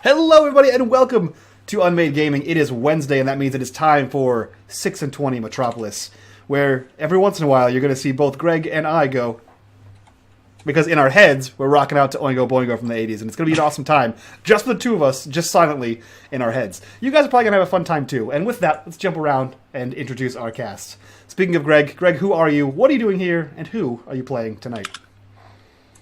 Hello, everybody, and welcome to unMadeGaming. It is Wednesday, and that means it is time for 6&Twenty Metropolis, where every once in a while you're going to see both Greg and I go, because in our heads we're rocking out to Oingo Boingo from the 80s, and it's going to be an awesome time, just for the two of us, just silently in our heads. You guys are probably going to have a fun time too, and with that, let's jump around and introduce our cast. Speaking of Greg, who are you, what are you doing here, and who are you playing tonight?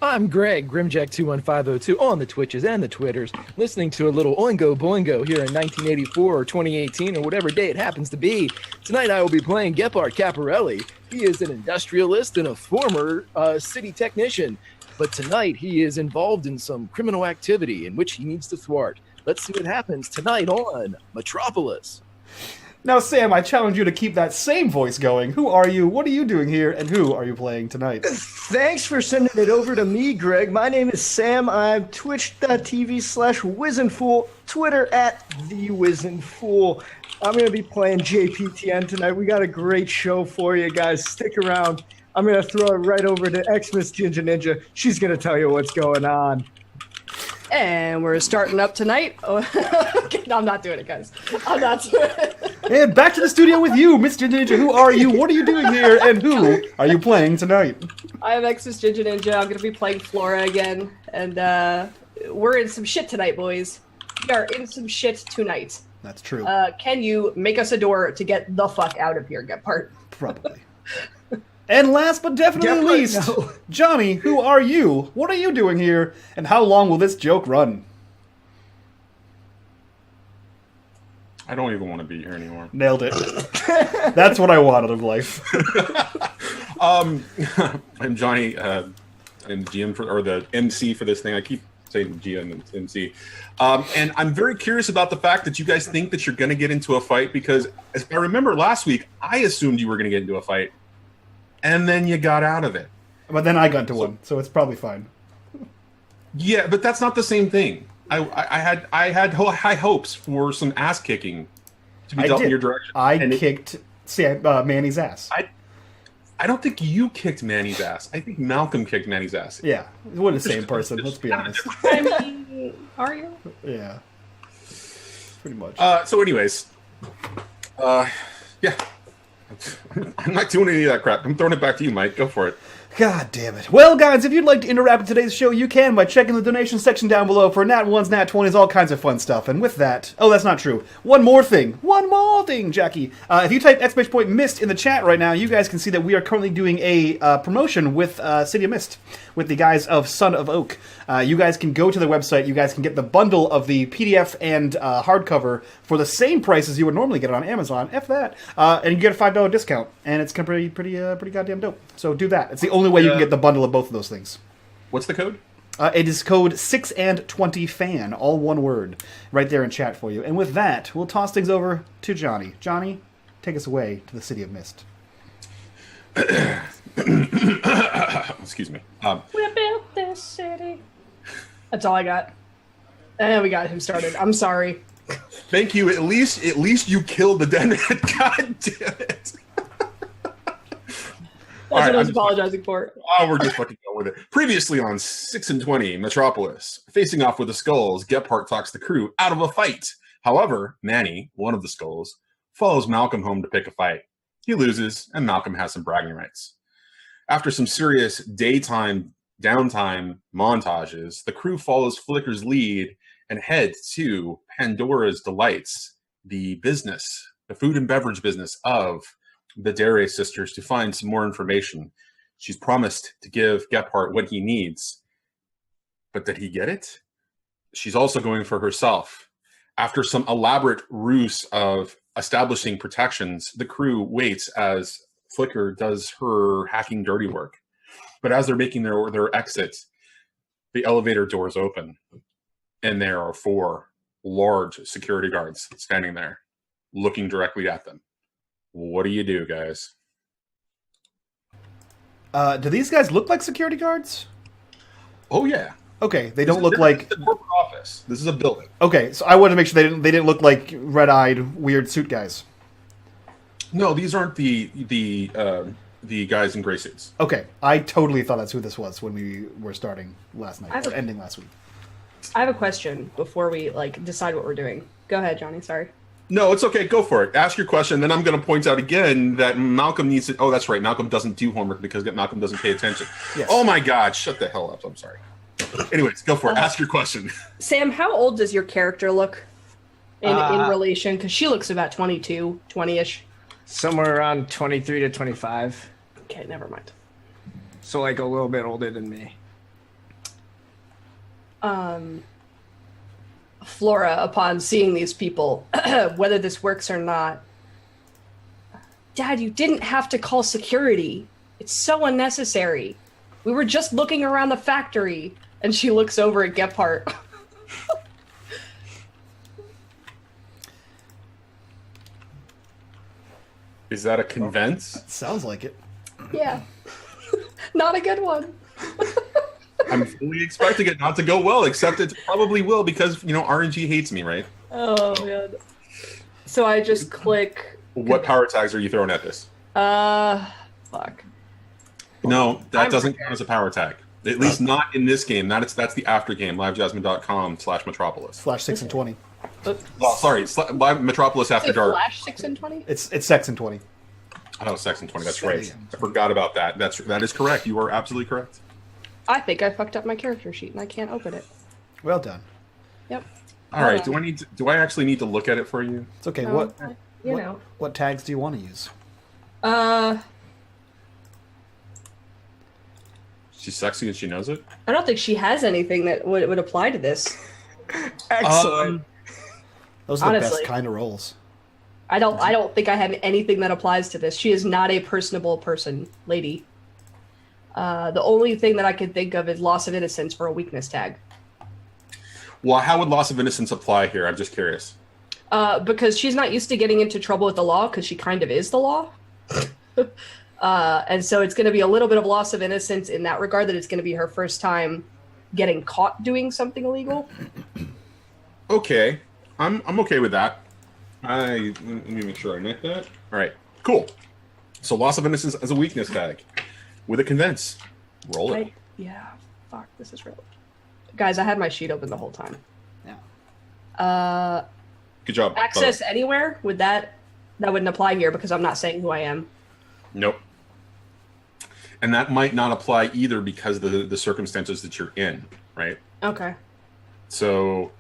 I'm Greg, Grimjack21502 on the Twitches and the Twitters, listening to a little Oingo Boingo here in 1984 or 2018 or whatever day it happens to be. Tonight I will be playing Gepard Caparelli. He is an industrialist and a former city technician, but tonight he is involved in some criminal activity in which he needs to thwart. Let's see what happens tonight on Metropolis. Now, Sam, I challenge you to keep that same voice going. Who are you, what are you doing here, and who are you playing tonight? Thanks for sending it over to me, Greg. My name is Sam. I'm twitch.tv/WizenFool, Twitter @TheWizenFool. I'm going to be playing JPTN tonight. We got a great show for you guys. Stick around. I'm going to throw it right over to Xmas Ginger Ninja. She's going to tell you what's going on. And we're starting up tonight. Oh, no, I'm not doing it, guys. I'm not doing it. And back to the studio with you, Mr. Ninja. Who are you? What are you doing here? And who are you playing tonight? I'm Xmas Ginger Ninja. I'm going to be playing Flora again. And we're in some shit tonight, boys. We are in some shit tonight. That's true. Can you make us a door to get the fuck out of here, Gepard? Probably. And last but definitely least, no. Johnny, who are you? What are you doing here? And how long will this joke run? I don't even want to be here anymore. Nailed it. That's what I want out of life. I'm Johnny. I'm the GM or the MC for this thing. I keep saying GM and MC. And I'm very curious about the fact that you guys think that you're going to get into a fight, because as I remember last week, I assumed you were going to get into a fight. And then you got out of it. But then I got into one, so it's probably fine. Yeah, but that's not the same thing. I had high hopes for some ass kicking to be dealt in your direction. I kicked Manny's ass. I don't think you kicked Manny's ass. I think Malcolm kicked Manny's ass. Yeah, we're the same person. Let's be honest. I mean, are you? Yeah, pretty much. So, anyways, yeah. I'm not doing any of that crap. I'm throwing it back to you, Mike. Go for it. God damn it. Well, guys, if you'd like to interact with today's show, you can by checking the donation section down below for Nat 1s, Nat 20s, all kinds of fun stuff. And with that... Oh, that's not true. One more thing, Jackie. If you type !mist in the chat right now, you guys can see that we are currently doing a promotion with City of Mist, with the guys of Son of Oak. You guys can go to the website. You guys can get the bundle of the PDF and hardcover for the same price as you would normally get it on Amazon. F that. And you get a $5 discount. And it's pretty goddamn dope. So do that. It's the only way you can get the bundle of both of those things. What's the code? It is code 6&20FAN, all one word, right there in chat for you. And with that, we'll toss things over to Johnny. Johnny, take us away to the City of Mist. Excuse me. We built this city. That's all I got. And we got him started. I'm sorry. Thank you. At least you killed the dead man. God damn it. That's what I was apologizing for. Oh, we're just fucking going with it. Previously on 6&20 Metropolis, facing off with the skulls, Gepard talks the crew out of a fight. However, Manny, one of the skulls, follows Malcolm home to pick a fight. He loses, and Malcolm has some bragging rights. After some serious downtime montages, the crew follows Flicker's lead and heads to Pandora's Delights, the food and beverage business of the Dare sisters, to find some more information. She's promised to give Gepard what he needs. But did he get it? She's also going for herself. After some elaborate ruse of establishing protections, the crew waits as Flicker does her hacking dirty work. But as they're making their exit, the elevator doors open, and there are 4 large security guards standing there, looking directly at them. What do you do, guys? Do these guys look like security guards? Oh, yeah. Okay, they don't look like... This is a corporate office. This is a building. Okay, so I wanted to make sure they didn't look like red-eyed, weird suit guys. No, these aren't the guys in gray suits. Okay, I totally thought that's who this was when we were starting last night, or ending last week. I have a question before we decide what we're doing. Go ahead, Johnny. Sorry. No, it's okay. Go for it. Ask your question. Then I'm going to point out again that Malcolm needs to. Oh, that's right. Malcolm doesn't do homework because Malcolm doesn't pay attention. Yes. Oh my God! Shut the hell up. I'm sorry. Anyways, go for it. Ask your question. Sam, how old does your character look in relation? Because she looks about 22, 20-ish. Somewhere around 23 to 25. Okay, never mind. So like a little bit older than me. Flora, upon seeing these people, whether this works or not. Dad, you didn't have to call security. It's so unnecessary. We were just looking around the factory. And she looks over at Gephardt. Is that a convince? Sounds like it. Yeah. Not a good one. I'm fully expecting it not to go well, except it probably will because, RNG hates me, right? Oh, man. So I just click... What power tags are you throwing at this? Fuck. No, that doesn't count as a power tag. At least not in this game. That's the after game, livejasmine.com/Metropolis. Flash 6/20. Oh, sorry, Live Metropolis After Dark. Flash 6/20? It's Six&Twenty. Oh, Six&Twenty. That's right. I forgot about that. That is correct. You are absolutely correct. I think I fucked up my character sheet and I can't open it. Well done. Yep. All right. Do I actually need to look at it for you? It's okay. No, What what tags do you want to use? She's sexy and she knows it. I don't think she has anything that would apply to this. Excellent. Those are the Honestly. best kind of rolls. I don't think I have anything that applies to this. She is not a personable lady. The only thing that I can think of is loss of innocence for a weakness tag. Well, how would loss of innocence apply here? I'm just curious. Because she's not used to getting into trouble with the law, because she kind of is the law. And so it's going to be a little bit of loss of innocence in that regard, that it's going to be her first time getting caught doing something illegal. Okay. I'm okay with that. Let me make sure I net that. All right. Cool. So loss of innocence as a weakness tag with a convince. Roll it. Yeah. Fuck. This is real. Guys, I had my sheet open the whole time. Yeah. Good job. Access anywhere? That wouldn't apply here because I'm not saying who I am. Nope. And that might not apply either because the circumstances that you're in, right? Okay. So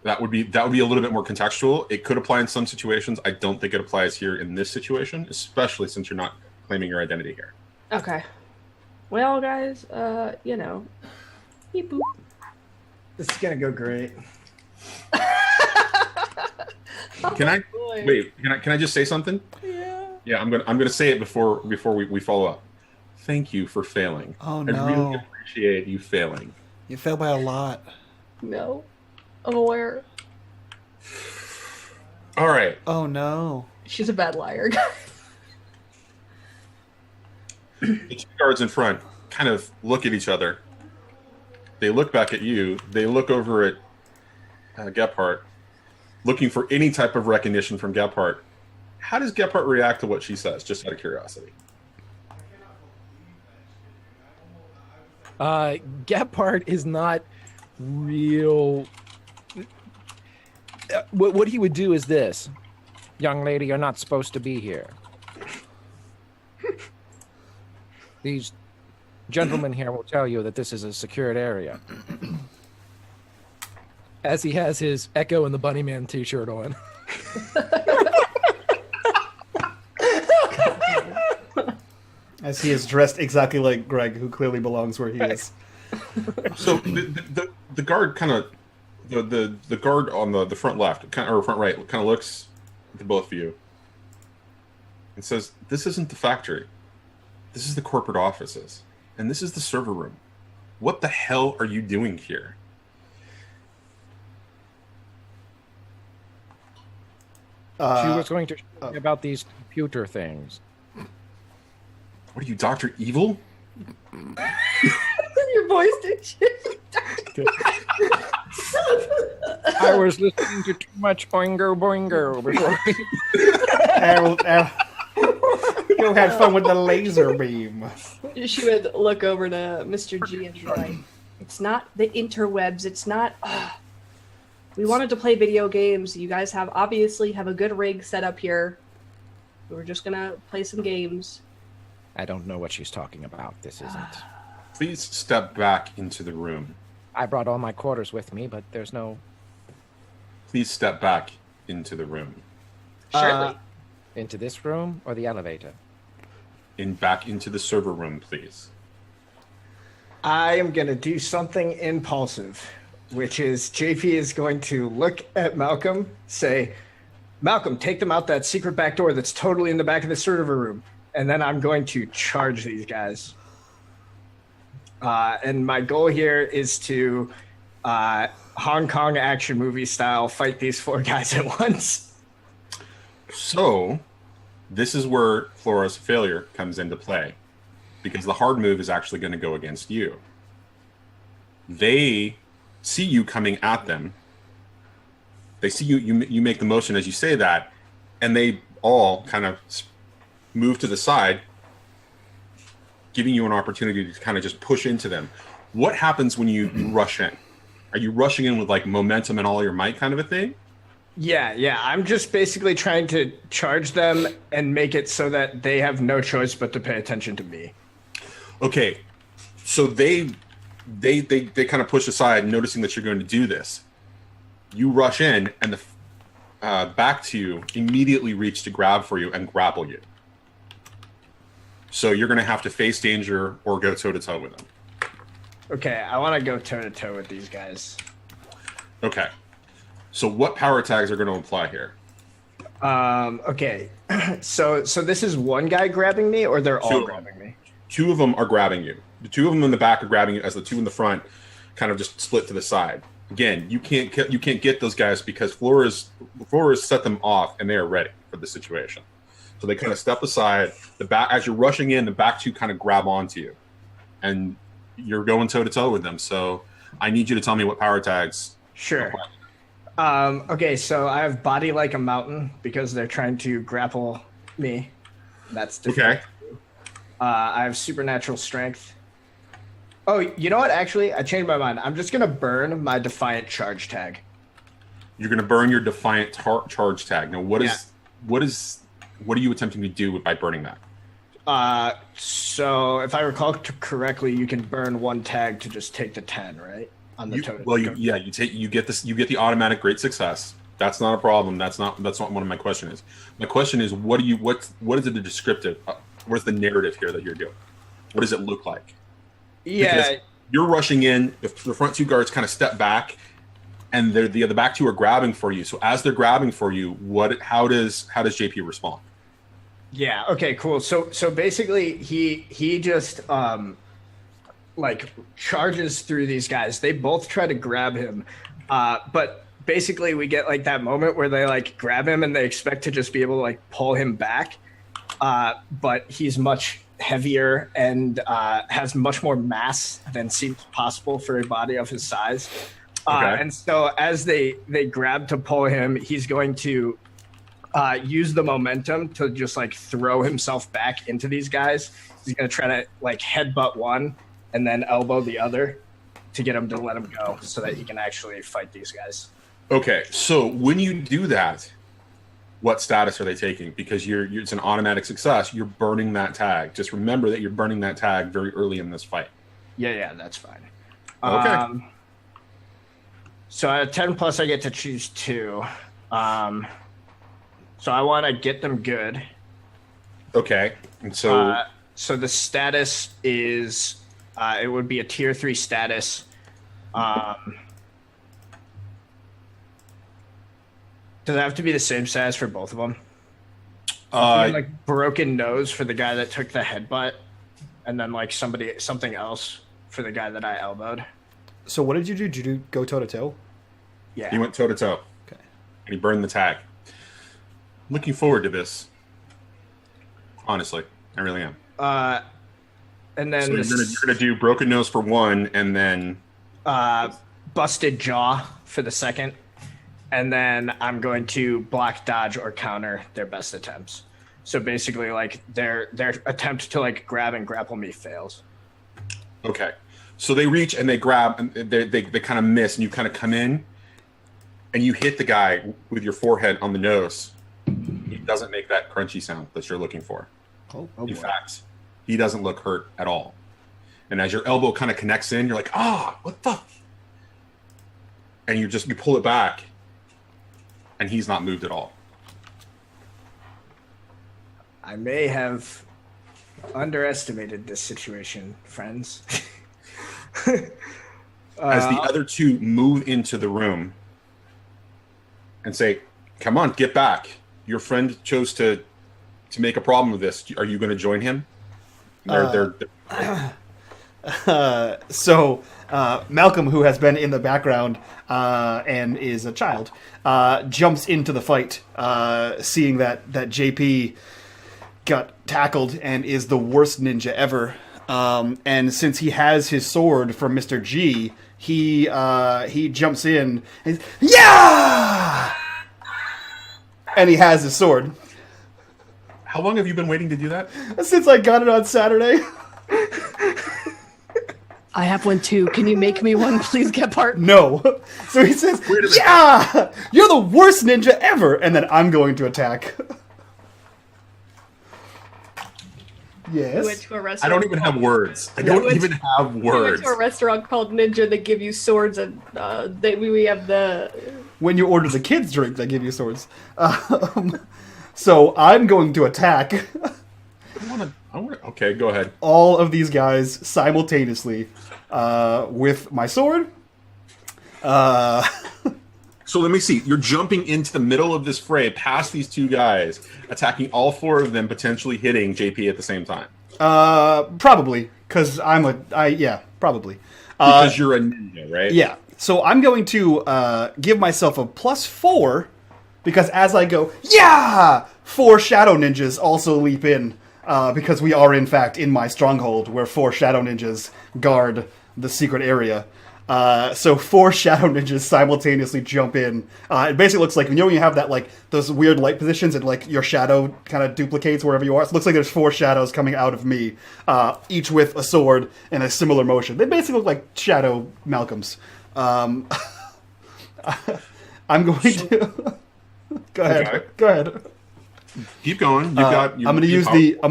that would be a little bit more contextual. It could apply in some situations. I don't think it applies here in this situation, especially since you're not claiming your identity here. Okay. Well, guys, beep boop. This is gonna go great. Can I wait? Can I just say something? Yeah. Yeah, I'm gonna say it before we follow up. Thank you for failing. Oh, no. I really appreciate you failing. You failed by a lot. No. I'm aware. All right. Oh no. She's a bad liar. The two guards in front kind of look at each other. They look back at you. They look over at Gephardt, looking for any type of recognition from Gephardt. How does Gephardt react to what she says, just out of curiosity? Gephardt is not real. What he would do is this. Young lady, you're not supposed to be here. These gentlemen here will tell you that this is a secured area. As he has his Echo and the Bunnyman t-shirt on. As he is dressed exactly like Greg, who clearly belongs where he is. So the guard kind of the guard on the front left or front right kind of looks at the both of you and says, "This isn't the factory. This is the corporate offices, and this is the server room. What the hell are you doing here?" She was going to show me about these computer things. What are you, Dr. Evil? Your voice did shit. I was listening to too much Boingo Boingo before. You had fun with the laser beam. She would look over to Mr. G and be like, It's not the interwebs. It's not. We wanted to play video games. You guys obviously have a good rig set up here. We were just gonna play some games. I don't know what she's talking about. This isn't. Please step back into the room. I brought all my quarters with me, but there's no... Please step back into the room. Surely. Into this room or the elevator? Back into the server room, please. I am going to do something impulsive, which is JP is going to look at Malcolm, say, Malcolm, take them out that secret back door that's totally in the back of the server room. And then I'm going to charge these guys. And my goal here is to Hong Kong action movie style fight these 4 guys at once. So, this is where Flora's failure comes into play, because the hard move is actually going to go against you. They see you coming at them. They see you make the motion as you say that, and they all kind of move to the side, giving you an opportunity to kind of just push into them. What happens when you rush in? Are you rushing in with like momentum and all your might kind of a thing? Yeah. I'm just basically trying to charge them and make it so that they have no choice but to pay attention to me. Okay, so they kind of push aside, noticing that you're going to do this. You rush in, and the back to you immediately reach to grab for you and grapple you. So you're going to have to face danger or go toe-to-toe with them. Okay, I want to go toe-to-toe with these guys. Okay. So what power tags are going to apply here? Okay. So this is one guy grabbing me, or they're all grabbing me? 2 of them are grabbing you. The 2 of them in the back are grabbing you, as the 2 in the front kind of just split to the side. Again, you can't get those guys because Flora's set them off, and they are ready for the situation. So they kind of step aside. The back, as you're rushing in, the back 2 kind of grab onto you, and you're going toe to toe with them. So I need you to tell me what power tags. Sure. Okay, so I have body like a mountain because they're trying to grapple me. That's different. Okay. I have supernatural strength. Oh, you know what? Actually, I changed my mind. I'm just gonna burn my defiant charge tag. You're going to burn your defiant charge tag. Now, what are you attempting to do by burning that? So if I recall correctly, you can burn 1 tag to just take the 10, right? On the totem. Well, you get the automatic great success. That's not a problem. That's not one of my question is. My question is, what is the descriptive? What is the narrative here that you're doing? What does it look like? Yeah, because you're rushing in. The front 2 guards kind of step back, and the back 2 are grabbing for you. So as they're grabbing for you, how does JP respond? Yeah. Okay. Cool. So basically, he just like charges through these guys. They both try to grab him, but basically we get like that moment where they like grab him and they expect to just be able to like pull him back, but he's much heavier and has much more mass than seems possible for a body of his size. Okay. And so as they grab to pull him, he's going to use the momentum to just like throw himself back into these guys. He's going to try to like headbutt one and then elbow the other to get him to let him go so that he can actually fight these guys. Okay, so when you do that, what status are they taking? Because it's an automatic success. You're burning that tag. Just remember that you're burning that tag very early in this fight. Yeah, that's fine. Okay. So at 10 plus, I get to choose 2. So I want to get them good. Okay, and so so the status is it would be a tier 3 status. Does it have to be the same status for both of them? Like broken nose for the guy that took the headbutt, and then like something else for the guy that I elbowed. So what did you do? Did you go toe to toe? Yeah. he went toe to toe. Okay. And he burned the tag. Looking forward to this. Honestly, I really am. And then So you're gonna do broken nose for 1, and then busted jaw for the second. And then I'm going to block, dodge, or counter their best attempts. So basically, like their attempt to like grab and grapple me fails. okay. So they reach and they grab and they kind of miss, and you kind of come in and you hit the guy with your forehead on the nose. He doesn't make that crunchy sound that you're looking for. In fact, he doesn't look hurt at all. And as your elbow kind of connects in, you're like, what the? And you pull it back, and he's not moved at all. I may have underestimated this situation, friends. As the other two move into the room and say, come on, get back. Your friend chose to make a problem with this. Are you going to join him? So Malcolm, who has been in the background and is a child, jumps into the fight, seeing that JP got tackled and is the worst ninja ever. And since he has his sword from Mr. G, he jumps in and yeah! And he has his sword. How long have you been waiting to do that? Since I got it on Saturday. I have one too. Can you make me one, please, Gephardt? No. So he says, yeah! You're the worst ninja ever! And then I'm going to attack. Yes. We went to a I restaurant. don't even have words. I don't even have We words. went to a restaurant called Ninja. They give you swords, and we have the. When you order the kids' drinks, I give you swords. So I'm going to attack Okay, go ahead. all of these guys simultaneously with my sword. So let me see. You're jumping into the middle of this fray, past these two guys, attacking all four of them, potentially hitting JP at the same time. Probably, because probably. Because you're a ninja, right? Yeah. So I'm going to give myself a +4, because as I go, 4 shadow ninjas also leap in, because we are, in fact, in my stronghold, where 4 shadow ninjas guard the secret area. So 4 shadow ninjas simultaneously jump in. It basically looks like, when you have that, like, those weird light positions and, like, your shadow kind of duplicates wherever you are. So it looks like there's 4 shadows coming out of me, each with a sword and a similar motion. They basically look like shadow Malcolms. I'm going to... Go ahead. Okay. Go ahead. Keep going. I'm going to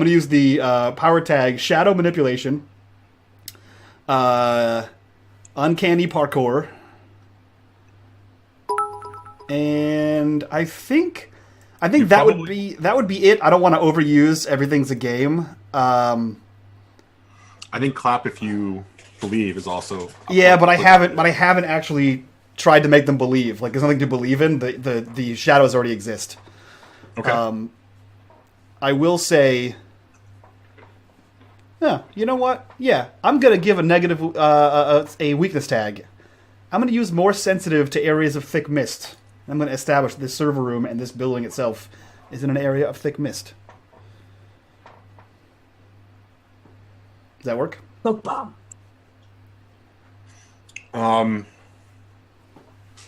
use the power tag Shadow Manipulation, Uncanny Parkour, and I think that would be it. I don't want to overuse Everything's a Game. I think clap if you believe is also. Yeah, but I haven't actually tried to make them believe. Like, there's nothing to believe in. The shadows already exist. Okay. I will say, you know what? Yeah, I'm gonna give a negative, a weakness tag. I'm gonna use more sensitive to areas of thick mist. I'm gonna establish this server room and this building itself is in an area of thick mist. Does that work? Smoke bomb.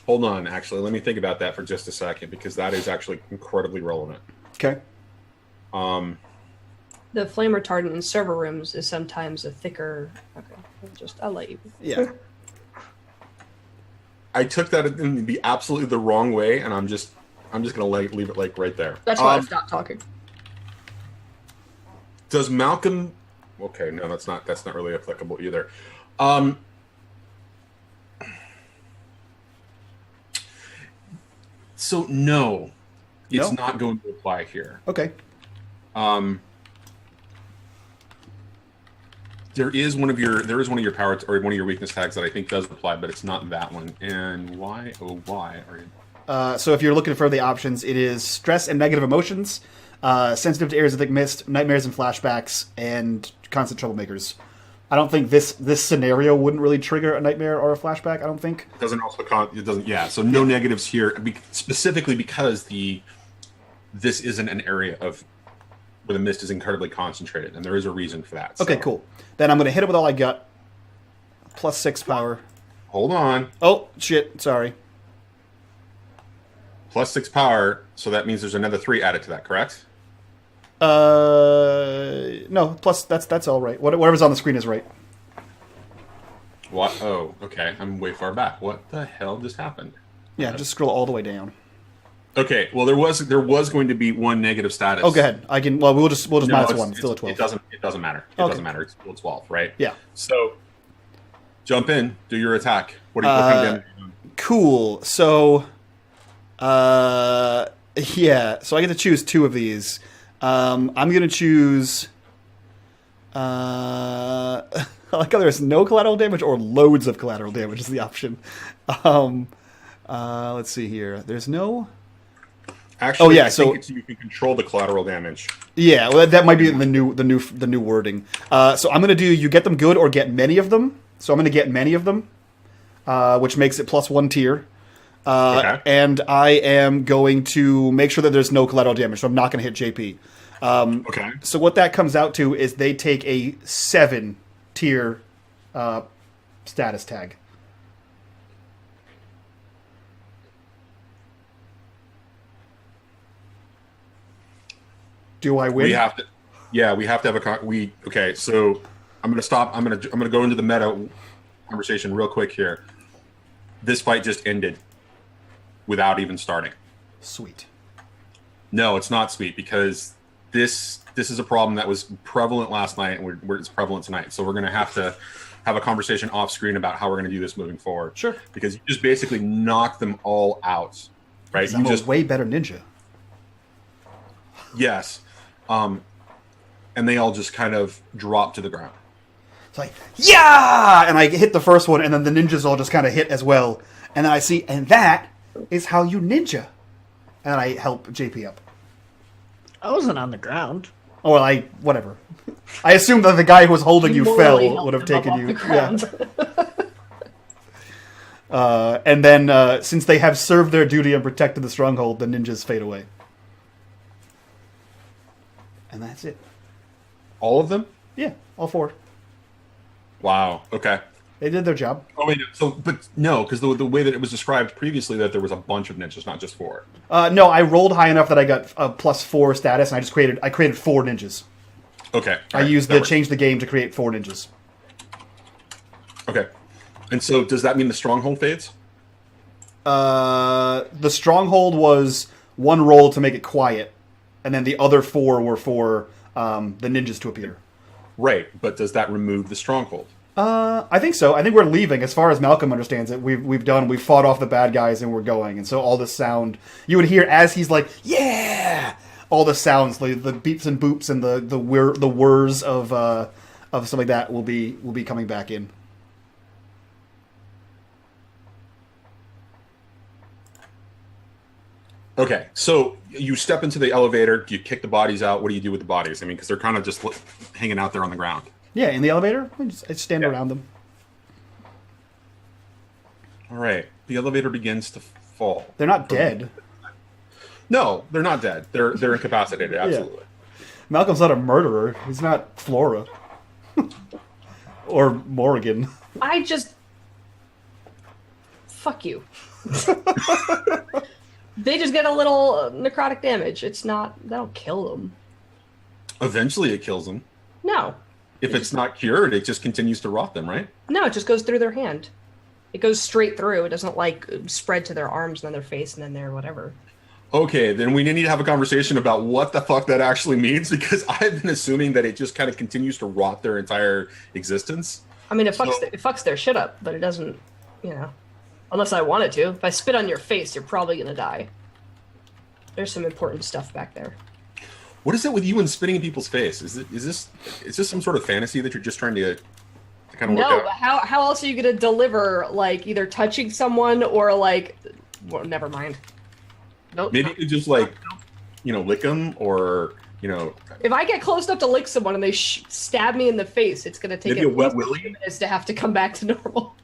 Hold on, actually. Let me think about that for just a second, because that is actually incredibly relevant. Okay. The flame retardant in server rooms is sometimes a thicker. Okay, I'll let you. Yeah. I took that in absolutely the wrong way, and I'm just gonna leave it like right there. That's why I stopped talking. Does Malcolm? Okay, no, that's not really applicable either. So no, it's not going to apply here. Okay. There is one of your power or one of your weakness tags that I think does apply, but it's not that one. And why? Oh, why are you? So if you're looking for the options, it is stress and negative emotions, sensitive to areas of thick mist, nightmares and flashbacks, and constant troublemakers. I don't think this scenario wouldn't really trigger a nightmare or a flashback. I don't think. It doesn't. Yeah. So no negatives here, specifically because this isn't an area of where the mist is incredibly concentrated, and there is a reason for that. Okay, cool. Then I'm going to hit it with all I got. +6 power. Hold on. Oh, shit. Sorry. +6 power, so that means there's another 3 added to that, correct? No, plus that's all right. Whatever's on the screen is right. What? Oh, okay. I'm way far back. What the hell just happened? Yeah, just scroll all the way down. Okay. Well, there was going to be one negative status. Oh, go ahead. I can. Well, we'll just No, minus one. It's still a 12. It doesn't matter. It Okay. doesn't matter. It's still 12, right? Yeah. So, jump in. Do your attack. What kind of damage are you doing? Cool. So, yeah. So I get to choose 2 of these. I'm gonna choose. I like how there's no collateral damage or loads of collateral damage is the option. Let's see here. There's no. Actually, yeah, I so- think you can control the collateral damage. Yeah, well, that might be the new wording. So I'm gonna do you get them good or get many of them. So I'm gonna get many of them, which makes it +1 tier. Okay. And I am going to make sure that there's no collateral damage. So I'm not gonna hit JP. Okay. So what that comes out to is they take a 7 tier status tag. Do I win? We have to. Yeah, we have to have a. Okay. So I'm gonna stop. I'm gonna go into the meta conversation real quick here. This fight just ended without even starting. Sweet. No, it's not sweet because this is a problem that was prevalent last night and it's prevalent tonight. So we're going to have a conversation off screen about how we're going to do this moving forward. Sure. Because you just basically knock them all out, right? I'm You just a way better ninja. yes, and they all just kind of drop to the ground. It's like, yeah! And I hit the first one, and then the ninjas all just kind of hit as well. And then I see, and that is how you ninja. And I help JP up. I wasn't on the ground. Oh, well, whatever. I assumed that the guy who was holding you morally fell would have helped him taken up you. off the Yeah. And then, since they have served their duty and protected the stronghold, the ninjas fade away. And that's it. All of them? Yeah, all 4. Wow. Okay. They did their job. Oh wait. So, but no, because the way that it was described previously, that there was a bunch of ninjas, not just 4. No, I rolled high enough that I got a +4 status, and I created 4 ninjas. Okay. I used the change the game to create 4 ninjas. Okay. And so, does that mean the stronghold fades? The stronghold was 1 roll to make it quiet, and then the other 4 were for the ninjas to appear. Right, but does that remove the stronghold? I think so. I think we're leaving. As far as Malcolm understands it, we've fought off the bad guys and we're going. And so all the sound you would hear as he's like, yeah, all the sounds, like the beeps and boops and the whirs of something like that will be coming back in. Okay, so you step into the elevator. Do you kick the bodies out? What do you do with the bodies? I mean, because they're kind of just hanging out there on the ground. Yeah, in the elevator, I stand around them. All right, the elevator begins to fall. They're not dead. No, they're not dead. They're incapacitated. Absolutely. Malcolm's not a murderer. He's not Flora or Morrigan. I just fuck you. They just get a little necrotic damage. It's not that'll kill them. Eventually, it kills them. No. If it's not cured, it just continues to rot them, right? No, it just goes through their hand. It goes straight through. It doesn't like spread to their arms and then their face and then their whatever. Okay, then we need to have a conversation about what the fuck that actually means, because I've been assuming that it just kind of continues to rot their entire existence. I mean, it fucks their shit up, but it doesn't, unless I want it to. If I spit on your face, you're probably gonna die. There's some important stuff back there. What is it with you and spitting in people's face? Is this some sort of fantasy that you're just trying to kind of work No, out? how else are you gonna deliver, like, either touching someone or, like, well, never mind. Nope. Maybe you could just, like, lick them, or, If I get close enough to lick someone and they stab me in the face, it's gonna take maybe a at wet least willy? 2 minutes to have to come back to normal.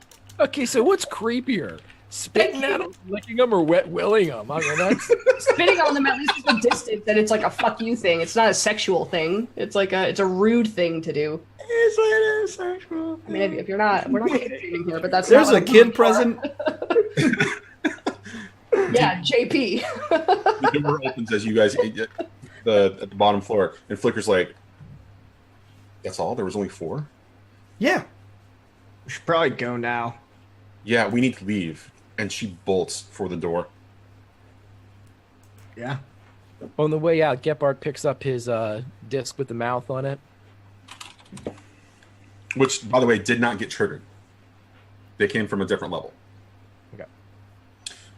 Okay, so what's creepier? Spitting at them, licking them, or wet willing them? I mean, that's... Spitting on them at least at a distance, and it's like a fuck you thing. It's not a sexual thing. It's like it's a rude thing to do. Is it sexual? I mean, if you're not, we're not kid shaming here, but that's There's not a what I'm kid looking for. present. Yeah, JP. The door opens as you guys at the bottom floor, and Flicker's like, "That's all? There was only 4?" Yeah. We should probably go now. Yeah, we need to leave. And she bolts for the door. Yeah. On the way out, Gephardt picks up his disc with the mouth on it. Which, by the way, did not get triggered. They came from a different level. Okay.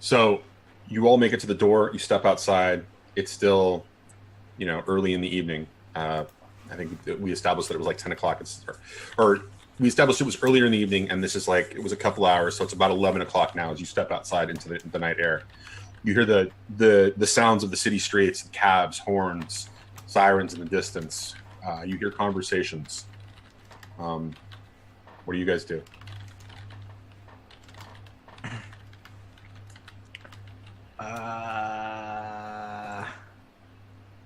So you all make it to the door. You step outside. It's still, early in the evening. I think we established that it was like 10 o'clock. Or we established it was earlier in the evening, and this is it was a couple hours, so it's about 11 o'clock now as you step outside into the night air. You hear the sounds of the city streets, cabs, horns, sirens in the distance. You hear conversations. What do you guys do?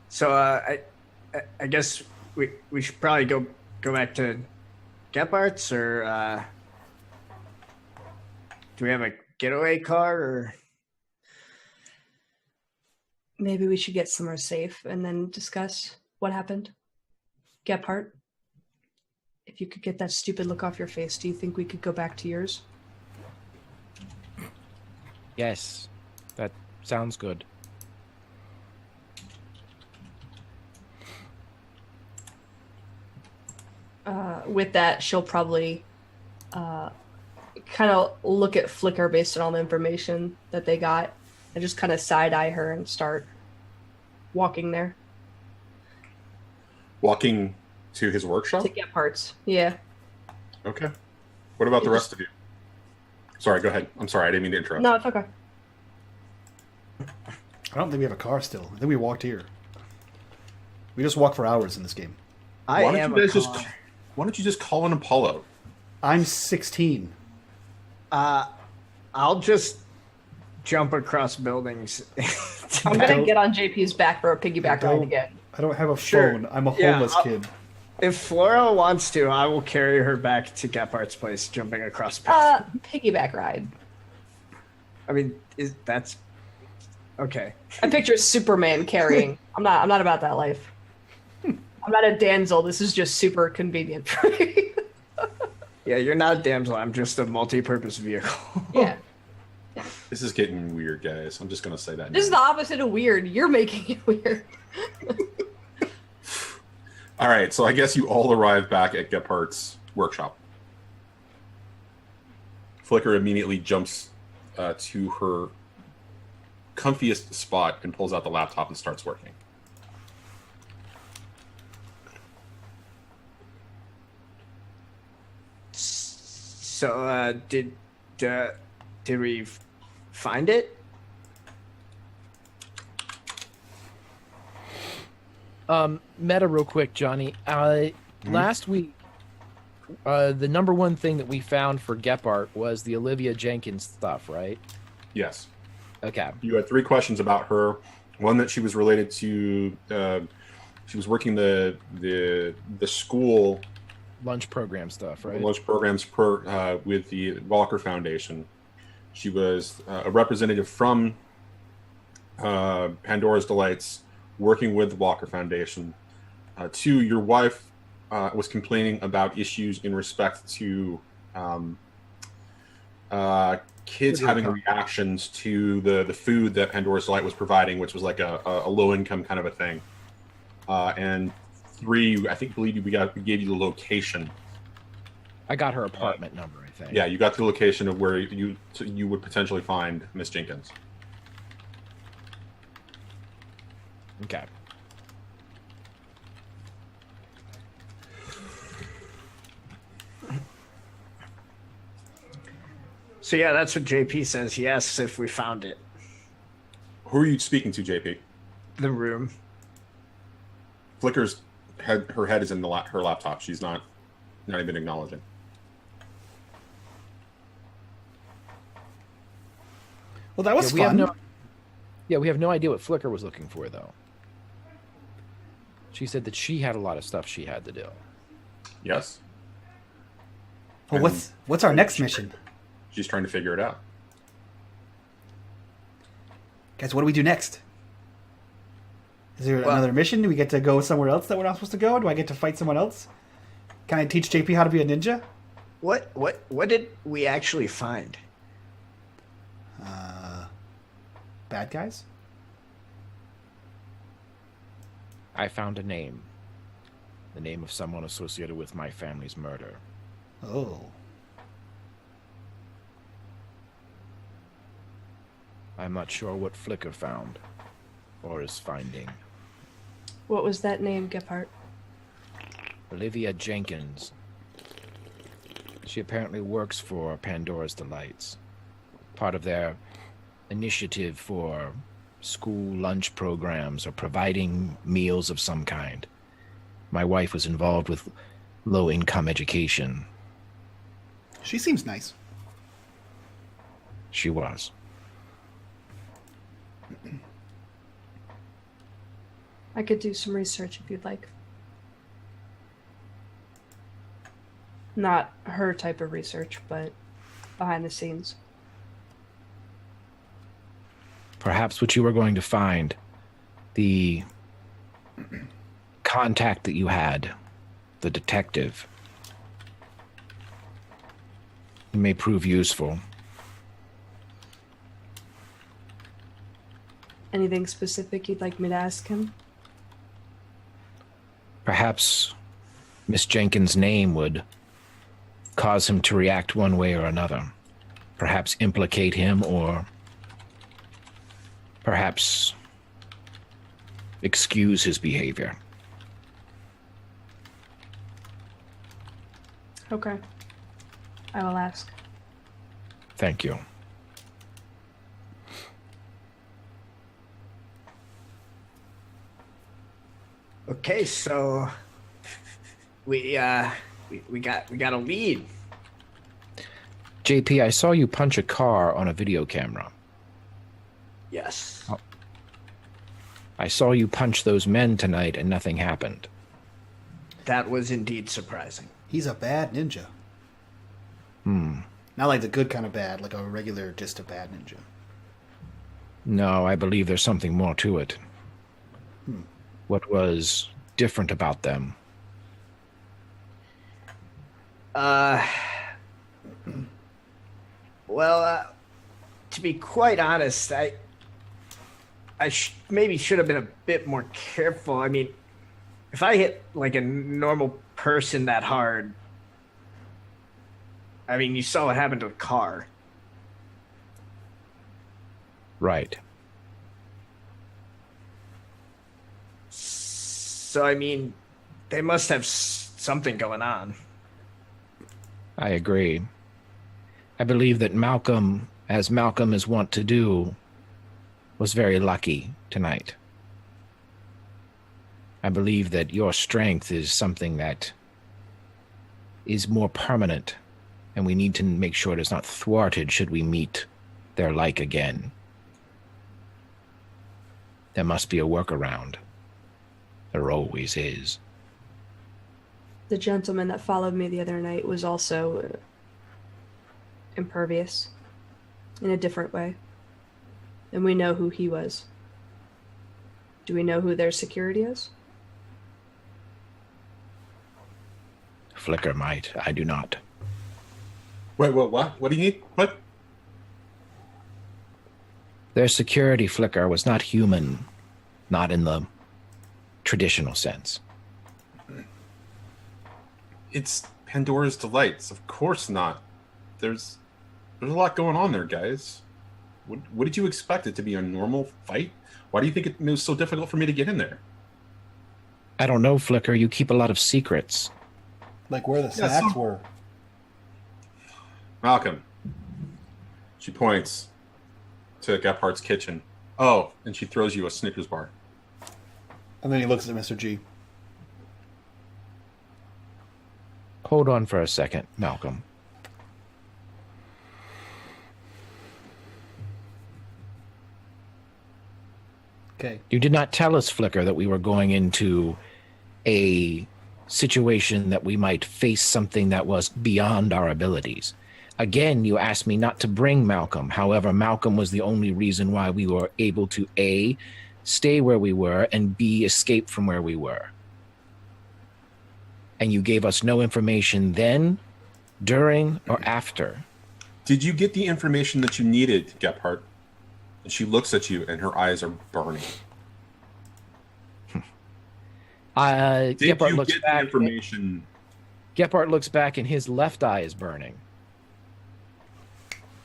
So I guess we should probably go back to Gephardt's, or do we have a getaway car, or Maybe we should get somewhere safe and then discuss what happened. Gephardt, if you could get that stupid look off your face, do you think we could go back to yours? Yes, that sounds good. With that, she'll probably kind of look at Flicker based on all the information that they got and just kind of side-eye her and start walking there. Walking to his workshop? To Gephardt's, yeah. Okay. What about the rest of you? Sorry, go ahead. I'm sorry, I didn't mean to interrupt. No, it's okay. I don't think we have a car still. I think we walked here. We just walk for hours in this game. Why don't you just call an Apollo? I'm 16. I'll just jump across buildings. I'm going to get on JP's back for a piggyback ride again. I don't have a Sure. phone. I'm a homeless kid. If Flora wants to, I will carry her back to Gephardt's place, jumping across. Piggyback ride. I mean, that's okay. I picture Superman carrying. I'm not about that life. I'm not a damsel. This is just super convenient for me. Yeah, you're not a damsel. I'm just a multi-purpose vehicle. Yeah. This is getting weird, guys. I'm just going to say that. This is the opposite of weird. You're making it weird. All right, so I guess you all arrive back at Gephardt's workshop. Flicker immediately jumps to her comfiest spot and pulls out the laptop and starts working. So, did we find it? Meta real quick, Johnny. Last week, the number one thing that we found for Gephardt was the Olivia Jenkins stuff, right? Yes. Okay. You had 3 questions about her. One that she was related to. She was working the school Lunch program stuff, right? lunch programs with the Walker Foundation. She was a representative from Pandora's Delights, working with the Walker Foundation. 2, your wife was complaining about issues in respect to kids having reactions to the food that Pandora's Delight was providing, which was like a low-income kind of a thing. And 3, I believe we gave you the location. I got her apartment number, I think. Yeah, you got the location of where you would potentially find Miss Jenkins. Okay. So yeah, that's what JP says. He asks if we found it. Who are you speaking to, JP? The room. Flicker's her head is in her laptop. She's not even acknowledging. Well, that was fun. We have no idea what Flicker was looking for, though. She said that she had a lot of stuff she had to do. Yes. Well, what's our next mission? She's trying to figure it out. Guys, what do we do next? Is there another mission? Do we get to go somewhere else that we're not supposed to go? Do I get to fight someone else? Can I teach JP how to be a ninja? What did we actually find? Bad guys? I found a name. The name of someone associated with my family's murder. Oh. I'm not sure what Flicker found or is finding. What was that name, Gephardt? Olivia Jenkins. She apparently works for Pandora's Delights, part of their initiative for school lunch programs or providing meals of some kind. My wife was involved with low-income education. She seems nice. She was. I could do some research if you'd like. Not her type of research, but behind the scenes. Perhaps what you were going to find, the contact that you had, the detective, may prove useful. Anything specific you'd like me to ask him? Perhaps Miss Jenkins' name would cause him to react one way or another. Perhaps implicate him, or perhaps excuse his behavior. Okay. I will ask. Thank you. Okay, so we got a lead. JP, I saw you punch a car on a video camera. Yes. I saw you punch those men tonight and nothing happened. That was indeed surprising. He's a bad ninja. Not like the good kind of bad, like a regular, just a bad ninja. No, I believe there's something more to it. What was different about them? Well, to be quite honest, I maybe should have been a bit more careful. I mean, if I hit like a normal person that hard, I mean, you saw what happened to the car. Right. So, I mean, they must have something going on. I agree. I believe that Malcolm, as Malcolm is wont to do, was very lucky tonight. I believe that your strength is something that is more permanent, and we need to make sure it is not thwarted should we meet their like again. There must be a workaround. There always is. The gentleman that followed me the other night was also impervious in a different way. And we know who he was. Do we know who their security is? Flicker might. I do not. Wait, what? What do you need? What? Their security, Flicker, was not human. Not in the traditional sense. It's Pandora's Delights. Of course not. There's a lot going on there, guys. What did you expect it to be a normal fight? Why do you think it was so difficult for me to get in there? I don't know, Flicker. You keep a lot of secrets. Like where the snacks were. Malcolm. She points to Gephardt's kitchen. Oh, and she throws you a Snickers bar. And then he looks at Mr. G. Hold on for a second, Malcolm. Okay. You did not tell us, Flicker, that we were going into a situation that we might face something that was beyond our abilities. Again, you asked me not to bring Malcolm. However, Malcolm was the only reason why we were able to, A, stay where we were, and B, escape from where we were. And you gave us no information then During or after? Did you get the information that you needed, Gephardt? And she looks at you, and her eyes are burning. Did Gephardt you looks get back. the information? Gephardt looks back, and his left eye is burning.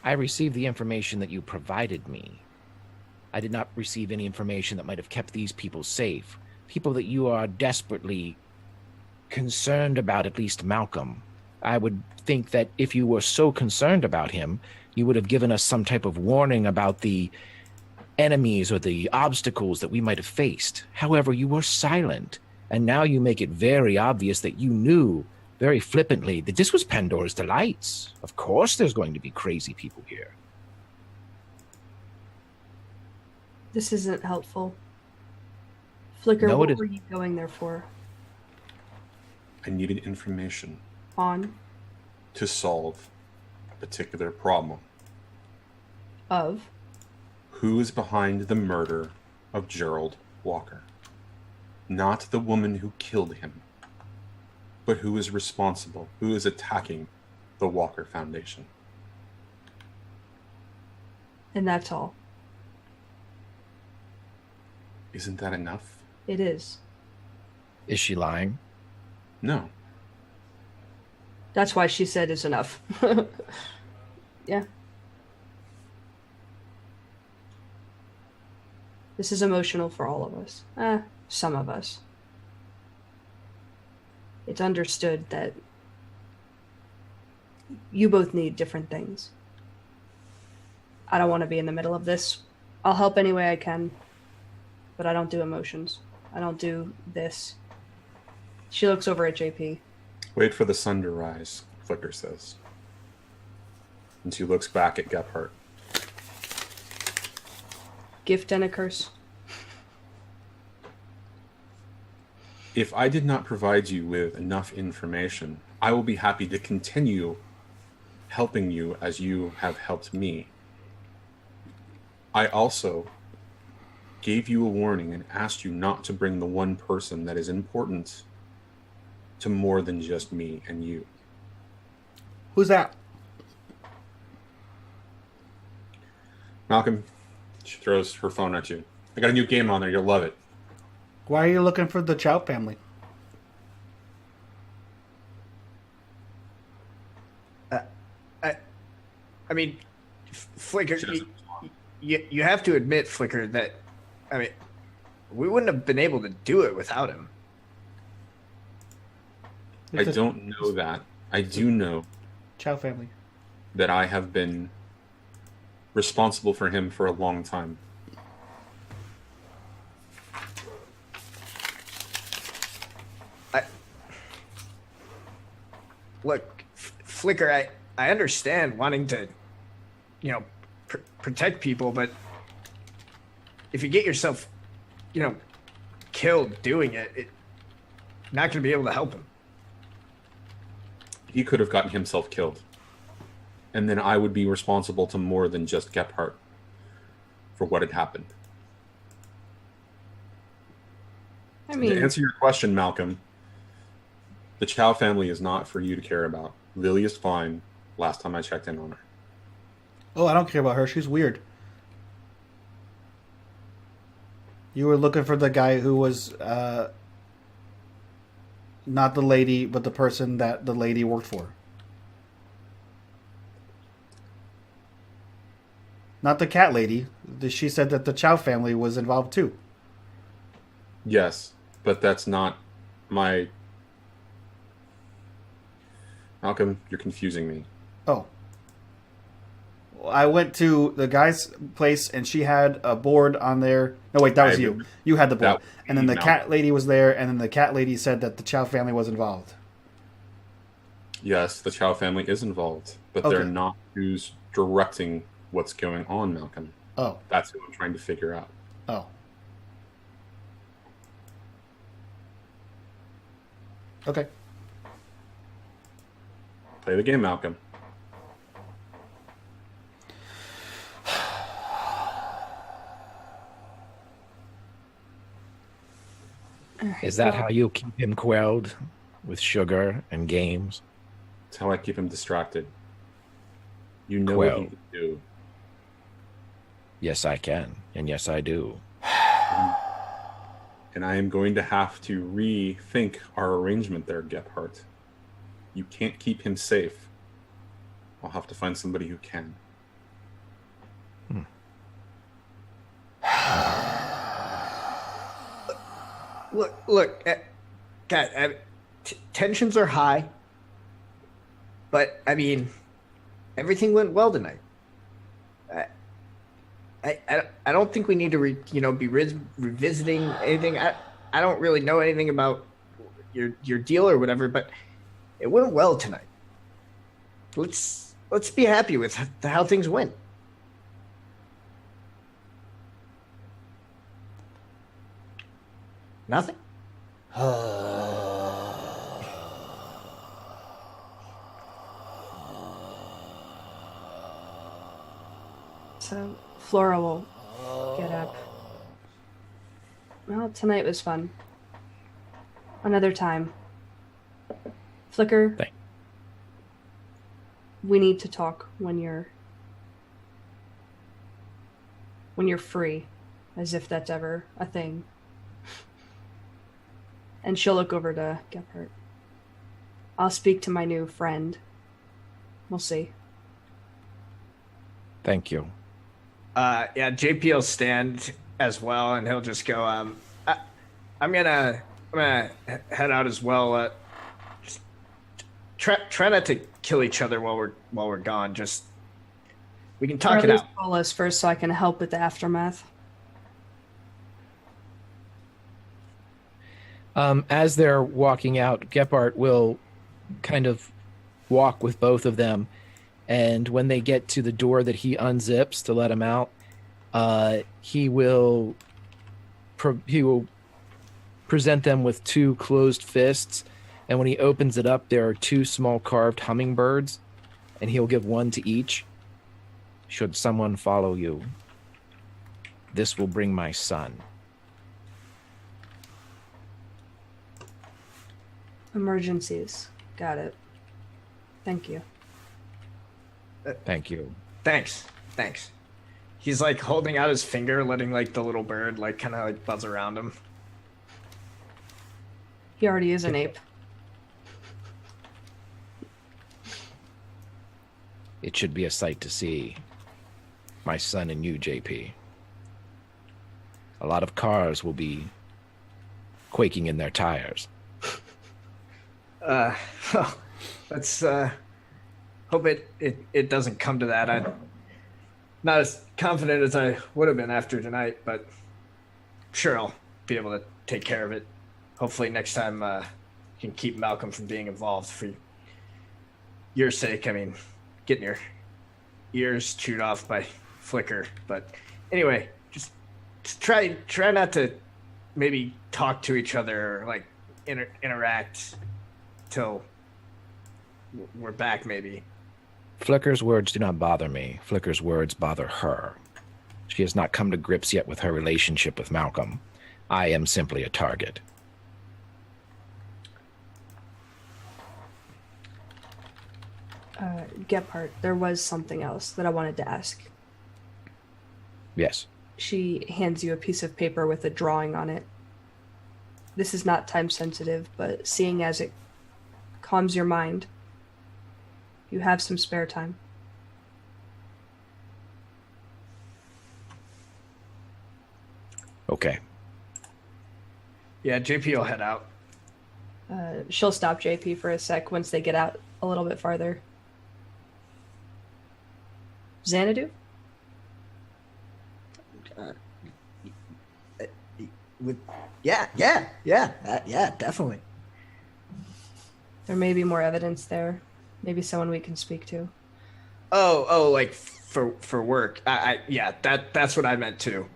I received the information that you provided me. I did not receive any information that might have kept these people safe. People that you are desperately concerned about, at least Malcolm. I would think that if you were so concerned about him, you would have given us some type of warning about the enemies or the obstacles that we might have faced. However, you were silent, and now you make it very obvious that you knew very flippantly that this was Pandora's Delights. Of course there's going to be crazy people here. This isn't helpful. Flicker, No, what it is- were you going there for? I needed information On? to solve a particular problem. Of? Who is behind the murder of Gerald Walker? Not the woman who killed him, but who is responsible, who is attacking the Walker Foundation. And that's all. Isn't that enough? It is. Is she lying? No. That's why she said it's enough. Yeah. This is emotional for all of us. Some of us. It's understood that you both need different things. I don't want to be in the middle of this. I'll help any way I can, but I don't do emotions. I don't do this. She looks over at JP. Wait for the sun to rise, Flicker says. And she looks back at Gephardt. Gift and a curse. If I did not provide you with enough information, I will be happy to continue helping you as you have helped me. I also gave you a warning and asked you not to bring the one person that is important to more than just me and you. Who's that? Malcolm, she throws her phone at you. I got a new game on there. You'll love it. Why are you looking for the Chow family? I mean, Flicker, She doesn't respond. you have to admit, Flicker, that, I mean, we wouldn't have been able to do it without him. I don't know that. I do know Chow family. that I have been responsible for him for a long time. Look, Flicker, I understand wanting to, protect people, but if you get yourself, killed doing it, you're not going to be able to help him. He could have gotten himself killed. And then I would be responsible to more than just Gephardt for what had happened. I To mean, answer your question, Malcolm, the Chow family is not for you to care about. Lily is fine. Last time I checked in on her. Oh, I don't care about her. She's weird. You were looking for the guy who was not the lady, but the person that the lady worked for. Not the cat lady. She said that the Chow family was involved too. Yes, but that's not my... Malcolm, you're confusing me. Oh. I went to the guy's place and she had a board on there. No, wait, that was you. You had the board. That- And then the no. cat lady was there, and then the cat lady said that the Chow family was involved. Yes, the Chow family is involved, but Okay. they're not who's directing what's going on, Malcolm. Oh, That's what I'm trying to figure out. oh. Okay. Play the game, Malcolm. Is that how you keep him quelled? With sugar and games? It's how I keep him distracted. You know what he can do. Yes, I can. And yes, I do. And I am going to have to rethink our arrangement there, Gephardt. You can't keep him safe. I'll have to find somebody who can. Look, God, tensions are high, but I mean, everything went well tonight. I don't think we need to be revisiting anything. I don't really know anything about your deal or whatever, but it went well tonight. Let's be happy with how things went. Nothing? So Flora will get up. Well, tonight was fun. Another time. Flicker, we need to talk when you're free, as if that's ever a thing. And she'll look over to Gephardt. I'll speak to my new friend. We'll see. Thank you. Yeah, JP will stand as well, and he'll just go. I'm gonna head out as well. Just try not to kill each other while we're gone. Just we can talk it out. Call us first, so I can help with the aftermath. As they're walking out, Gephardt will kind of walk with both of them, and when they get to the door that he unzips to let him out, he will present them with two closed fists, and when he opens it up, there are two small carved hummingbirds, and he'll give one to each. Should someone follow you, this will bring my son. Emergencies. Got it. Thank you. Thank you. Thanks. He's like holding out his finger, letting like the little bird like kind of like buzz around him. He already is an ape. It should be a sight to see. My son and you, JP. A lot of cars will be quaking in their tires. Let's hope it doesn't come to that. I'm not as confident as I would have been after tonight, but sure I'll be able to take care of it. Hopefully next time you can keep Malcolm from being involved for your sake. I mean, getting your ears chewed off by Flicker. But anyway, just try not to maybe talk to each other or like interact till we're back, maybe. Flicker's words do not bother me. Flicker's words bother her. She has not come to grips yet with her relationship with Malcolm. I am simply a target. Gephardt, there was something else that I wanted to ask. Yes. She hands you a piece of paper with a drawing on it. This is not time sensitive, but seeing as it calms your mind, you have some spare time. Okay. Yeah, JP will head out. She'll stop JP for a sec once they get out a little bit farther. Xanadu? Yeah, definitely. There may be more evidence there. Maybe someone we can speak to. Oh, like for work. Yeah, that's what I meant too.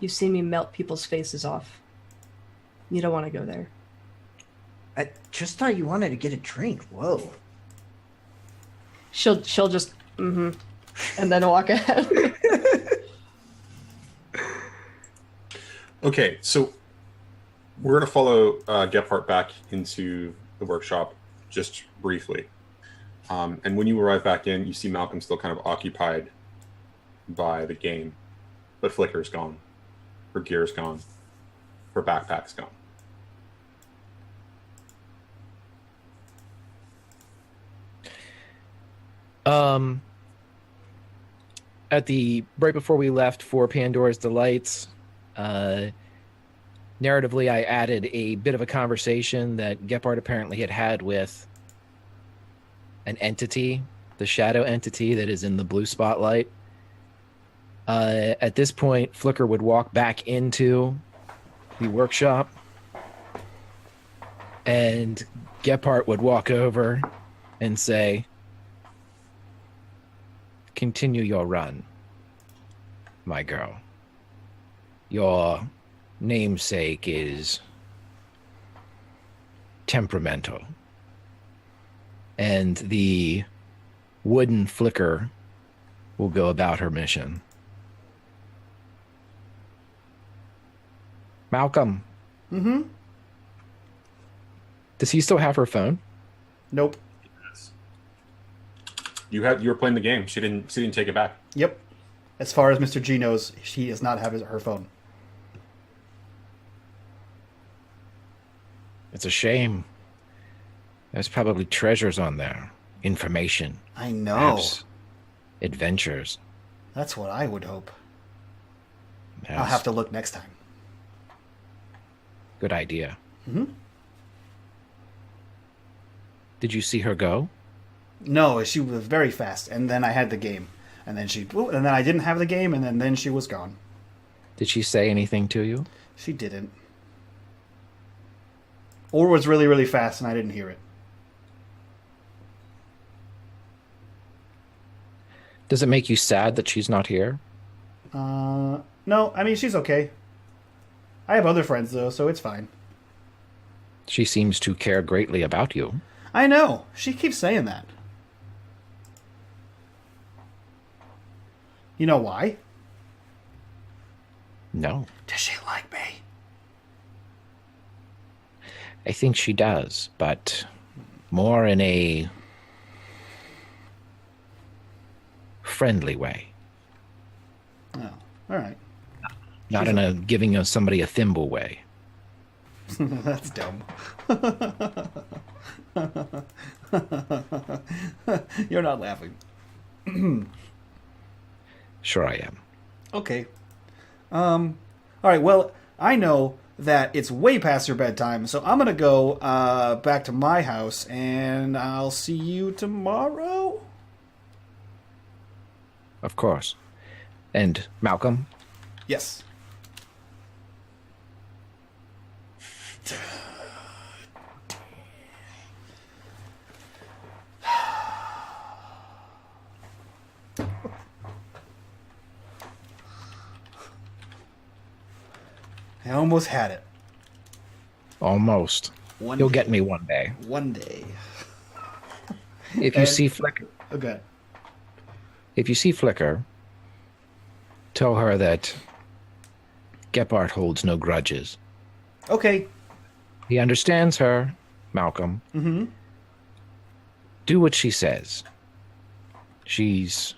You've seen me melt people's faces off. You don't want to go there. I just thought you wanted to get a drink. Whoa. She'll just and then walk ahead. Okay, so We're going to follow Gephardt back into the workshop just briefly. And when you arrive back in, you see Malcolm still kind of occupied by the game. But Flicker's gone. Her gear's gone. Her backpack's gone. Right before we left for Pandora's Delights, narratively, I added a bit of a conversation that Gephardt apparently had with an entity, the shadow entity that is in the blue spotlight. At this point, Flicker would walk back into the workshop, and Gephardt would walk over and say, "Continue your run, my girl. Your namesake is temperamental." And the wooden Flicker will go about her mission. Malcolm. Mm-hmm. Does he still have her phone? Nope. You were playing the game. She didn't take it back. Yep. As far as Mr. G knows, she does not have her phone. It's a shame. There's probably treasures on there. Information. I know. Perhaps adventures. That's what I would hope. Yes. I'll have to look next time. Good idea. Mm-hmm. Did you see her go? No, she was very fast, and then I had the game, and then and then I didn't have the game, and then she was gone. Did she say anything to you? She didn't. Or was really, really fast, and I didn't hear it. Does it make you sad that she's not here? No, I mean, she's okay. I have other friends, though, so it's fine. She seems to care greatly about you. I know. She keeps saying that. You know why? No. Does she like me? I think she does, but more in a friendly way. Oh, all right. Not in a giving somebody a thimble way. That's dumb. You're not laughing. Sure I am. Okay. All right, well, I know that it's way past your bedtime, so I'm going to go back to my house, and I'll see you tomorrow. Of course. And Malcolm? Yes. I almost had it. Almost. You'll get me one day. One day. If you see Flicker, Okay. if you see Flicker, tell her that Gephardt holds no grudges. Okay. He understands her, Malcolm. Mm-hmm. Do what she says. She's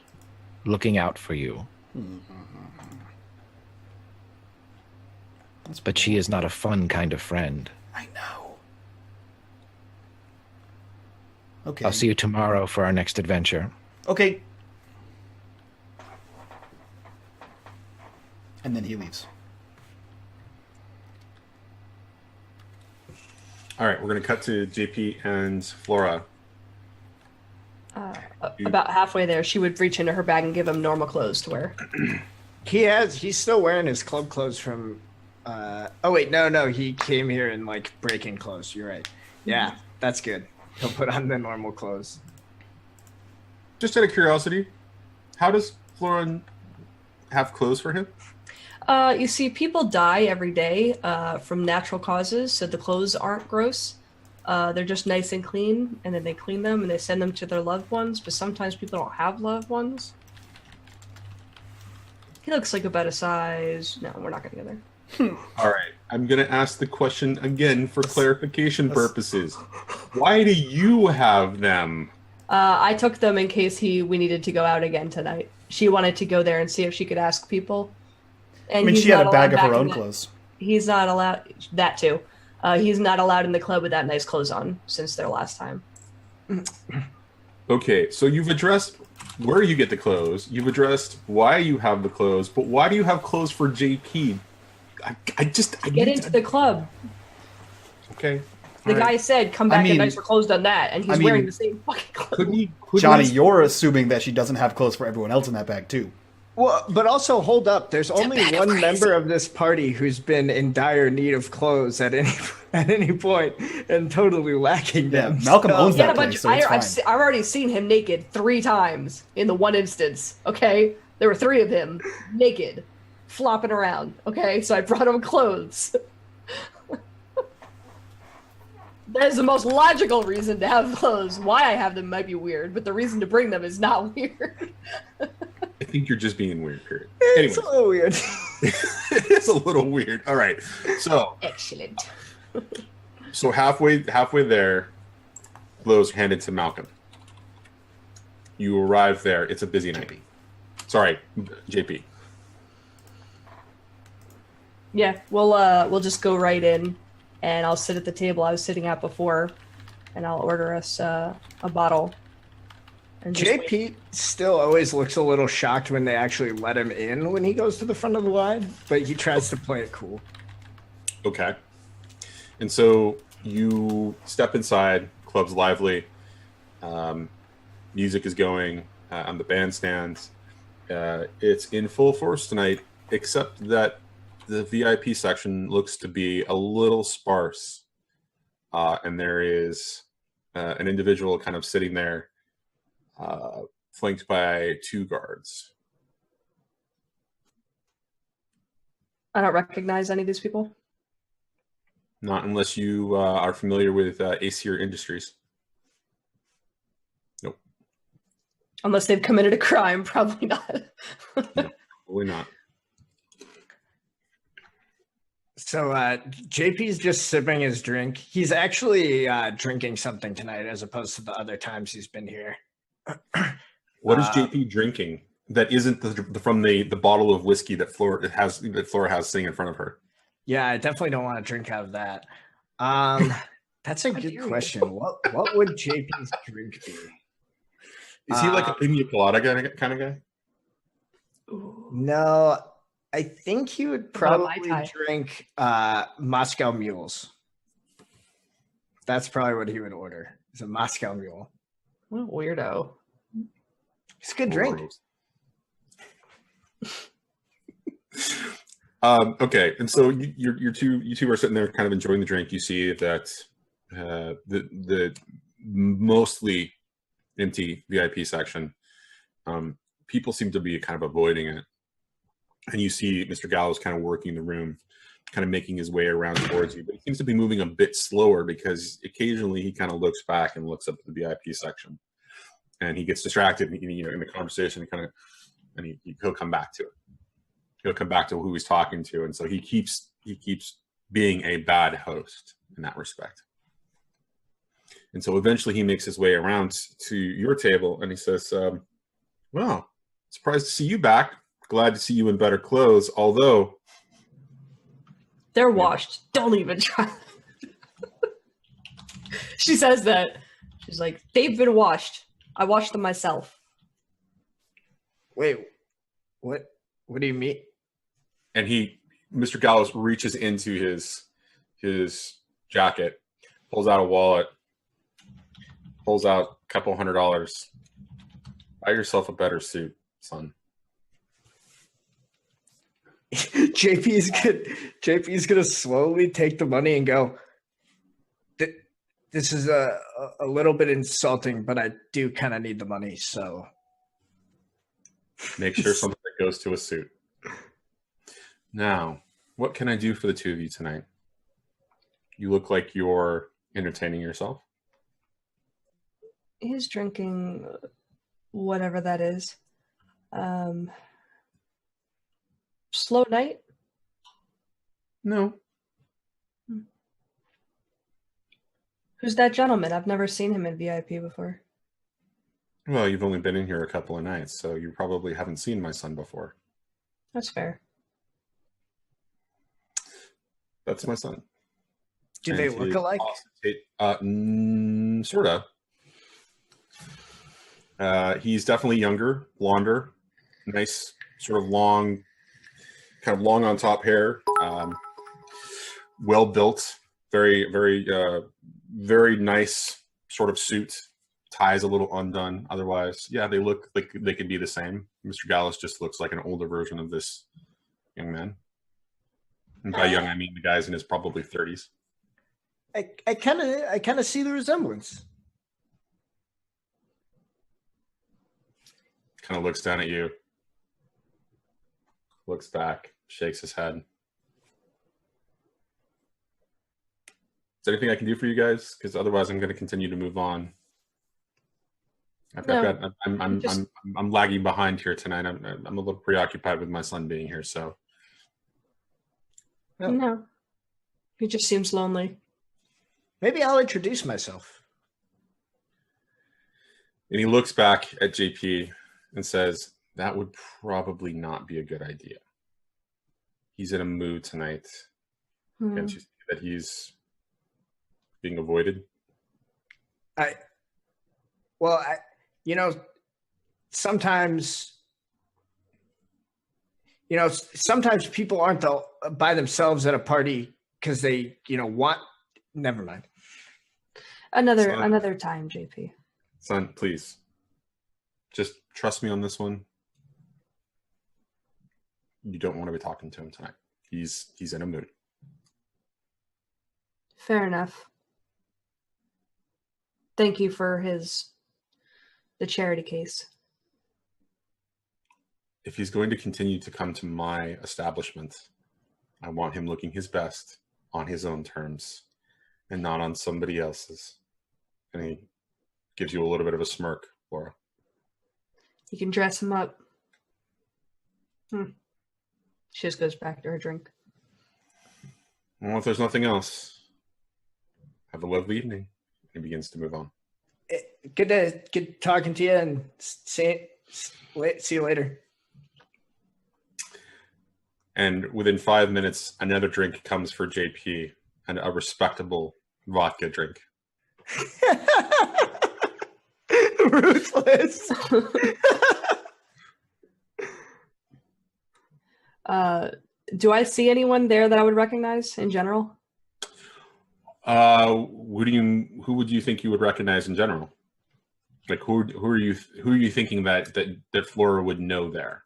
looking out for you. But she is not a fun kind of friend. I know. Okay. I'll see you tomorrow for our next adventure. Okay. And then he leaves. All right, we're going to cut to JP and Flora. About halfway there, she would reach into her bag and give him normal clothes to wear. He's still wearing his club clothes from oh wait, no, he came here in like break-in clothes. You're right. Yeah, that's good. He'll put on the normal clothes. Just out of curiosity, how does Flora have clothes for him? You see, people die every day from natural causes, so the clothes aren't gross. They're just nice and clean, and then they clean them and they send them to their loved ones, but sometimes people don't have loved ones. He looks like about a size... No, we're not going to go there. All right. I'm going to ask the question again for clarification purposes. Why do you have them? I took them in case we needed to go out again tonight. She wanted to go there and see if she could ask people. And I mean, he's she had not a bag allowed of her back own in clothes. He's not allowed that too. He's not allowed in the club with that nice clothes on since their last time. Okay, so you've addressed where you get the clothes. You've addressed why you have the clothes, but why do you have clothes for JP? I Get into the club. Okay. The guy said, "Come back in nicer clothes than that," and he's wearing the same fucking clothes. Johnny, you're assuming that she doesn't have clothes for everyone else in that bag too. Well, but also hold up. There's only one member of this party who's been in dire need of clothes at any point and totally lacking them. Malcolm owns that place, so it's fine. I've already seen him naked 3 times in the one instance. Okay, there were 3 of him naked, flopping around. Okay, so I brought him clothes. That is the most logical reason to have clothes. Why I have them might be weird, but the reason to bring them is not weird. I think you're just being weird, period. It's a little weird. It's a little weird. All right. So excellent. So halfway there, clothes are handed to Malcolm. You arrive there. It's a busy night. Sorry, JP. Yeah, we'll just go right in, and I'll sit at the table I was sitting at before, and I'll order us a bottle. And JP still always looks a little shocked when they actually let him in when he goes to the front of the line, but he tries to play it cool. Okay. And so you step inside, club's lively, music is going on the bandstands. It's in full force tonight, except that the VIP section looks to be a little sparse. And there is an individual kind of sitting there, flanked by 2 guards. I don't recognize any of these people. Not unless you are familiar with Aesir Industries. Nope. Unless they've committed a crime, probably not. No, probably not. So JP's just sipping his drink. He's actually drinking something tonight as opposed to the other times he's been here. What is JP drinking that isn't from the bottle of whiskey that Flora has sitting in front of her? Yeah, I definitely don't want to drink out of that. That's a good question. What would JP's drink be? Is he like a pina colada kind of guy? No, I think he would probably drink Moscow Mules. That's probably what he would order. It's a Moscow Mule. What a weirdo. It's a good drink. Okay, and so you two are sitting there, kind of enjoying the drink. You see that the mostly empty VIP section, people seem to be kind of avoiding it, and you see Mr. Gallows kind of working the room, kind of making his way around towards you, but he seems to be moving a bit slower because occasionally he kind of looks back and looks up at the VIP section, and he gets distracted in the conversation, and he'll come back to it. He'll come back to who he's talking to, and so he keeps being a bad host in that respect. And so eventually he makes his way around to your table, and he says, well, surprised to see you back. Glad to see you in better clothes, although... They're washed. Don't even try. She says that. She's like, they've been washed. I washed them myself. Wait, what do you mean? And Mr. Gallows reaches into his jacket, pulls out a wallet, pulls out a couple $100. Buy yourself a better suit, son. JP's gonna slowly take the money and go, this is a little bit insulting, but I do kind of need the money, so make sure something that goes to a suit. Now, what can I do for the 2 of you tonight? You look like you're entertaining yourself. He's drinking whatever that is. Slow night. No. Who's that gentleman? I've never seen him in VIP before. Well, you've only been in here a couple of nights, so you probably haven't seen my son before. That's fair. That's my son. Do they look alike? Sort of. He's definitely younger, blonder, nice, sort of long, kind of long on top hair, well built, very, very, very nice sort of suit. Ties a little undone. Otherwise, yeah, they look like they could be the same. Mr. Gallus just looks like an older version of this young man. And by young, I mean the guy's in his probably 30s. I kind of see the resemblance. Kind of looks down at you, looks back, shakes his head. Is there anything I can do for you guys? Because otherwise, I'm going to continue to move on. I'm lagging behind here tonight. I'm a little preoccupied with my son being here. So No, he just seems lonely. Maybe I'll introduce myself. And he looks back at JP and says, "That would probably not be a good idea. He's in a mood tonight. Can't you see that he's being avoided?" Sometimes people aren't by themselves at a party because they, want. Never mind. Another time, JP. Son, please, just trust me on this one. You don't want to be talking to him tonight. He's in a mood. Fair enough. Thank you for the charity case. If he's going to continue to come to my establishment, I want him looking his best on his own terms and not on somebody else's. And he gives you a little bit of a smirk, Flora. You can dress him up. She just goes back to her drink. Well, if there's nothing else, have a lovely evening. He begins to move on. Good talking to you, and see you later. And within 5 minutes, another drink comes for JP, and a respectable vodka drink. Ruthless. Do I see anyone there that I would recognize in general? Who would you think you would recognize in general? Like who are you thinking that Flora would know there?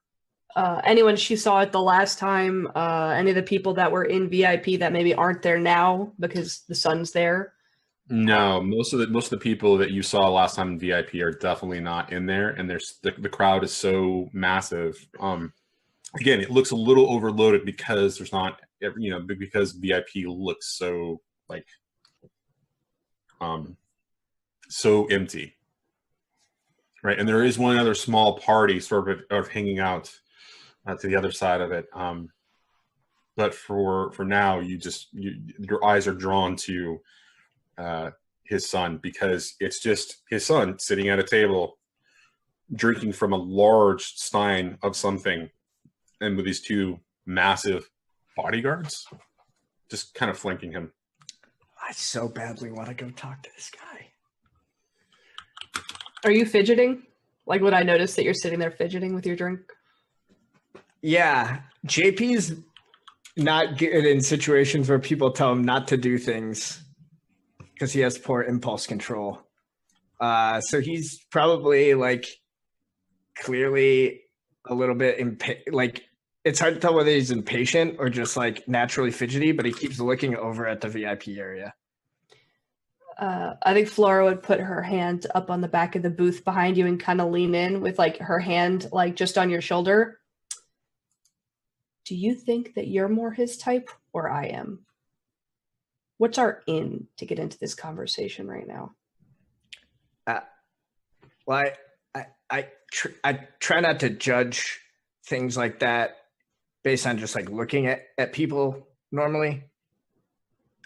Anyone she saw it the last time, any of the people that were in VIP that maybe aren't there now because the sun's there. No, most of the people that you saw last time in VIP are definitely not in there, and the crowd is so massive. Again, it looks a little overloaded because there's not, because VIP looks so like so empty, right? And there is one other small party sort of hanging out to the other side of it. But for now, your eyes are drawn to his son, because it's just his son sitting at a table drinking from a large stein of something, and with these two massive bodyguards just kind of flanking him. I so badly want to go talk to this guy. Are you fidgeting? Like, would I notice that you're sitting there fidgeting with your drink? Yeah, JP's not good in situations where people tell him not to do things because he has poor impulse control. So he's probably clearly a little bit it's hard to tell whether he's impatient or just naturally fidgety, but he keeps looking over at the VIP area. I think Flora would put her hand up on the back of the booth behind you and kind of lean in with her hand just on your shoulder. Do you think that you're more his type or I am? What's our in to get into this conversation right now? Well, I try not to judge things like that based on just looking at people normally.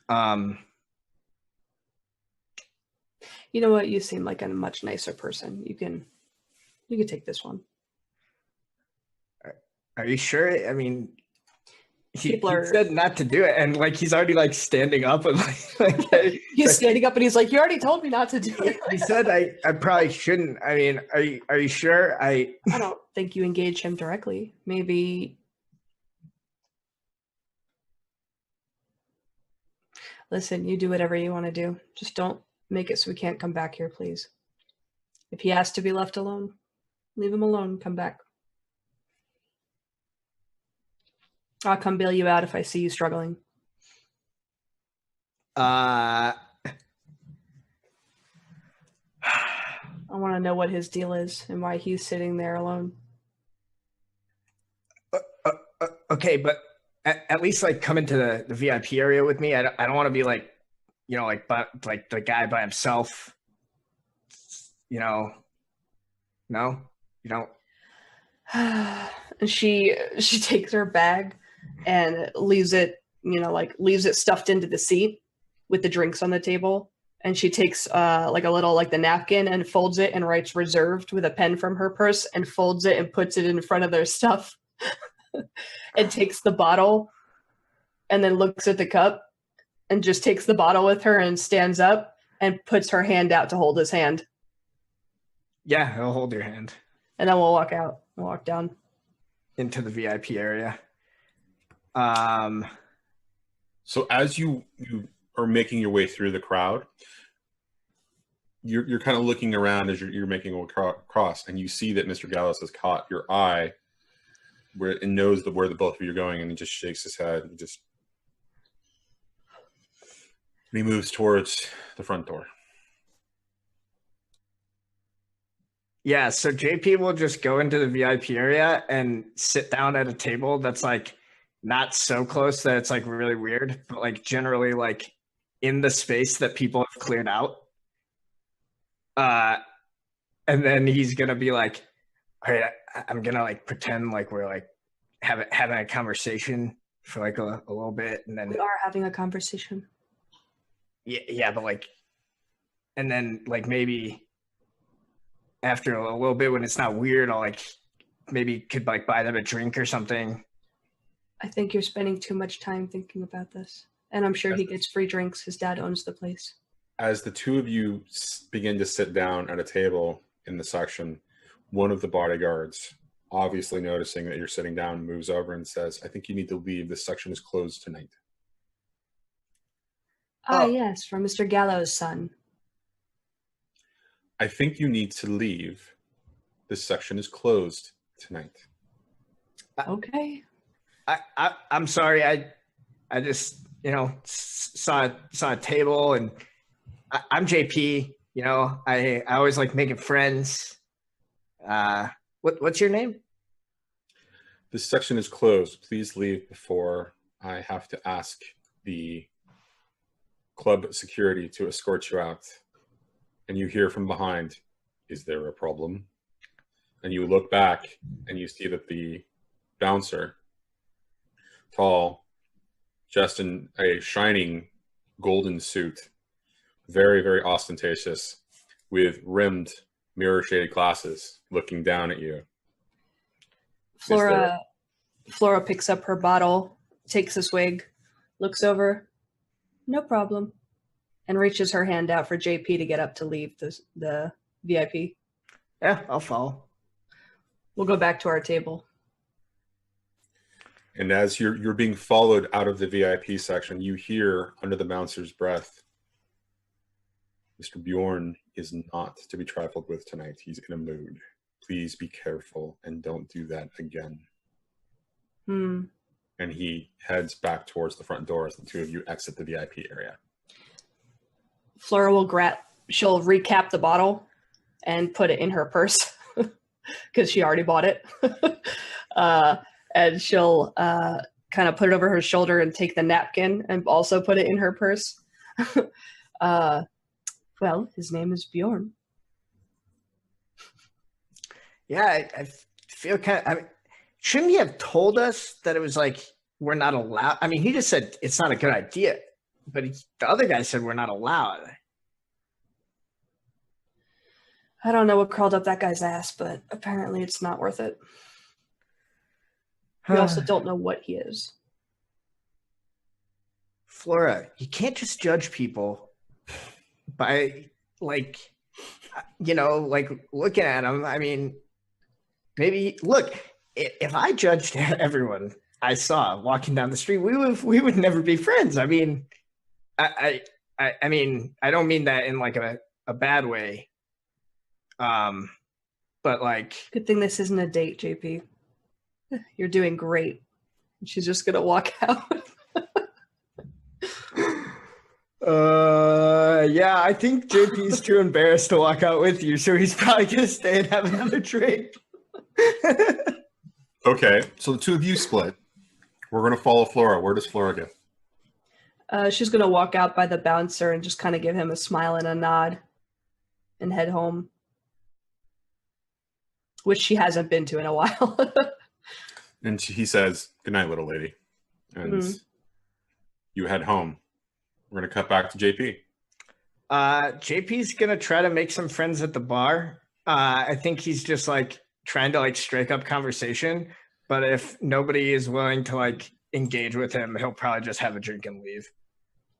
You know what? You seem like a much nicer person. You can take this one. Are you sure? I mean, he People said not to do it, and like he's already like standing up and like he's standing up and he's like, "You already told me not to do it." he said I probably shouldn't. I mean, are you sure? I don't think you engage him directly. Maybe. Listen, you do whatever you want to do. Just don't make it so we can't come back here, please. If he has to be left alone, leave him alone. Come back. I'll come bail you out if I see you struggling. I want to know what his deal is and why he's sitting there alone. Okay, but at least like come into the VIP area with me. I don't want to be like, you know, like the guy by himself. You know, no, you don't. And she takes her bag and leaves it, you know, like leaves it stuffed into the seat with the drinks on the table. And she takes like a little, like the napkin and folds it and writes reserved with a pen from her purse and folds it and puts it in front of their stuff. And takes the bottle and then looks at the cup and just takes the bottle with her and stands up and puts her hand out to hold his hand. Yeah, I'll hold your hand. And then we'll walk out. We'll walk down into the VIP area. So as you are making your way through the crowd, you're kind of looking around as you're making your way across, and you see that Mr. Gallows has caught your eye, where it knows where the both of you are going, and he just shakes his head and he moves towards the front door. Yeah, so JP will just go into the VIP area and sit down at a table that's like not so close that it's like really weird, but like generally like in the space that people have cleared out. And then he's gonna be like, all right, I'm gonna like pretend like we're like having a conversation for like a little bit, and then we are having a conversation. Yeah, but like, and then like maybe after a little bit when it's not weird, I'll like maybe could like buy them a drink or something. I think you're spending too much time thinking about this, and I'm sure he gets free drinks. His dad owns the place. As the two of you begin to sit down at a table in the section, one of the bodyguards, obviously noticing that you're sitting down, moves over and says, I think you need to leave. This section is closed tonight. Yes, from Mr. Gallows' son. I think you need to leave. This section is closed tonight. Okay. I'm sorry. I just, you know, saw a table, and I'm JP. You know, I always like making friends. What's your name? This section is closed. Please leave before I have to ask the club security to escort you out. And you hear from behind, is there a problem? And you look back and you see that the bouncer, tall, just in a shining golden suit, very, very ostentatious, with rimmed mirror-shaded glasses, looking down at you. Flora picks up her bottle, takes a swig, looks over, no problem, and reaches her hand out for JP to get up to leave the VIP. Yeah, I'll follow. We'll go back to our table. And as you're being followed out of the VIP section, you hear under the bouncer's breath, Mr. Bjorn is not to be trifled with tonight. He's in a mood. Please be careful and don't do that again. And he heads back towards the front door as the two of you exit the VIP area. Flora will she'll recap the bottle and put it in her purse because she already bought it. And she'll kind of put it over her shoulder and take the napkin and also put it in her purse. Well, his name is Bjorn. Yeah, I feel kind of. I mean, shouldn't he have told us that it was like we're not allowed. I mean, he just said it's not a good idea, but the other guy said we're not allowed. I don't know what crawled up that guy's ass, but apparently it's not worth it. We also don't know what he is. Flora, you can't just judge people by, like, like looking at them. I mean, maybe, look, if I judged everyone I saw walking down the street, we would never be friends. I mean, I mean, I don't mean that in like a bad way. But like, good thing this isn't a date, JP. You're doing great. She's just gonna walk out. Yeah, I think JP's too embarrassed to walk out with you, so he's probably gonna stay and have another drink. Okay, so the two of you split. We're gonna follow Flora. Where does Flora go? She's gonna walk out by the bouncer and just kind of give him a smile and a nod and head home. Which she hasn't been to in a while. And he says, "Good night, little lady." And you head home. We're going to cut back to JP. JP's going to try to make some friends at the bar. I think he's just like trying to like strike up conversation. But if nobody is willing to like engage with him, he'll probably just have a drink and leave.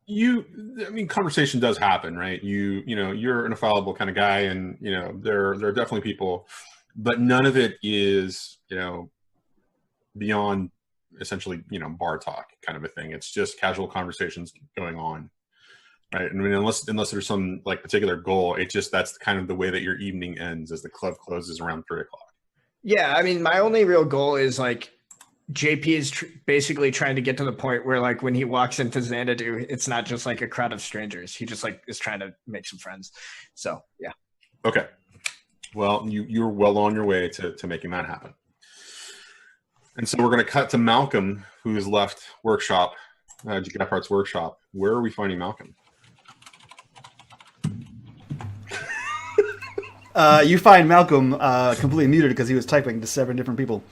I mean, conversation does happen, right? You're an infallible kind of guy, and there are definitely people, but none of it is beyond essentially bar talk kind of a thing. It's just casual conversations going on, right? I mean, unless there's some like particular goal, that's kind of the way that your evening ends as the club closes around 3:00. Yeah, I mean, my only real goal is like JP is basically trying to get to the point where like when he walks into Xanadu, it's not just like a crowd of strangers. He just like is trying to make some friends. So yeah. Okay. Well, you're well on your way to making that happen. And so we're going to cut to Malcolm, who's left workshop, Gepard's workshop. Where are we finding Malcolm? You find Malcolm completely muted because he was typing to 7 different people.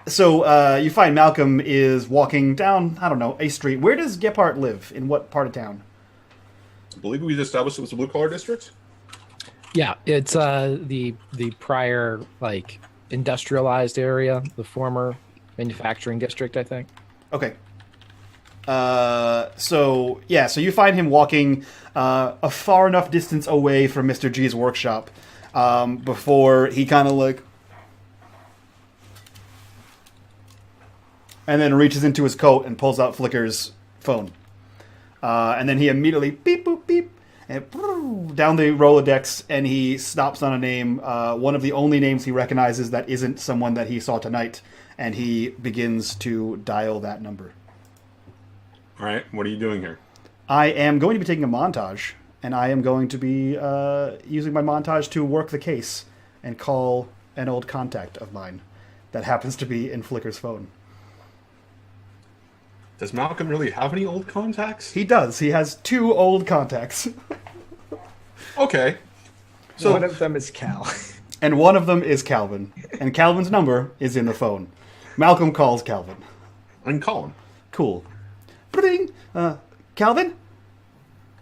So you find Malcolm is walking down, I don't know, a street. Where does Gepard live? In what part of town? I believe we established it was a blue-collar district. Yeah, it's the prior like industrialized area, the former manufacturing district, I think. Okay. So you find him walking a far enough distance away from Mr. G's workshop before he kind of like, and then reaches into his coat and pulls out Flicker's phone, and then he immediately beep boop beep and down the Rolodex, and he stops on a name, one of the only names he recognizes that isn't someone that he saw tonight, and he begins to dial that number. All right, what are you doing here? I am going to be taking a montage, and I am going to be using my montage to work the case and call an old contact of mine that happens to be in Flicker's phone. Does Malcolm really have any old contacts? He does. He has 2 old contacts. Okay. So one of them is Cal. And one of them is Calvin. And Calvin's number is in the phone. Malcolm calls Calvin. I can call him. Cool. Bring. Calvin?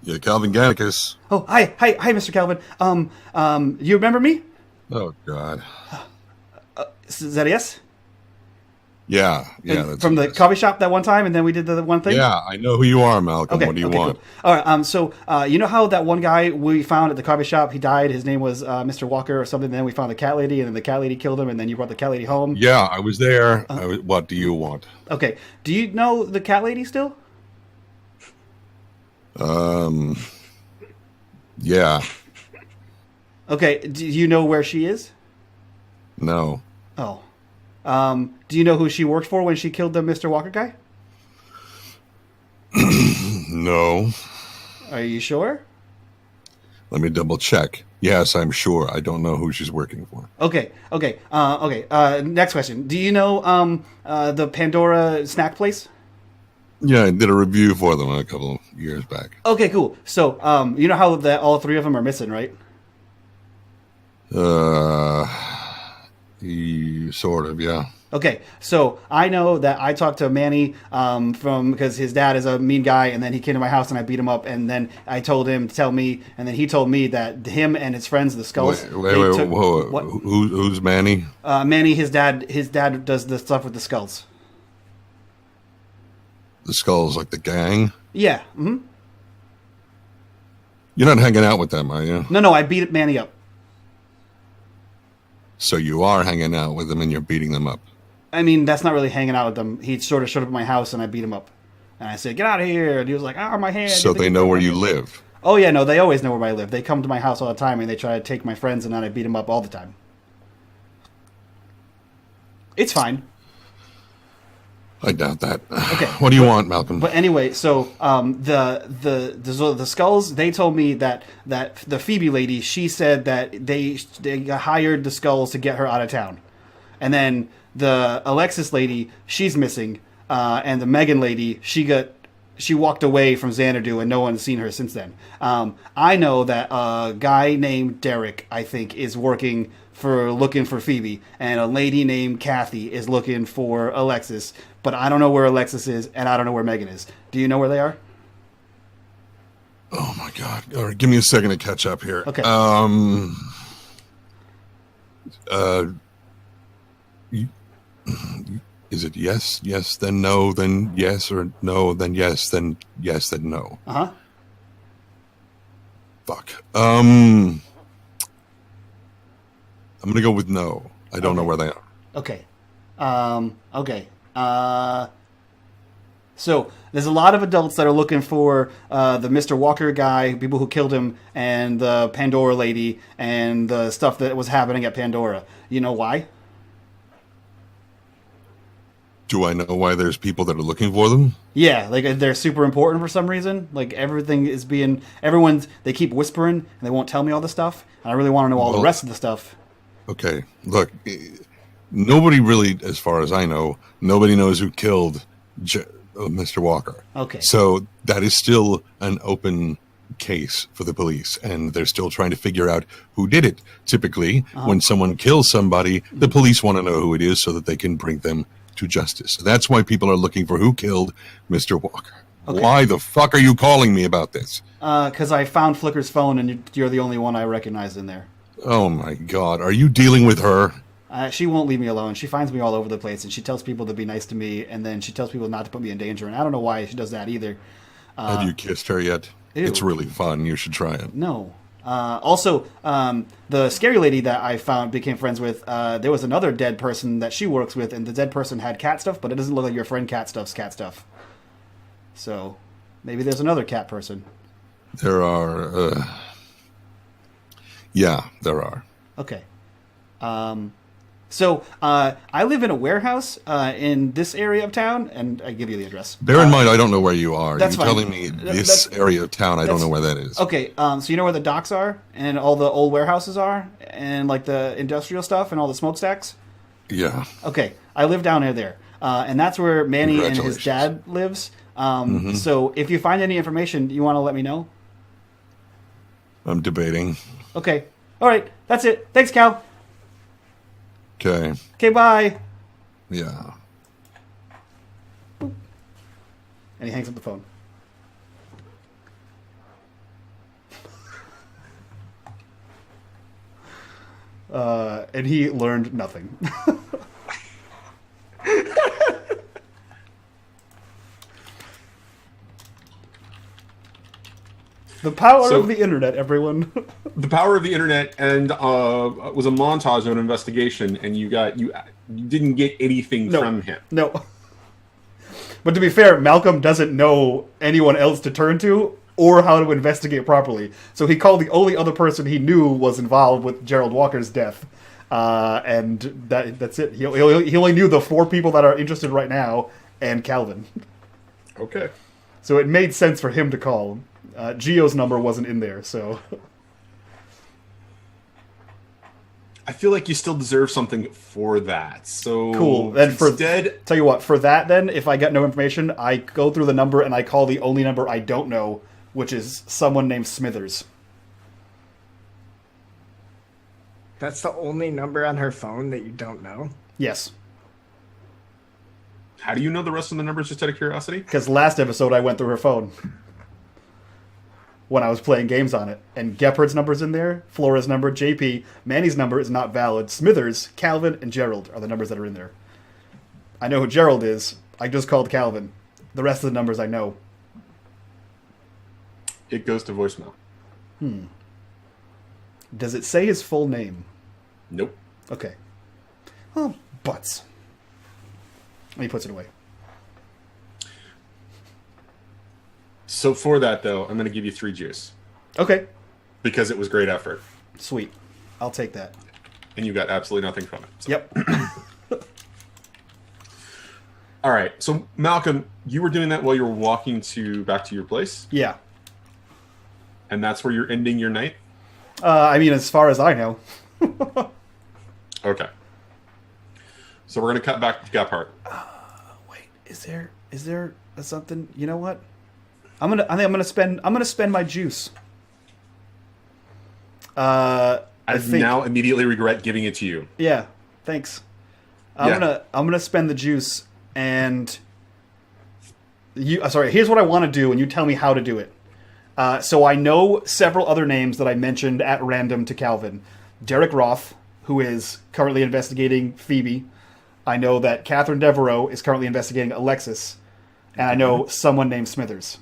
Yeah, Calvin Gannicus. Oh, hi, Mr. Calvin. You remember me? Oh, God. Is that a yes? Yeah. That's from the coffee shop that one time, and then we did the one thing? Yeah, I know who you are, Malcolm. Okay, what do you want? Cool. All right, so you know how that one guy we found at the coffee shop, he died, his name was Mr. Walker or something, and then we found the cat lady, and then the cat lady killed him, and then you brought the cat lady home? Yeah, I was there. What do you want? Okay, do you know the cat lady still? Yeah. Okay, do you know where she is? No. Oh. Do you know who she worked for when she killed the Mr. Walker guy? No. Are you sure? Let me double check. Yes, I'm sure. I don't know who she's working for. Okay. Next question. Do you know the Pandora snack place? Yeah, I did a review for them a couple of years back. Okay, cool. So, you know how all 3 of them are missing, right? Sort of, yeah. Okay, so I know that I talked to Manny because his dad is a mean guy, and then he came to my house and I beat him up, and then I told him to tell me, and then he told me that him and his friends, the Skulls. Wait, whoa. What? Who's Manny? Manny, his dad does the stuff with the Skulls. The Skulls, like the gang? Yeah. Mm-hmm. You're not hanging out with them, are you? No, I beat Manny up. So you are hanging out with them and you're beating them up. I mean, that's not really hanging out with them. He sort of showed up at my house and I beat him up. And I said, "Get out of here!" And he was like, "Ah, my hand." So they know where you live. Oh yeah, no, they always know where I live. They come to my house all the time and they try to take my friends, and then I beat them up all the time. It's fine. I doubt that. Okay. What do you want, Malcolm? But anyway, so the Skulls, they told me that the Phoebe lady, she said that they hired the Skulls to get her out of town, and then the Alexis lady, she's missing, and the Megan lady, she walked away from Xanadu and no one's seen her since then. I know that a guy named Derek, I think, is looking for Phoebe, and a lady named Kathy is looking for Alexis, but I don't know where Alexis is, and I don't know where Megan is. Do you know where they are? Oh my God! All right, give me a second to catch up here. Okay. Is it yes, then no, then yes, or no, then yes, then no? Uh-huh. Fuck. I'm gonna go with no. I don't know where they are. Okay. Okay. So there's a lot of adults that are looking for the Mr. Walker guy, people who killed him, and the Pandora lady, and the stuff that was happening at Pandora. You know why? Do I know why there's people that are looking for them? Yeah, like they're super important for some reason. Like they keep whispering and they won't tell me all the stuff. And I really want to know all the rest of the stuff. Okay, look, nobody really, as far as I know, nobody knows who killed Mr. Walker. Okay. So that is still an open case for the police, and they're still trying to figure out who did it. Typically, when someone kills somebody, the police want to know who it is so that they can bring them to justice. That's why people are looking for who killed Mr. Walker. Okay. Why the fuck are you calling me about this? Because I found Flicker's phone, and you're the only one I recognize in there. Oh my God, are you dealing with her? She won't leave me alone. She finds me all over the place, and she tells people to be nice to me, and then she tells people not to put me in danger, and I don't know why she does that either. Have you kissed her yet? Ew. It's really fun. You should try it. No. Also, the scary lady that I became friends with, there was another dead person that she works with, and the dead person had cat stuff, but it doesn't look like your friend Cat Stuff's cat stuff. So, maybe there's another cat person. There are, yeah, there are. Okay. So, I live in a warehouse in this area of town, and I give you the address. Bear in mind, I don't know where you are. That's You're fine. telling me this area of town, I don't know where that is. Okay, so you know where the docks are, and all the old warehouses are, and like the industrial stuff, and all the smokestacks? Yeah. Okay, I live down there. And that's where Manny and his dad lives. So if you find any information, you want to let me know? I'm debating. Okay. All right, that's it. Thanks, Cal. Okay. Okay, bye. Yeah. And he hangs up the phone. And he learned nothing. The power of the internet, everyone. The power of the internet, and was a montage of an investigation, and you didn't get anything from him. No. But to be fair, Malcolm doesn't know anyone else to turn to or how to investigate properly. So he called the only other person he knew was involved with Gerald Walker's death. And that's it. He only knew the 4 people that are interested right now and Calvin. Okay. So it made sense for him to call. Gio's number wasn't in there, so... I feel like you still deserve something for that. So cool. Then instead, tell you what, for that then, if I get no information, I go through the number and I call the only number I don't know, which is someone named Smithers. That's the only number on her phone that you don't know? Yes. How do you know the rest of the numbers, just out of curiosity? Because last episode I went through her phone when I was playing games on it. And Gephardt's number's in there, Flora's number, JP, Manny's number is not valid, Smithers, Calvin, and Gerald are the numbers that are in there. I know who Gerald is. I just called Calvin. The rest of the numbers I know. It goes to voicemail. Does it say his full name? Nope. Okay. Oh, butts. And he puts it away. So for that, though, I'm going to give you 3 juice. Okay. Because it was great effort. Sweet. I'll take that. And you got absolutely nothing from it. So. Yep. All right. So, Malcolm, you were doing that while you were walking back to your place? Yeah. And that's where you're ending your night? I mean, as far as I know. Okay. So we're going to cut back to Gephardt. Wait, is there something? You know what? I think I'm gonna spend my juice. I now immediately regret giving it to you. Yeah, thanks. I'm gonna spend the juice, and here's what I want to do, and you tell me how to do it. So I know several other names that I mentioned at random to Calvin. Derek Roth, who is currently investigating Phoebe. I know that Catherine Devereaux is currently investigating Alexis. And I know someone named Smithers.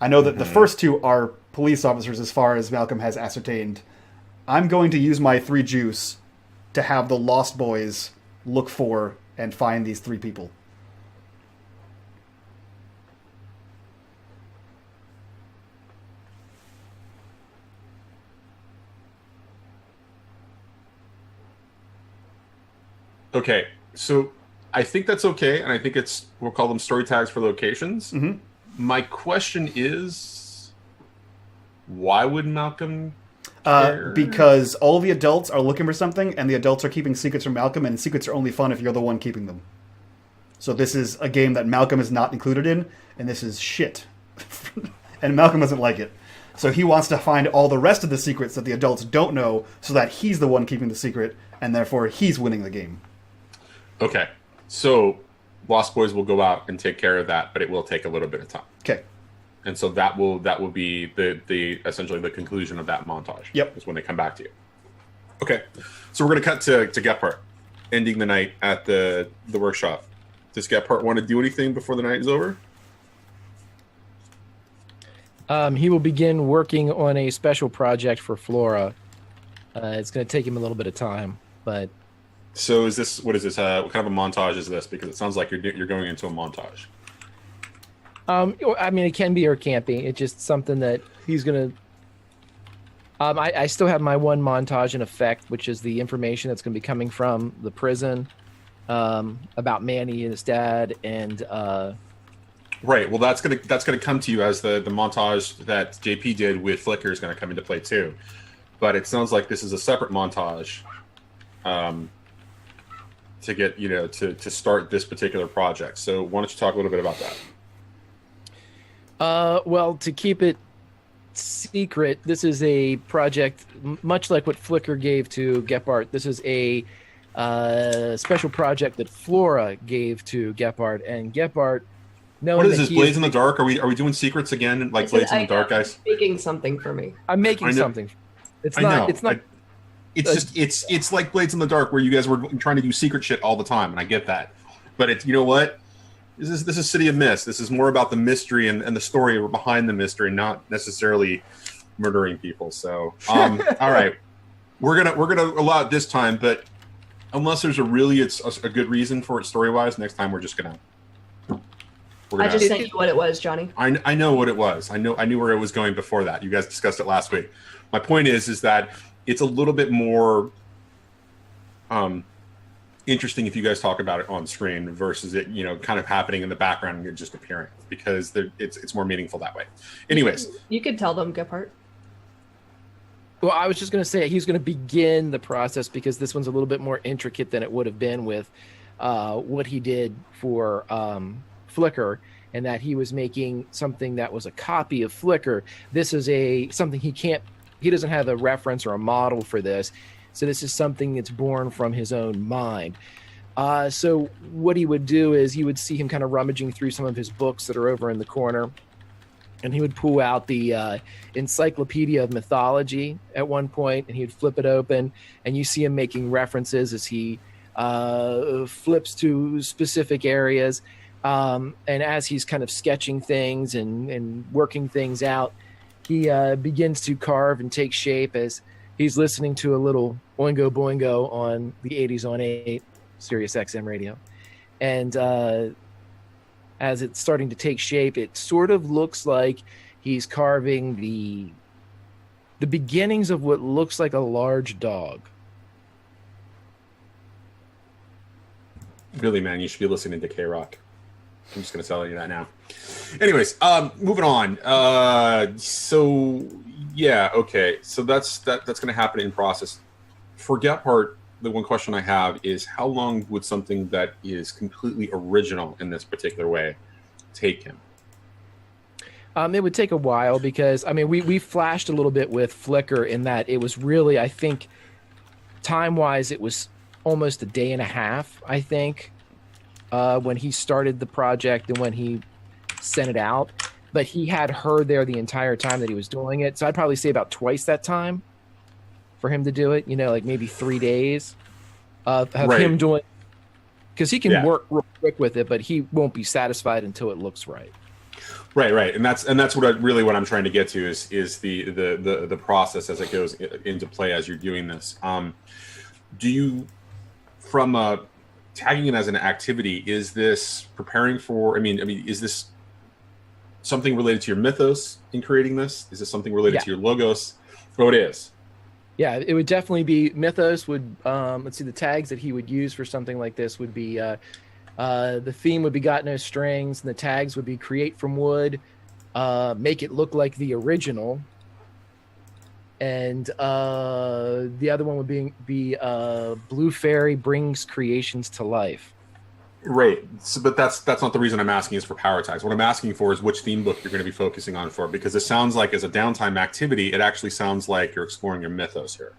I know that the first 2 are police officers as far as Malcolm has ascertained. I'm going to use my 3 juice to have the Lost Boys look for and find these 3 people. Okay, so I think that's okay, and I think we'll call them story tags for locations. Mm-hmm. My question is, why would Malcolm care? Because all the adults are looking for something, and the adults are keeping secrets from Malcolm, and secrets are only fun if you're the one keeping them. So this is a game that Malcolm is not included in, and this is shit. And Malcolm doesn't like it. So he wants to find all the rest of the secrets that the adults don't know, so that he's the one keeping the secret, and therefore he's winning the game. Okay, so Lost Boys will go out and take care of that, but it will take a little bit of time. Okay. And so that will be the essentially the conclusion of that montage. Yep. Is when they come back to you. Okay, so we're going to cut to Gephardt, ending the night at the workshop. Does Gephardt want to do anything before the night is over? He will begin working on a special project for Flora. It's going to take him a little bit of time, but... So what is this? What kind of a montage is this? Because it sounds like you're going into a montage. I mean, it can be or it can't be. It's just something that he's going to... I still have my one montage in effect, which is the information that's going to be coming from the prison about Manny and his dad and... Right. Well, that's gonna come to you as the montage that JP did with Flicker is going to come into play too. But it sounds like this is a separate montage to get to start this particular project. So why don't you talk a little bit about that? Well, to keep it secret, this is a project much like what Flicker gave to Gephardt. This is a special project that Flora gave to Gephardt, and Gephardt. What is this? Blades in the Dark? Are we doing secrets again? Like Blades in the Dark, guys? Making something for me. I'm making something. It's not. It's like Blades in the Dark, where you guys were trying to do secret shit all the time, and I get that. But it's, you know what? This is City of Mist. This is more about the mystery and the story behind the mystery, not necessarily murdering people. So, all right, we're gonna allow it this time, but unless there's a good reason for it story wise, next time we're gonna. I just sent you what it was, Johnny. I know what it was. I knew where it was going before that. You guys discussed it last week. My point is that it's a little bit more interesting if you guys talk about it on screen versus it, kind of happening in the background and it just appearing, because it's more meaningful that way. Anyways, you could tell them, Gephardt. Well, I was just going to say he's going to begin the process because this one's a little bit more intricate than it would have been with what he did for Flicker, and that he was making something that was a copy of Flicker. This is something he doesn't have a reference or a model for this. So this is something that's born from his own mind. So what he would do is you would see him kind of rummaging through some of his books that are over in the corner, and he would pull out the Encyclopedia of Mythology at one point, and he would flip it open, and you see him making references as he flips to specific areas. And as he's kind of sketching things and working things out, he begins to carve and take shape as he's listening to a little Oingo Boingo on the 80s on 8 Sirius XM radio. And as it's starting to take shape, it sort of looks like he's carving the beginnings of what looks like a large dog. Really, man, you should be listening to K-Rock. I'm just going to tell you that now. Anyways, moving on. So, yeah, okay. So that's going to happen in process. For Gephardt, the one question I have is how long would something that is completely original in this particular way take him? It would take a while because, I mean, we flashed a little bit with Flickr in that it was really, I think, time-wise, it was almost a day and a half, I think, when he started the project and when he sent it out. But he had her there the entire time that he was doing it. So I'd probably say about twice that time for him to do it, like maybe 3 days of him doing, because he can work real quick with it, but he won't be satisfied until it looks right. Right, and that's what I'm trying to get to is the process as it goes into play as you're doing this. Do you, from tagging it as an activity, is this preparing for? I mean, is this something related to your mythos in creating this? Is this something related to your logos? Oh, it is. Yeah, it would definitely be mythos. Would let's see, the tags that he would use for something like this would be the theme would be got no strings, and the tags would be create from wood, make it look like the original, and the other one would be Blue Fairy brings creations to life. Right, but that's not the reason I'm asking is for power tags. What I'm asking for is which theme book you're going to be focusing on for, because it sounds like as a downtime activity, it actually sounds like you're exploring your mythos here.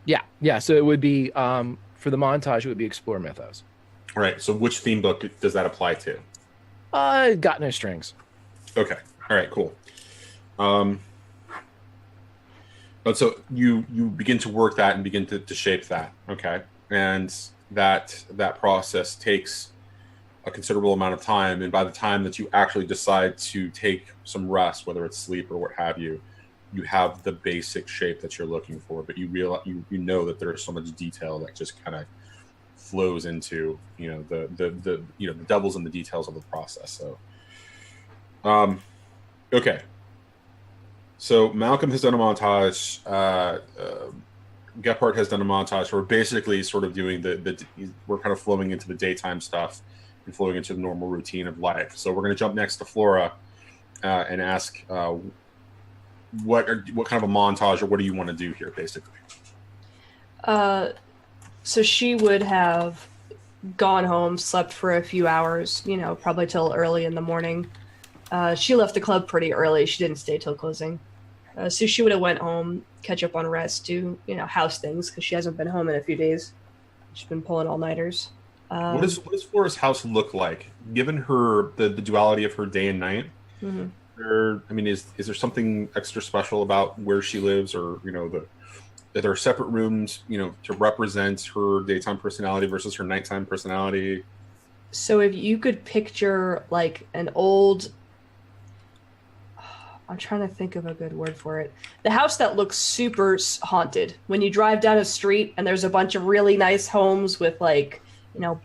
Yeah. So it would be for the montage, it would be explore mythos. Right. So which theme book does that apply to? Got no strings. Okay. All right. Cool. But so you begin to work that and begin to shape that. Okay. And that process takes a considerable amount of time, and by the time that you actually decide to take some rest, whether it's sleep or what have you, you have the basic shape that you're looking for, but you realize you know that there's so much detail that just kind of flows into the devil's in the details of the process. So okay, so Malcolm has done a montage, Gephardt has done a montage where we're basically sort of doing we're kind of flowing into the daytime stuff and flowing into the normal routine of life. So we're going to jump next to Flora and ask what kind of a montage or what do you want to do here, basically? So she would have gone home, slept for a few hours, probably till early in the morning. She left the club pretty early. She didn't stay till closing. So she would have went home, catch up on rest, do, house things, because she hasn't been home in a few days. She's been pulling all-nighters. What does Flora's house look like, given her the duality of her day and night? Mm-hmm. Is there something extra special about where she lives, or that there are separate rooms, to represent her daytime personality versus her nighttime personality? So if you could picture like an old, I'm trying to think of a good word for it. The house that looks super haunted. When you drive down a street and there's a bunch of really nice homes with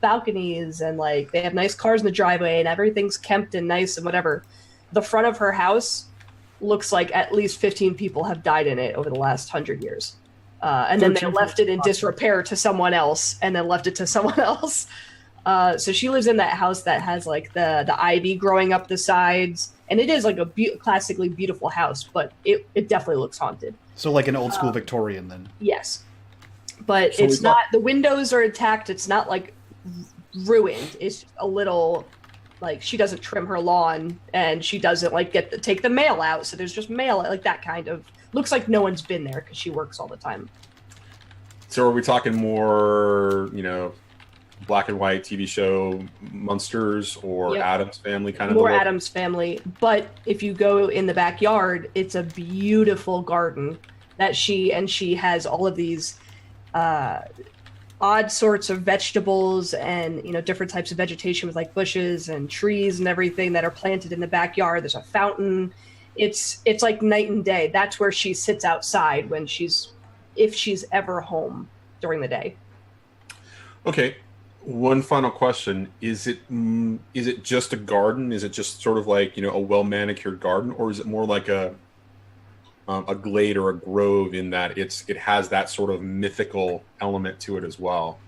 balconies and they have nice cars in the driveway and everything's kempt and nice and whatever. The front of her house looks like at least 15 people have died in it over the last 100 years. And then they left it in disrepair to someone else and then left it to someone else. So she lives in that house that has the ivy growing up the sides. And it is a classically beautiful house, but it definitely looks haunted. So like an old school Victorian then? Yes. But so it's not, the windows are intact. It's not ruined. It's a little she doesn't trim her lawn and she doesn't take the mail out. So there's just mail, that kind of, looks like no one's been there because she works all the time. So are we talking more, black and white TV show Munsters or Yep. Addams Family kind of More a look? Addams Family. But if you go in the backyard, it's a beautiful garden that she has all of these odd sorts of vegetables and, you know, different types of vegetation with like bushes and trees and everything that are planted in the backyard. There's a fountain. It's like night and day. That's where she sits outside when if she's ever home during the day. Okay. One final question: is it just a garden? Is it just sort of like, you know, a well manicured garden, or is it more like a glade or a grove in that it has that sort of mythical element to it as well?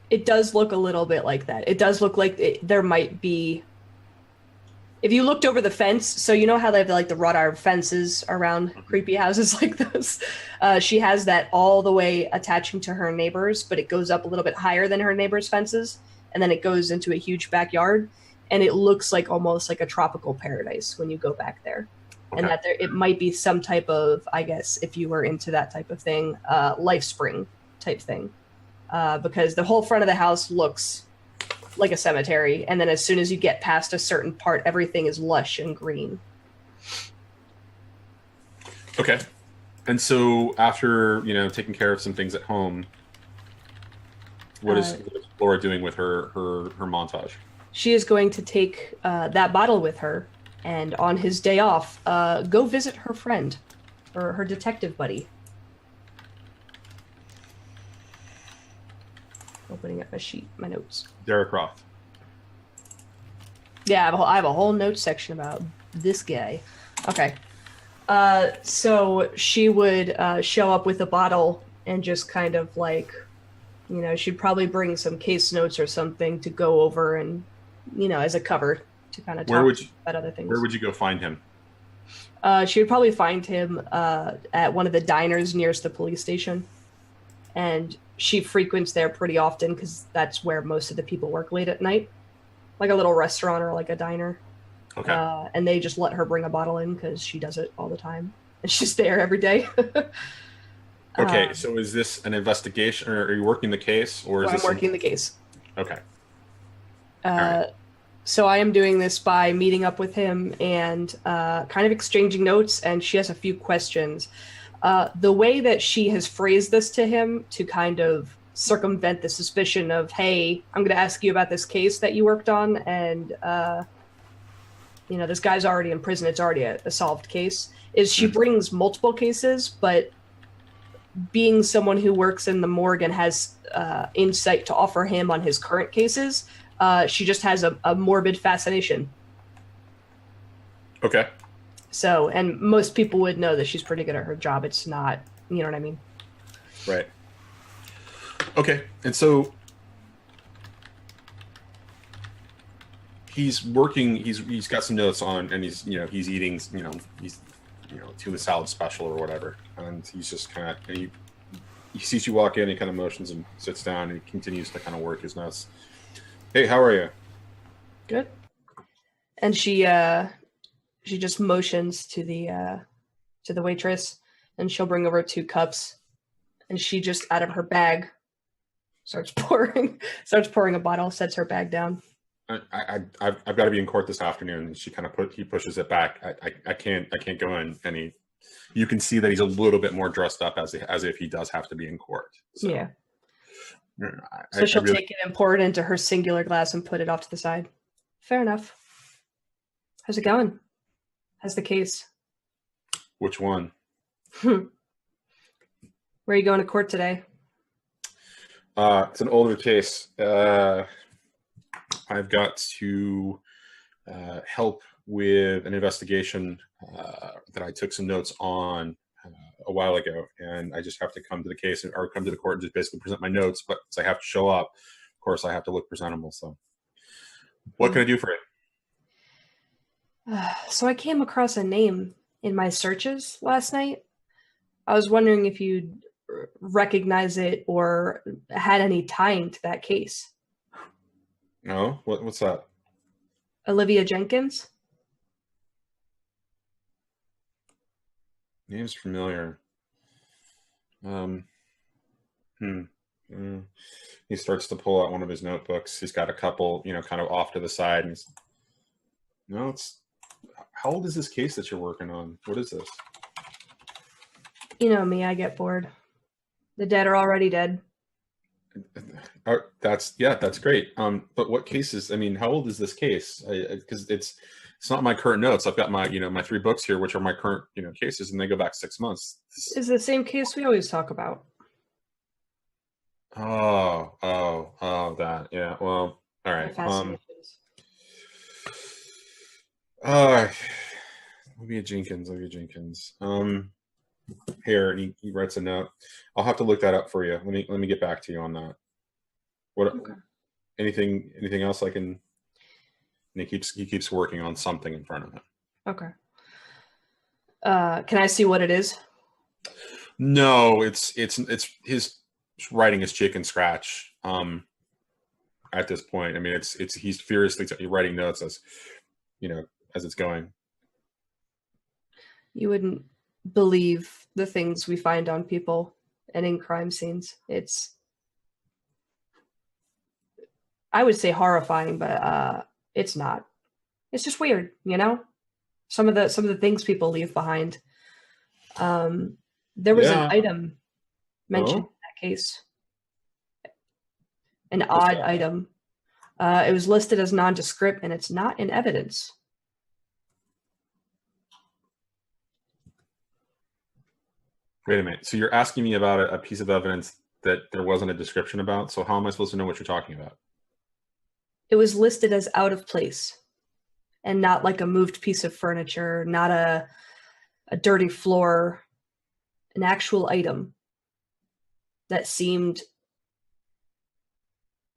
It does look a little bit like that. It does look like there might be. If you looked over the fence, so you know how they have like the wrought iron fences around creepy houses like those? She has that all the way attaching to her neighbors, but it goes up a little bit higher than her neighbors' fences, and then it goes into a huge backyard, and it looks like almost like a tropical paradise when you go back there. Okay. And that it might be some type of, I guess, if you were into that type of thing, life spring type thing, because the whole front of the house looks like a cemetery, and then as soon as you get past a certain part, everything is lush and green. Okay. And so after, you know, taking care of some things at home, what is Flora doing with her montage? She is going to take that bottle with her, and on his day off, go visit her friend, or her detective buddy. Opening up my notes. Derek Roth. Yeah, I have a whole notes section about this guy. Okay. So she would show up with a bottle and just kind of like, you know, she'd probably bring some case notes or something to go over and, you know, as a cover to kind of talk about other things. Where would you go find him? She would probably find him at one of the diners nearest the police station. And she frequents there pretty often because that's where most of the people work late at night. Like a little restaurant or like a diner. Okay. And they just let her bring a bottle in because she does it all the time. And she's there every day. Okay, so is this an investigation, or are you working the case, or is I'm working the case. Okay. Right. So I am doing this by meeting up with him and kind of exchanging notes, and she has a few questions. The way that she has phrased this to him to kind of circumvent the suspicion of, hey, I'm going to ask you about this case that you worked on, and you know, this guy's already in prison, it's already a solved case, is she brings multiple cases, but being someone who works in the morgue and has insight to offer him on his current cases, she just has a morbid fascination. Okay. So, and most people would know that she's pretty good at her job. It's not, you know what I mean? Right. Okay. And so he's working, he's got some notes on, and he's eating, tuna salad special or whatever. And he's just kind of, he sees you walk in, he kind of motions and sits down, and he continues to kind of work his notes. Hey, how are you? Good. And she just motions to the waitress, and she'll bring over 2 cups, and she just out of her bag starts pouring a bottle, sets her bag down. I've got to be in court this afternoon. And she kind of he pushes it back. I can't go in. And you can see that he's a little bit more dressed up as if he does have to be in court. So, yeah. So she'll take it and pour it into her singular glass and put it off to the side. Fair enough. How's it going? How's the case? Which one? Where are you going to court today? It's an older case. I've got to help with an investigation that I took some notes on a while ago, and I just have to come to the case or come to the court and just basically present my notes. But since I have to show up, of course, I have to look presentable. So, what can I do for you? So I came across a name in my searches last night. I was wondering if you'd recognize it or had any tying to that case. No, what's that? Olivia Jenkins. Name's familiar. He starts to pull out one of his notebooks. He's got a couple, kind of off to the side. And no, it's. How old is this case that you're working on? What is this? You know me, I get bored. The dead are already dead. That's great. But what cases? I mean, how old is this case? Because it's not my current notes. I've got my my 3 books here, which are my current cases, and they go back 6 months. It's the same case we always talk about. Oh, that. Yeah. Well, all right. Olivia Jenkins. Here, he writes a note. I'll have to look that up for you. Let me get back to you on that. What? Okay. Anything else I can? And he keeps working on something in front of him. Okay. Can I see what it is? No, it's his writing is chicken scratch. At this point, I mean, he's furiously writing notes as as it's going. You wouldn't believe the things we find on people and in crime scenes. It's, I would say horrifying, but it's not. It's just weird, some of the things people leave behind. There was an item mentioned in that case, an odd item. It was listed as nondescript, and it's not in evidence. Wait a minute. So you're asking me about a piece of evidence that there wasn't a description about? So how am I supposed to know what you're talking about? It was listed as out of place and not like a moved piece of furniture, not a dirty floor, an actual item that seemed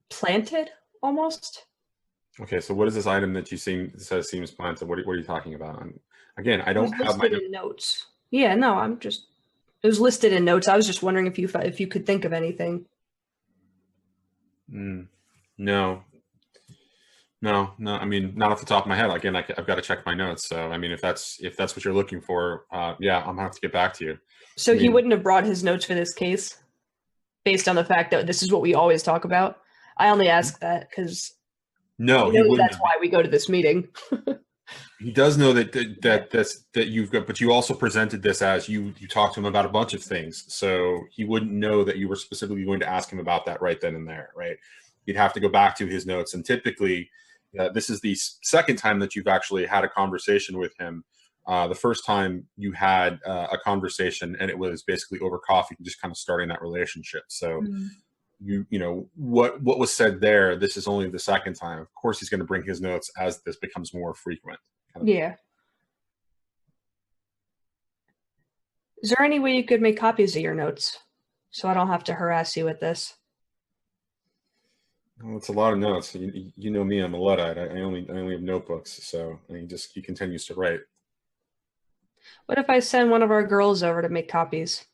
planted almost. Okay, so what is this item that you says seems planted? What are you talking about? Again, I don't have my notes. Yeah, no, it was listed in notes. I was just wondering if you could think of anything. No. I mean, not off the top of my head. Again, I've got to check my notes. So, I mean, if that's what you're looking for, yeah, I'm gonna have to get back to you. So he wouldn't have brought his notes for this case, based on the fact that this is what we always talk about. I only ask that because he wouldn't. That's why we go to this meeting. He does know that you've got, but you also presented this as you talked to him about a bunch of things. So he wouldn't know that you were specifically going to ask him about that right then and there, right? You'd have to go back to his notes. And typically, this is the second time that you've actually had a conversation with him. The first time you had a conversation, and it was basically over coffee, just kind of starting that relationship. So what was said there, this is only the second time. Of course, he's going to bring his notes as this becomes more frequent. Yeah. Is there any way you could make copies of your notes so I don't have to harass you with this? Well, it's a lot of notes. You know me, I'm a Luddite. I only have notebooks, so he continues to write. What if I send one of our girls over to make copies?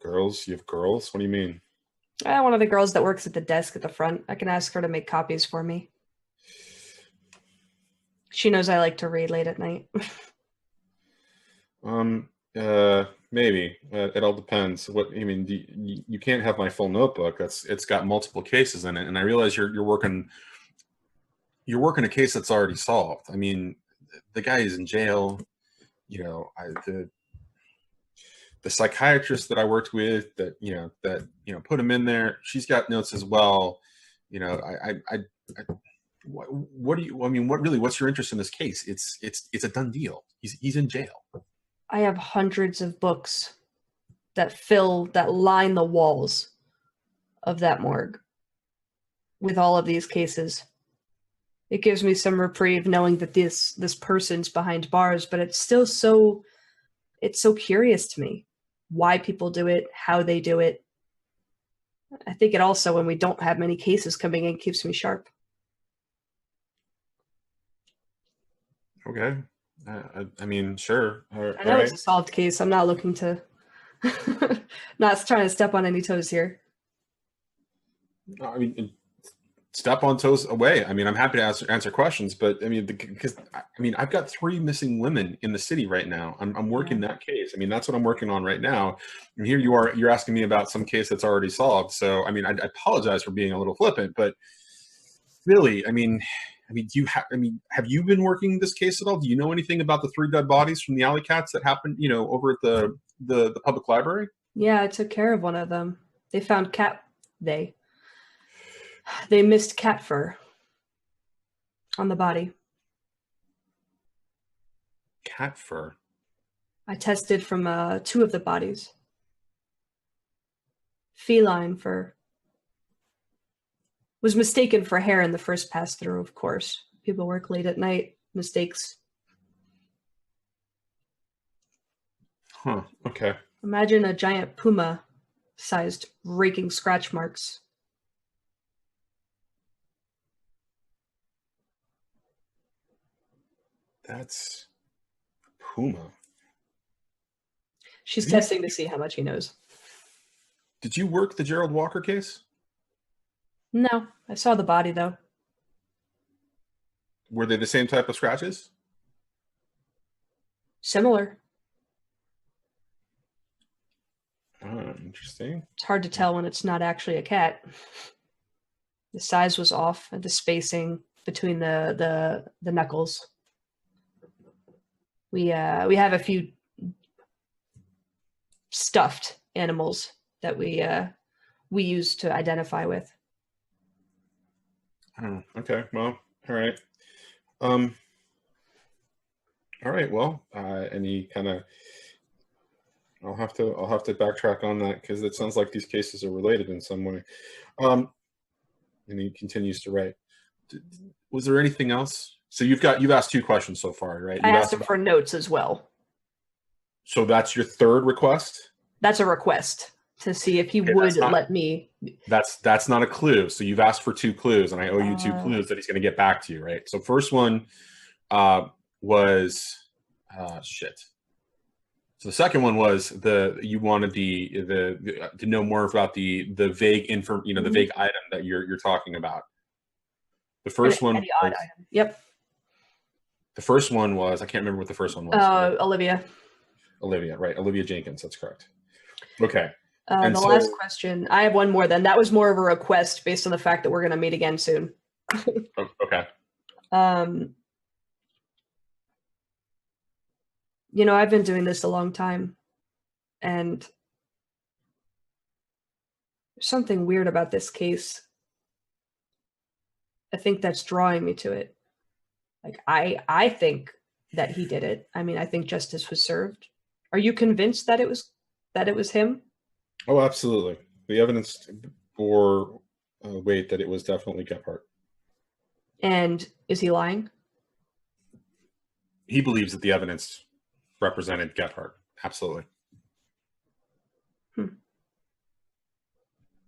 Girls? You have girls? What do you mean? One of the girls that works at the desk at the front. I can ask her to make copies for me. She knows I like to read late at night. Maybe. It all depends. You can't have my full notebook. It's got multiple cases in it, and I realize you're working a case that's already solved. I mean, the guy is in jail. The psychiatrist that I worked with that put him in there, she's got notes as well. What do you? I mean, what's your interest in this case? It's a done deal. He's in jail. I have hundreds of books that line the walls of that morgue with all of these cases. It gives me some reprieve knowing that this person's behind bars, but it's still so curious to me why people do it, how they do it. I think it also, when we don't have many cases coming in, keeps me sharp. Okay. I mean, sure. I know it's a solved case. I'm not looking to, not trying to step on any toes here. I mean, step on toes away. I mean, I'm happy to answer questions, but I mean, because I've got 3 missing women in the city right now. I'm working that case. I mean, that's what I'm working on right now. And here you are, you're asking me about some case that's already solved. So, I mean, I apologize for being a little flippant, but really, have you been working this case at all? Do you know anything about the 3 dead bodies from the alley cats that happened, over at the public library? Yeah, I took care of one of them. They found they missed cat fur on the body. Cat fur? I tested from 2 of the bodies. Feline fur. Was mistaken for hair in the first pass through, of course. People work late at night. Mistakes. Huh, okay. Imagine a giant puma-sized raking scratch marks. That's puma. She's testing to see how much he knows. Did you work the Gerald Walker case? No, I saw the body, though. Were they the same type of scratches? Similar. Oh, interesting. It's hard to tell when it's not actually a cat. The size was off, and the spacing between the knuckles. We have a few stuffed animals that we use to identify with. Oh, okay. Well, all right. All right. Well, any kind of, I'll have to backtrack on that because it sounds like these cases are related in some way. And he continues to write. Was there anything else? So you've asked 2 questions so far, right? I asked him for notes as well. So that's your 3rd request? That's a request to see if he would let me. That's not a clue. So you've asked for 2 clues, and I owe you 2 clues that he's going to get back to you, right? So first one was shit. So the second one was you wanted the to know more about the vague the vague item that you're talking about. The first one. The odd item. Yep. The first one was, I can't remember what the first one was. Olivia. Olivia, right. Olivia Jenkins, that's correct. Okay. The last question, I have one more then. That was more of a request based on the fact that we're going to meet again soon. Okay. I've been doing this a long time, and there's something weird about this case. I think that's drawing me to it. Like, I think that he did it. I mean, I think justice was served. Are you convinced that it was him? Oh, absolutely. The evidence bore weight that it was definitely Gephardt. And is he lying? He believes that the evidence represented Gephardt. Absolutely. And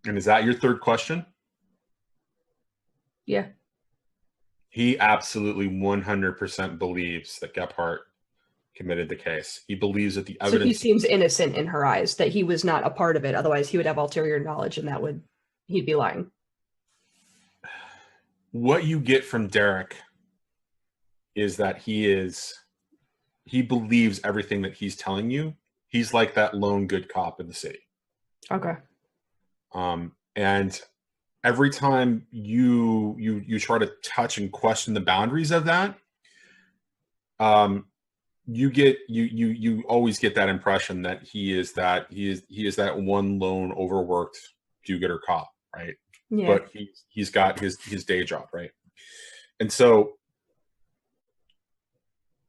is that your 3rd question? Yeah. He absolutely 100% believes that Gephardt committed the case. He believes that the evidence... So he seems innocent in her eyes, that he was not a part of it. Otherwise, he would have ulterior knowledge, and he'd be lying. What you get from Derek is that he believes everything that he's telling you. He's like that lone good cop in the city. Okay. And every time you try to touch and question the boundaries of that, you always get that impression that he is that one lone overworked do-gooder cop, right? Yeah. But he's got his day job, right? And so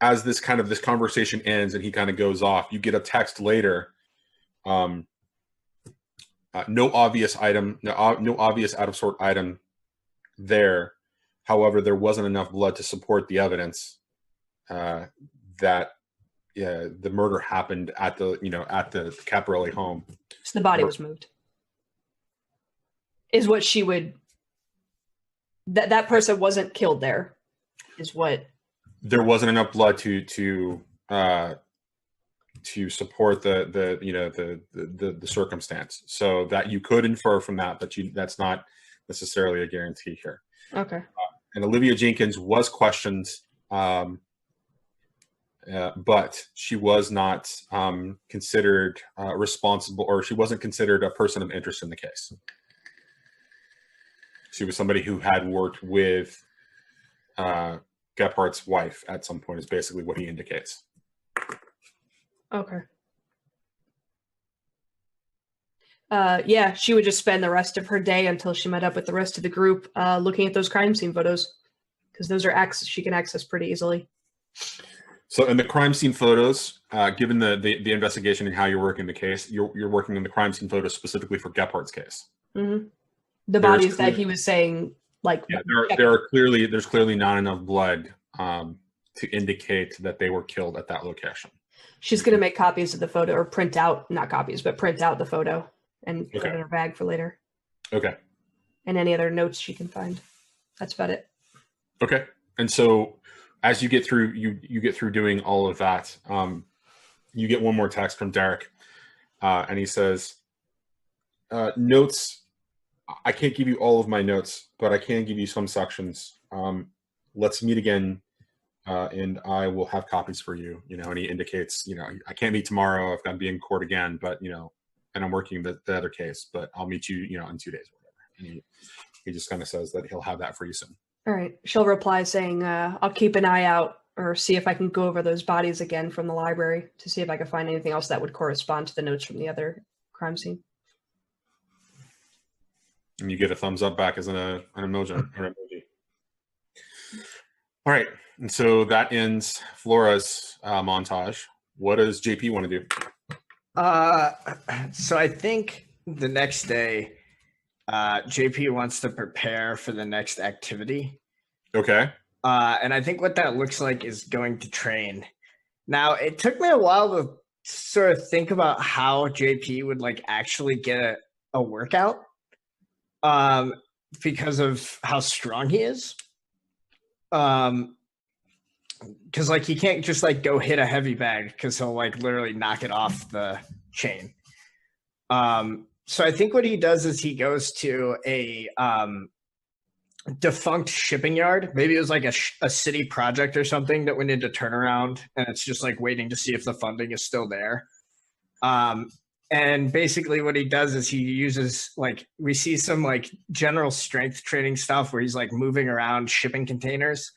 as this conversation ends and he kind of goes off, you get a text later. No obvious out of sort item there. However, there wasn't enough blood to support the evidence that the murder happened at the Caparelli home. So the body was moved. Is what she would. That person wasn't killed there. Is what. There wasn't enough blood to support the circumstance, so that you could infer from that, but that's not necessarily a guarantee here. Okay. And Olivia Jenkins was questioned, but she was not considered responsible, or she wasn't considered a person of interest in the case. She was somebody who had worked with Gephardt's wife at some point, is basically what he indicates. Okay. Yeah, she would just spend the rest of her day until she met up with the rest of the group looking at those crime scene photos, because those are she can access pretty easily. So in the crime scene photos, given the investigation and how you're working the case, you're working on the crime scene photos specifically for Gephardt's case. Mm-hmm. The bodies that he was saying, like, yeah, there's clearly not enough blood to indicate that they were killed at that location. She's going to make copies of the photo, or print out, not copies, but print out the photo and put it in her bag for later. Okay. And any other notes she can find. That's about it. Okay. And so as you get through, you get through doing all of that, you get one more text from Derek, and he says, notes, I can't give you all of my notes, but I can give you some sections. Let's meet again, and I will have copies for you. And he indicates, I can't meet tomorrow. I've got to be in court again, but, and I'm working the other case, but I'll meet you, in 2 days or whatever. And he just kind of says that he'll have that for you soon. All right. She'll reply saying, I'll keep an eye out, or see if I can go over those bodies again from the library to see if I can find anything else that would correspond to the notes from the other crime scene. And you get a thumbs up back as an emoji. All right. And so that ends Flora's montage. What does JP want to do? So I think the next day, JP wants to prepare for the next activity. Okay. And I think what that looks like is going to train. Now, it took me a while to sort of think about how JP would actually get a workout, because of how strong he is. Because he can't just go hit a heavy bag, because he'll literally knock it off the chain. So I think what he does is he goes to a defunct shipping yard. Maybe it was a city project or something that went into turnaround, and it's just waiting to see if the funding is still there. And basically what he does is he uses we see some general strength training stuff where he's moving around shipping containers.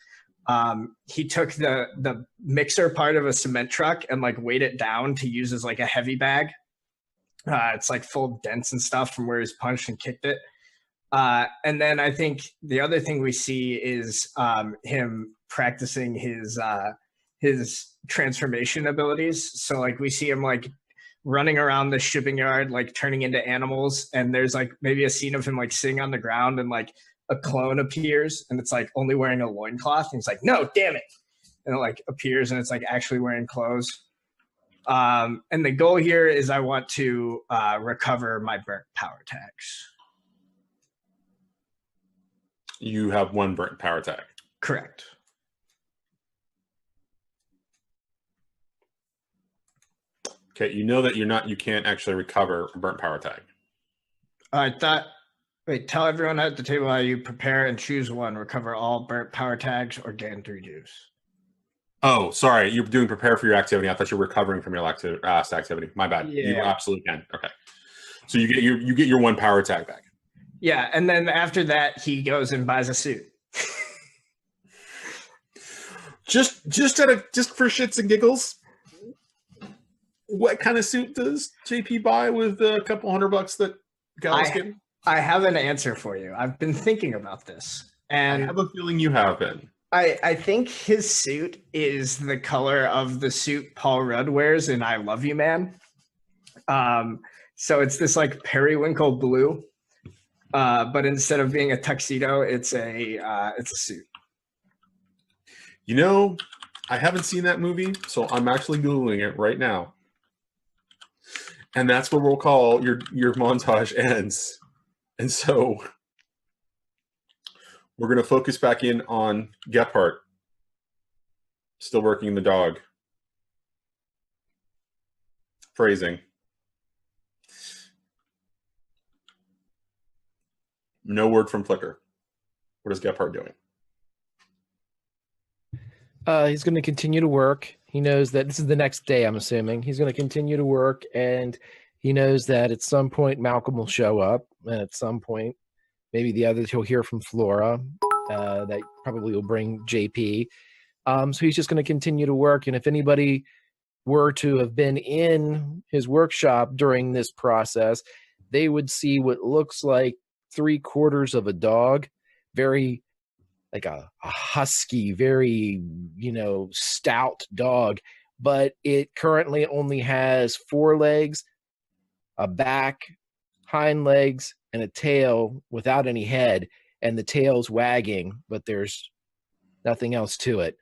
He took the mixer part of a cement truck and weighed it down to use as a heavy bag. It's full of dents and stuff from where he's punched and kicked it. And then I think the other thing we see is him practicing his transformation abilities. So we see him running around the shipping yard, turning into animals. And there's maybe a scene of him sitting on the ground, and a clone appears, and it's only wearing a loincloth. And he's no, damn it. And it appears, and it's actually wearing clothes. And the goal here is I want to recover my burnt power tags. You have one burnt power tag. Correct. Okay, that you can't actually recover a burnt power tag. I thought, wait, tell everyone at the table how you prepare and choose one, recover all burnt power tags, or gain 3 juice. Oh, sorry. You're doing prepare for your activity. I thought you were recovering from your last activity. My bad. Yeah. You absolutely can. Okay. So you get your one power tag back. Yeah, and then after that, he goes and buys a suit. just for shits and giggles. What kind of suit does JP buy with a couple $100 that Gal's getting? I have an answer for you. I've been thinking about this, and I have a feeling you have been. I think his suit is the color of the suit Paul Rudd wears in I Love You, Man. So it's this periwinkle blue, but instead of being a tuxedo, it's a suit. I haven't seen that movie, so I'm actually Googling it right now. And that's where we'll call your montage ends. And so we're going to focus back in on Gephardt, still working the dog. Phrasing. No word from Flicker. What is Gephardt doing? He's going to continue to work. He knows that this is the next day, I'm assuming. He's going to continue to work, and he knows that at some point Malcolm will show up, and at some point, maybe the others, he'll hear from Flora. That probably will bring JP. So he's just going to continue to work, and if anybody were to have been in his workshop during this process, they would see what looks like 3/4 of a dog, very like a husky, very, stout dog, but it currently only has 4 legs, a back, hind legs, and a tail without any head, and the tail's wagging, but there's nothing else to it.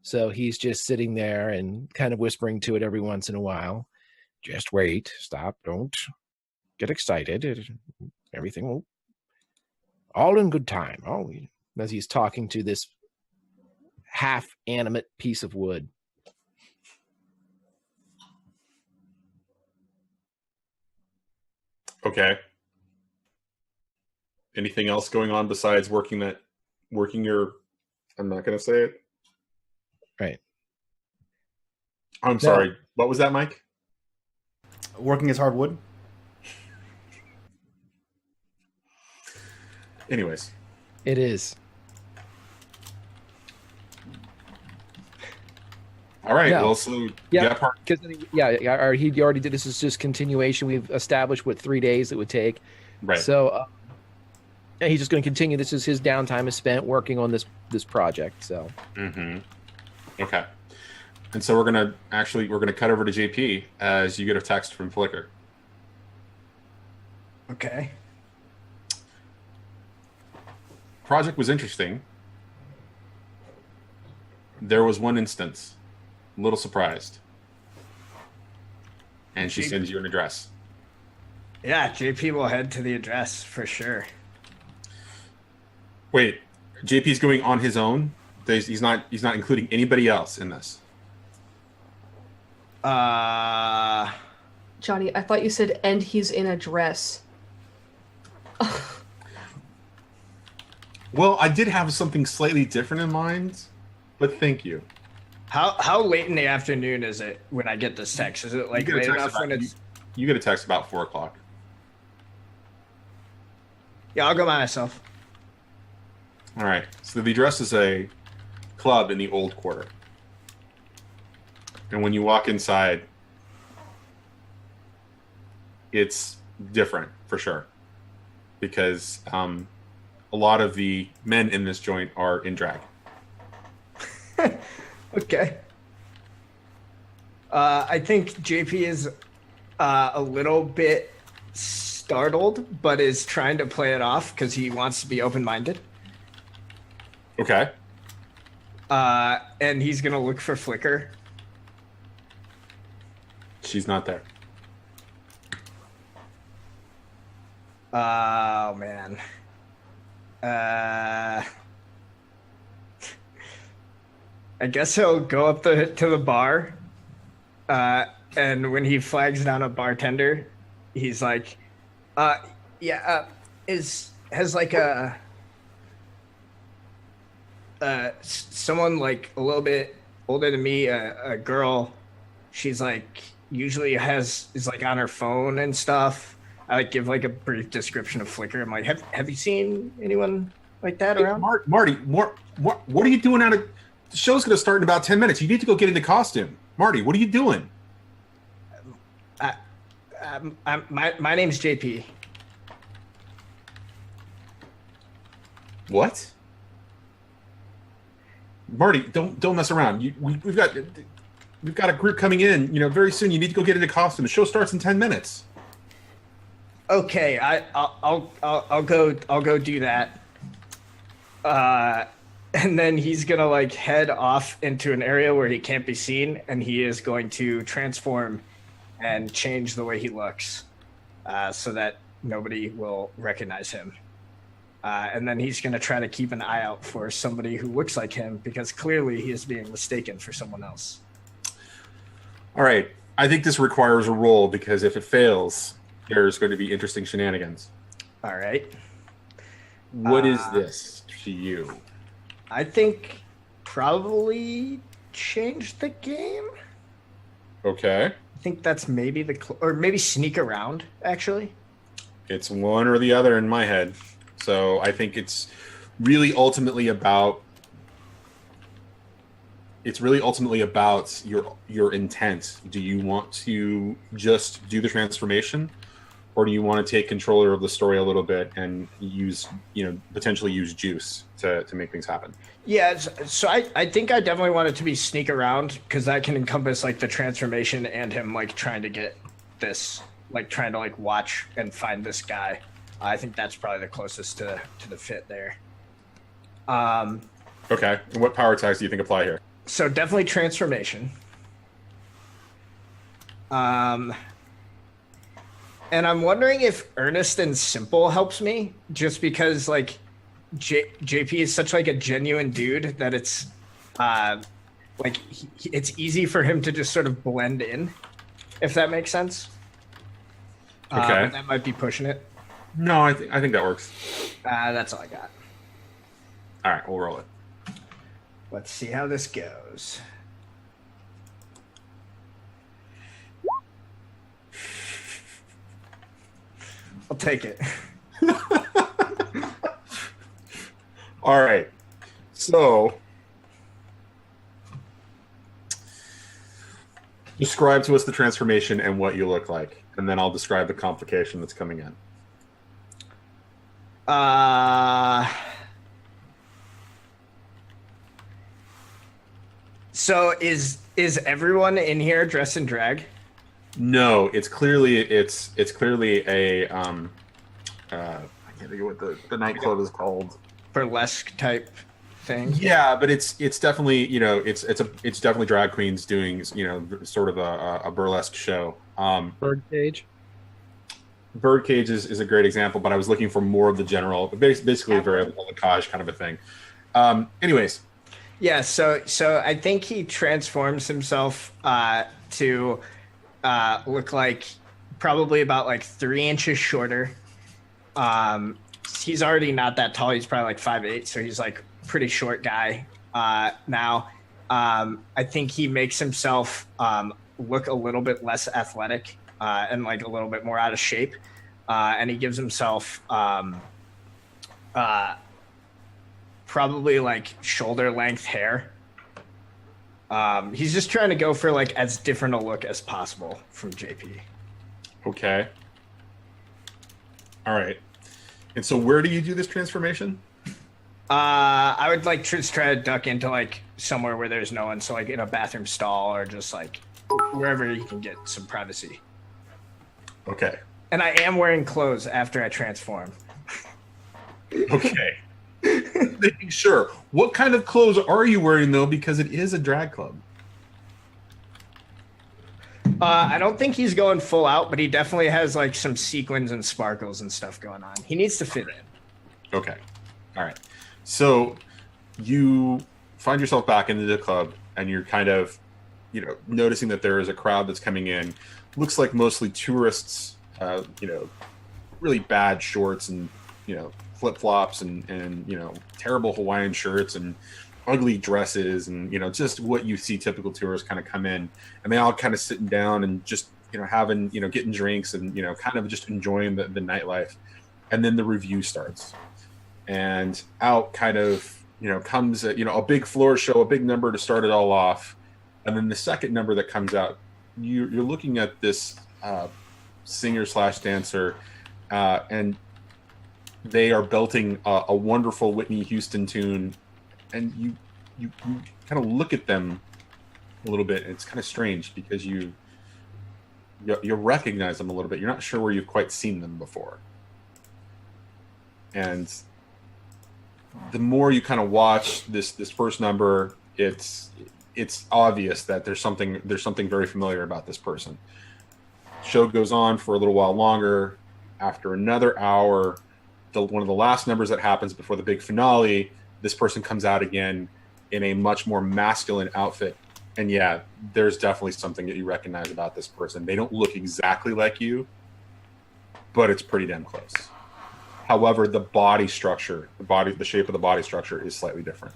So he's just sitting there and kind of whispering to it every once in a while. Just wait, stop, don't get excited. Everything will, all in good time. As he's talking to this half-animate piece of wood. Okay. Anything else going on besides working your, I'm not going to say it. Right. I'm sorry. What was that, Mike? Working as hardwood. Anyways. It is. All right. No. Well, so Yeah, because he already did. This is just continuation. We've established what 3 days it would take. Right. So he's just going to continue. This is his downtime is spent working on this project. So. Mm-hmm. Okay. And so we're gonna cut over to JP as you get a text from Flickr. Okay. Project was interesting. There was one instance, a little surprised. And she sends you an address. Yeah, JP will head to the address for sure. Wait, JP's going on his own? He's not including anybody else in this. Johnny, I thought you said, and he's in a dress. Well, I did have something slightly different in mind, but thank you. How late in the afternoon is it when I get this text? Is it like late enough when it's... You get a text about 4 o'clock. Yeah, I'll go by myself. All right. So the address is a club in the Old Quarter. And when you walk inside, it's different for sure. Because a lot of the men in this joint are in drag. Okay. I think JP is a little bit startled, but is trying to play it off because he wants to be open-minded. Okay. And he's gonna look for Flickr. She's not there. Oh man. I guess he'll go up to the bar, and when he flags down a bartender, he's like, has like someone like a little bit older than me, a girl, she's like usually is like on her phone and stuff. I like give like a brief description of Flickr. I'm like, have you seen anyone like that around? Marty, what are you doing out of... The show's going to start in about 10 minutes. You need to go get into costume. Marty, what are you doing? My name's JP. What? Marty, don't mess around. We've got a group coming in. Very soon. You need to go get into costume. The show starts in 10 minutes. Okay, I'll go do that. And then he's gonna like head off into an area where he can't be seen, and he is going to transform and change the way he looks, so that nobody will recognize him. And then he's gonna try to keep an eye out for somebody who looks like him, because clearly he is being mistaken for someone else. All right, I think this requires a roll, because if it fails, there's going to be interesting shenanigans. All right. What is this? to you? I think probably change the game. Okay. I think that's maybe or maybe sneak around, actually. It's one or the other in my head. So I think it's really ultimately about your intent. Do you want to just do the transformation, or do you want to take control of the story a little bit and potentially use juice to make things happen? Yeah, so I think I definitely want it to be sneak around, because that can encompass like the transformation and him like trying to get this, like trying to like watch and find this guy. I think that's probably the closest to the fit there. Okay. And what power tags do you think apply here? So definitely transformation. And I'm wondering if earnest and simple helps me, just because like JP is such like a genuine dude that it's like it's easy for him to just sort of blend in, if that makes sense. Okay. That might be pushing it. No, I think that works. That's all I got. All right, we'll roll it. Let's see how this goes. I'll take it. All right. So, describe to us the transformation and what you look like, and then I'll describe the complication that's coming in. So is everyone in here dressed in drag? No, it's clearly a I can't think of what the nightclub is called. Burlesque type thing. Yeah, but it's definitely it's definitely drag queens doing sort of a burlesque show. Birdcage. Birdcage is a great example, but I was looking for more of the general, basically a variable lacage kind of a thing. Anyways. Yeah, so I think he transforms himself to look like probably about like 3 inches shorter. He's already not that tall. He's probably like 5'8", so he's like a pretty short guy now. I think he makes himself look a little bit less athletic and like a little bit more out of shape. And he gives himself probably like shoulder length hair. He's just trying to go for like as different a look as possible from JP. Okay. All right. And so where do you do this transformation? I would like just try to duck into like somewhere where there's no one. So like in a bathroom stall or just like wherever you can get some privacy. Okay. And I am wearing clothes after I transform. Okay. Making sure. What kind of clothes are you wearing though? Because it is a drag club. I don't think he's going full out, but he definitely has like some sequins and sparkles and stuff going on. He needs to fit in. Okay. All right. So you find yourself back into the club and you're kind of, noticing that there is a crowd that's coming in. Looks like mostly tourists, really bad shorts and, flip-flops and terrible Hawaiian shirts and ugly dresses and just what you see typical tourists kind of come in, and they all kind of sitting down and just having getting drinks and kind of just enjoying the nightlife. And then the review starts, and out kind of comes a big floor show, a big number to start it all off. And then the second number that comes out, you're looking at this singer / dancer, and they are belting a wonderful Whitney Houston tune, and you kind of look at them a little bit, and it's kind of strange because you recognize them a little bit. You're not sure where you've quite seen them before. And the more you kind of watch this first number, it's obvious that there's something very familiar about this person. Show goes on for a little while longer. After another hour, one of the last numbers that happens before the big finale, this person comes out again in a much more masculine outfit. And yeah, there's definitely something that you recognize about this person. They don't look exactly like you, but it's pretty damn close. However, the body structure, the shape of the body structure is slightly different.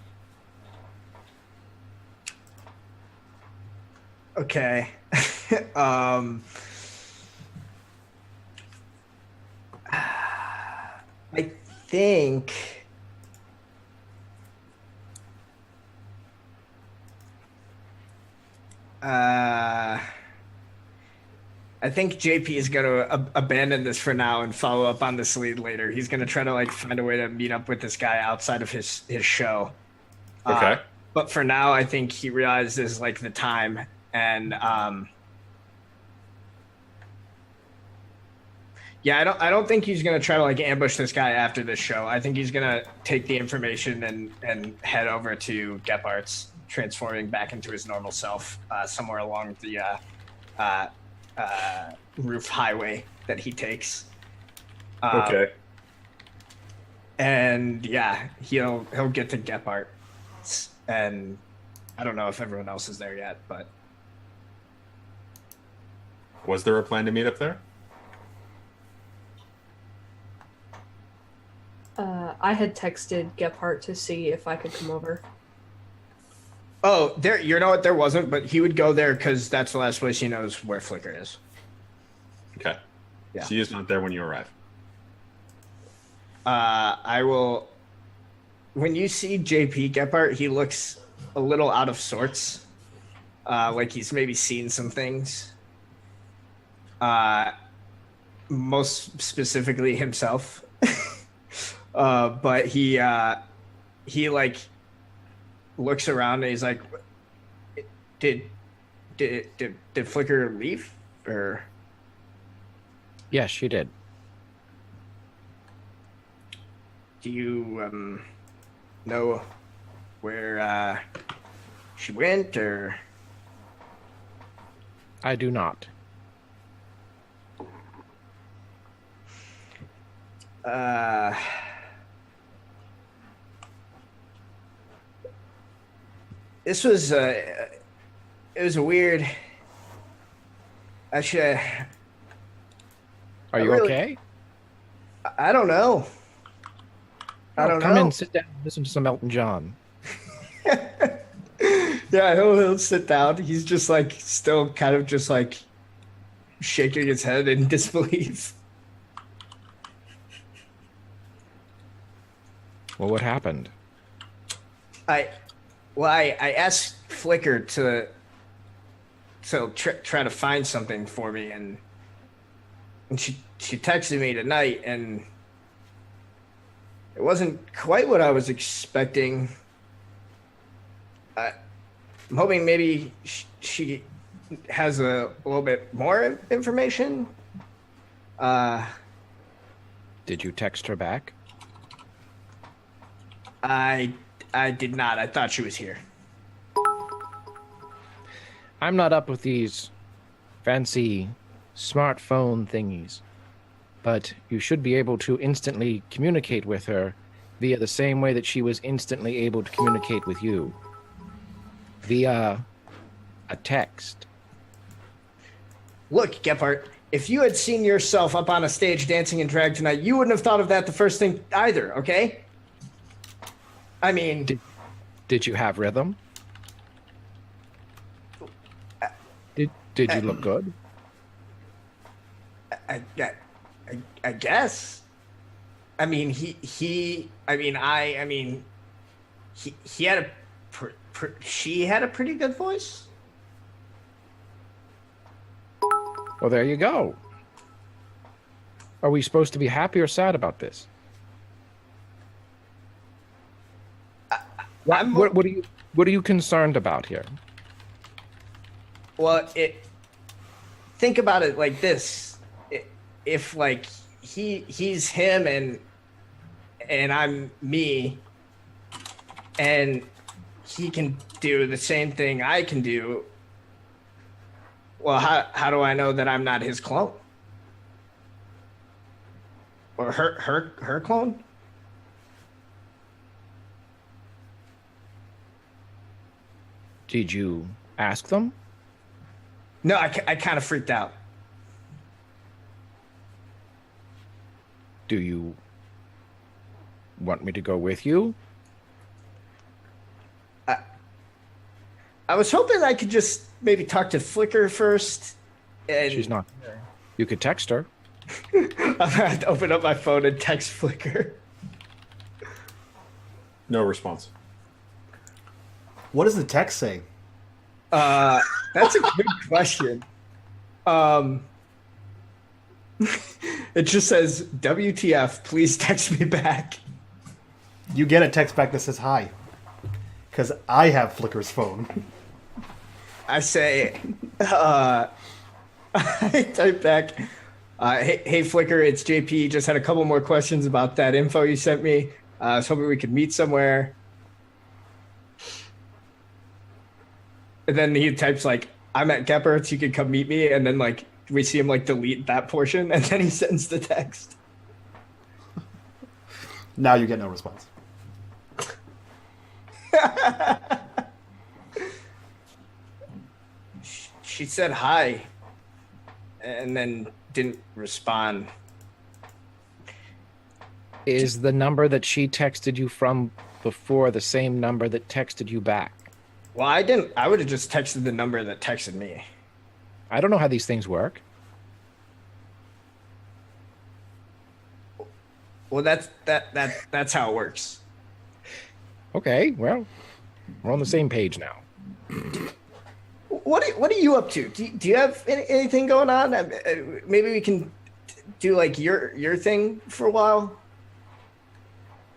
Okay. I think I think JP is going to abandon this for now and follow up on this lead later. He's going to try to like find a way to meet up with this guy outside of his show. Okay. But for now, I think he realizes like the time and yeah, I don't think he's going to try to like ambush this guy after this show. I think he's going to take the information and head over to Gephardt's, transforming back into his normal self somewhere along the roof highway that he takes. Okay. And yeah, he'll get to Gephardt, and I don't know if everyone else is there yet, but Was there a plan to meet up there? I had texted Gephardt to see if I could come over. oh, there, you know what? There wasn't, but he would go there because that's the last place he knows where Flicker is. Okay. Yeah. She is not there when you arrive. I will. When you see JP Gephardt, he looks a little out of sorts, like he's maybe seen some things. Most specifically himself, but he like looks around and he's like, "Did Flicker leave or?" Yes, she did. Do you know where she went, or? I do not. This was it was a weird. Actually, Are you really- okay? I don't know. I don't Come know. in, sit down, listen to some Elton John. Yeah, he'll sit down. He's just like still kind of just like shaking his head in disbelief. Well, what happened? I asked Flicker to try to find something for me, and she texted me tonight, and it wasn't quite what I was expecting. I'm hoping maybe she has a little bit more information. Did you text her back? I did not. I thought she was here. I'm not up with these fancy smartphone thingies, but you should be able to instantly communicate with her via the same way that she was instantly able to communicate with you. Via a text. Look, Gephardt, if you had seen yourself up on a stage dancing in drag tonight, you wouldn't have thought of that the first thing either, okay? I mean... Did you have rhythm? Did you look good? I guess. I mean, he had a... she had a pretty good voice. Well, there you go. Are we supposed to be happy or sad about this? What are you concerned about here? Well, think about it like this: if like he's him and I'm me, and he can do the same thing I can do. Well, how do I know that I'm not his clone? Or her clone? Did you ask them? No, I kind of freaked out. Do you want me to go with you? I was hoping I could just maybe talk to Flicker first. And She's not there. You could text her. I'm gonna have to open up my phone and text Flicker. No response. What does the text say? That's a good question. It just says, WTF, please text me back. You get a text back that says hi. Because I have Flicker's phone. I say, I type back, hey Flicker, it's JP. Just had a couple more questions about that info you sent me. I was hoping we could meet somewhere. And then he types like, I'm at Geppert's, you could come meet me. And then like, we see him like delete that portion. And then he sends the text. Now you get no response. She said hi. And then didn't respond. Is the number that she texted you from before the same number that texted you back? Well, I didn't. I would have just texted the number that texted me. I don't know how these things work. Well, that's how it works. Okay, well, we're on the same page now. What are you up to? Do you have anything going on? Maybe we can do like your thing for a while.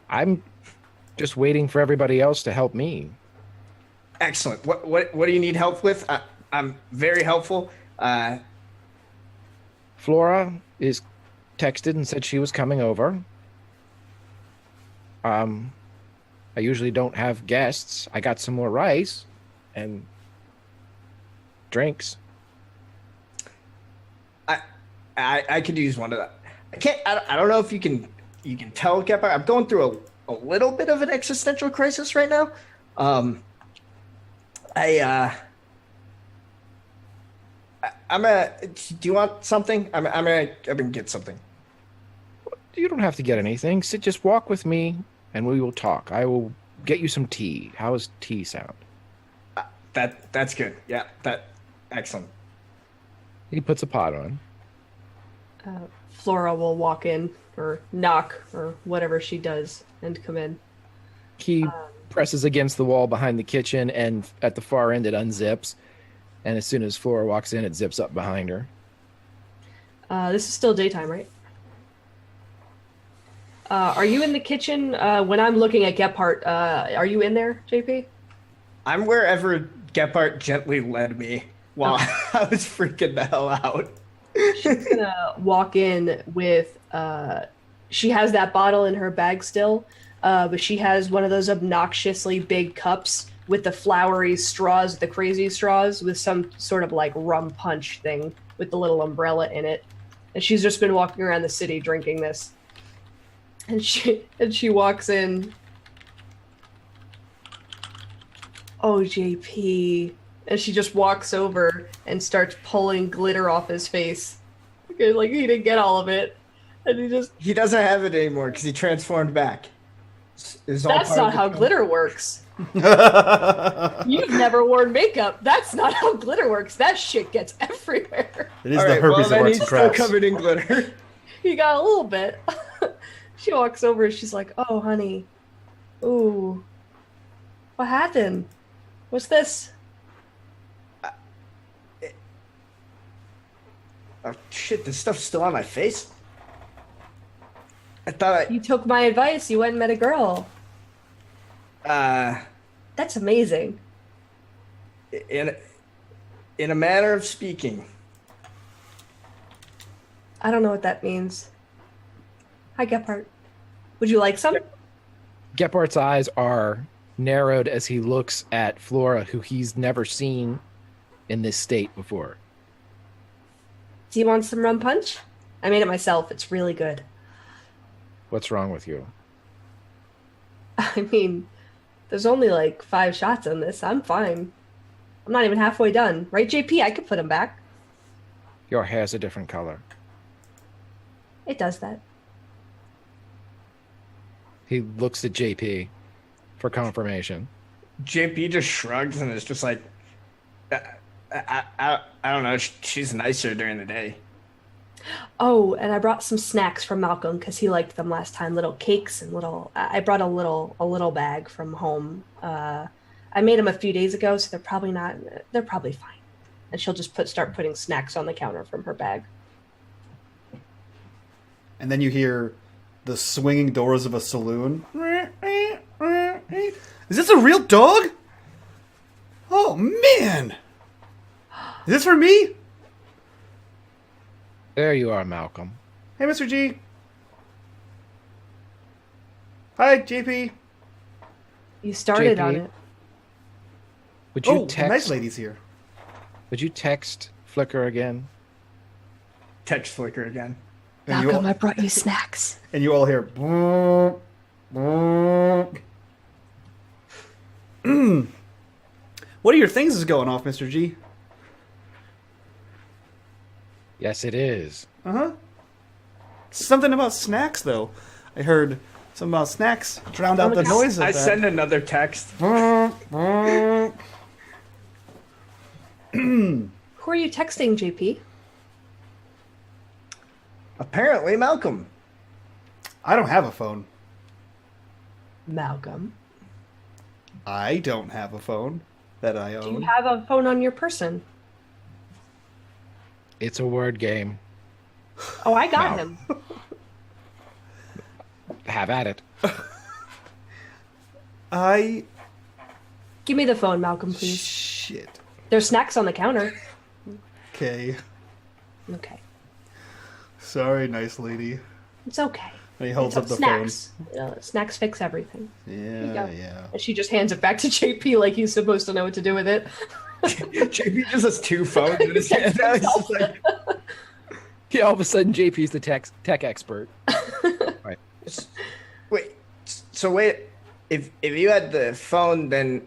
I'm just waiting for everybody else to help me. Excellent. What do you need help with? I'm very helpful. Flora is texted and said she was coming over. I usually don't have guests. I got some more rice and drinks. I could use one of that. I don't know if you can tell, Gephardt. I'm going through a little bit of an existential crisis right now. I'm gonna. Do you want something? I'm gonna get something. You don't have to get anything. Just walk with me and we will talk. I will get you some tea. How does tea sound? That's good. Yeah, excellent. He puts a pot on. Flora will walk in or knock or whatever she does and come in. He presses against the wall behind the kitchen, and at the far end it unzips. And as soon as Flora walks in, it zips up behind her. This is still daytime, right? Are you in the kitchen? When I'm looking at Gephardt, are you in there, JP? I'm wherever Gephardt gently led me while I was freaking the hell out. She's gonna walk in with, she has that bottle in her bag still, but she has one of those obnoxiously big cups with the flowery straws, the crazy straws, with some sort of like rum punch thing with the little umbrella in it. And she's just been walking around the city drinking this. And she walks in. Oh, JP. And she just walks over and starts pulling glitter off his face. Okay, like he didn't get all of it. And he doesn't have it anymore because he transformed back. That's not how glitter works. You've never worn makeup. That's not how glitter works. That shit gets everywhere. It is the herpes of arts and crafts. Still covered in glitter. He got a little bit. She walks over and she's like, "Oh, honey. Ooh. What happened? What's this?" Oh, shit, this stuff's still on my face? I thought You took my advice. You went and met a girl. That's amazing. In a manner of speaking. I don't know what that means. Hi, Gephardt. Would you like some? Gephardt's eyes are narrowed as he looks at Flora, who he's never seen in this state before. Do you want some rum punch? I made it myself. It's really good. What's wrong with you? I mean, there's only like 5 shots on this. I'm fine. I'm not even halfway done. Right, JP? I could put him back. Your hair's a different color. It does that. He looks at JP for confirmation. JP just shrugs and is just like, I don't know. She's nicer during the day. Oh, and I brought some snacks from Malcolm because he liked them last time. Little cakes and little. I brought a little bag from home. I made them a few days ago, so they're probably not. They're probably fine. And she'll just start putting snacks on the counter from her bag. And then you hear the swinging doors of a saloon. Is this a real dog? Oh man! Is this for me? There you are, Malcolm. Hey, Mr. G. Hi, JP. You started JP? on it. Would you Oh, the text? nice lady's here. Would you text Flicker again? Text Flicker again. And Malcolm, I brought you snacks. and you all hear. What are your things is going off, Mr. G? Yes, it is. Uh-huh. Something about snacks, though. I heard something about snacks drowned out the noise of I that. send another text. Who are you texting, JP? Apparently, Malcolm. I don't have a phone. Malcolm. I don't have a phone that I Do you own. have a phone on your person? It's a word game. Oh, I got No. him. Have at it. I... Give me the phone, Malcolm, please. Shit. There's snacks on the counter. Okay. Okay. Sorry, nice lady. It's okay. And he holds It's up the snacks. Snacks fix everything. phone. you Yeah, go. yeah. And she just hands it back to JP like he's supposed to know what to do with it. JP just has two phones in his hand. Now he's just like, Yeah, all of a sudden JP's the tech expert. Right. wait. If you had the phone, then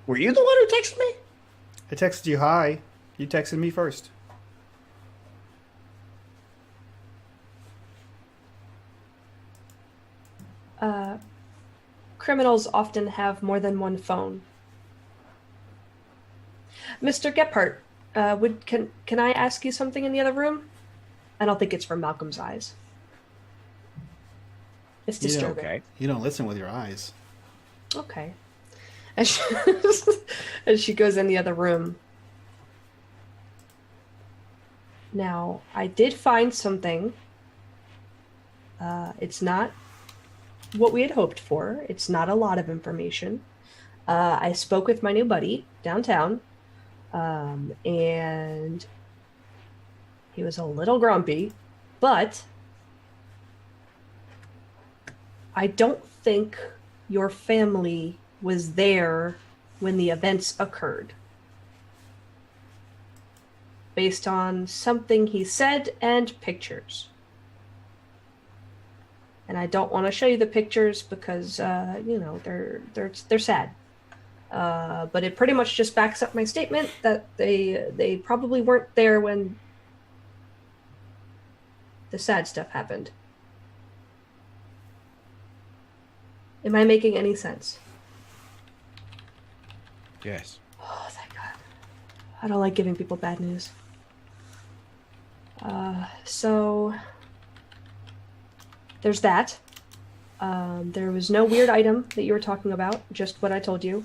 were you the one who texted me? I texted you hi. You texted me first. Criminals often have more than one phone. Mr. Gephardt, can I ask you something in the other room? I don't think it's from Malcolm's eyes. It's You know, disturbing. Okay. You don't listen with your eyes. Okay. And she, and she goes in the other room. Now, I did find something. It's not what we had hoped for. It's not a lot of information. I spoke with my new buddy downtown, and he was a little grumpy, but I don't think your family was there when the events occurred. Based on something he said and pictures. And I don't want to show you the pictures because they're sad. But it pretty much just backs up my statement that they probably weren't there when the sad stuff happened. Am I making any sense? Yes. Oh, thank God. I don't like giving people bad news. So there's that. There was no weird item that you were talking about, just what I told you.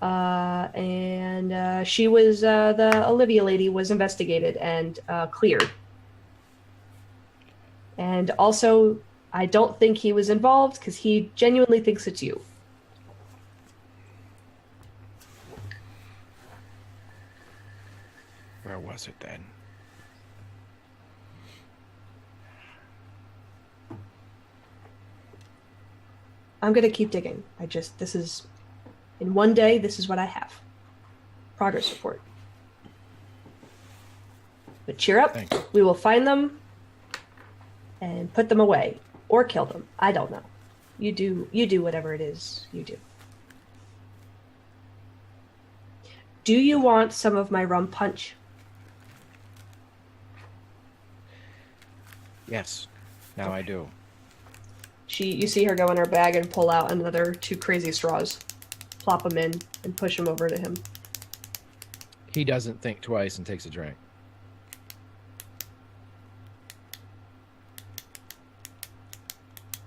And she was, the Olivia lady was investigated and cleared. And also, I don't think he was involved because he genuinely thinks it's you. Where was it then? I'm going to keep digging. In one day, this is what I have. Progress report. But cheer up. Thanks. We will find them and put them away or kill them. I don't know. You do whatever it is you do. Do you want some of my rum punch? Yes. Now I do. You see her go in her bag and pull out another 2 crazy straws, plop them in, and push them over to him. He doesn't think twice and takes a drink.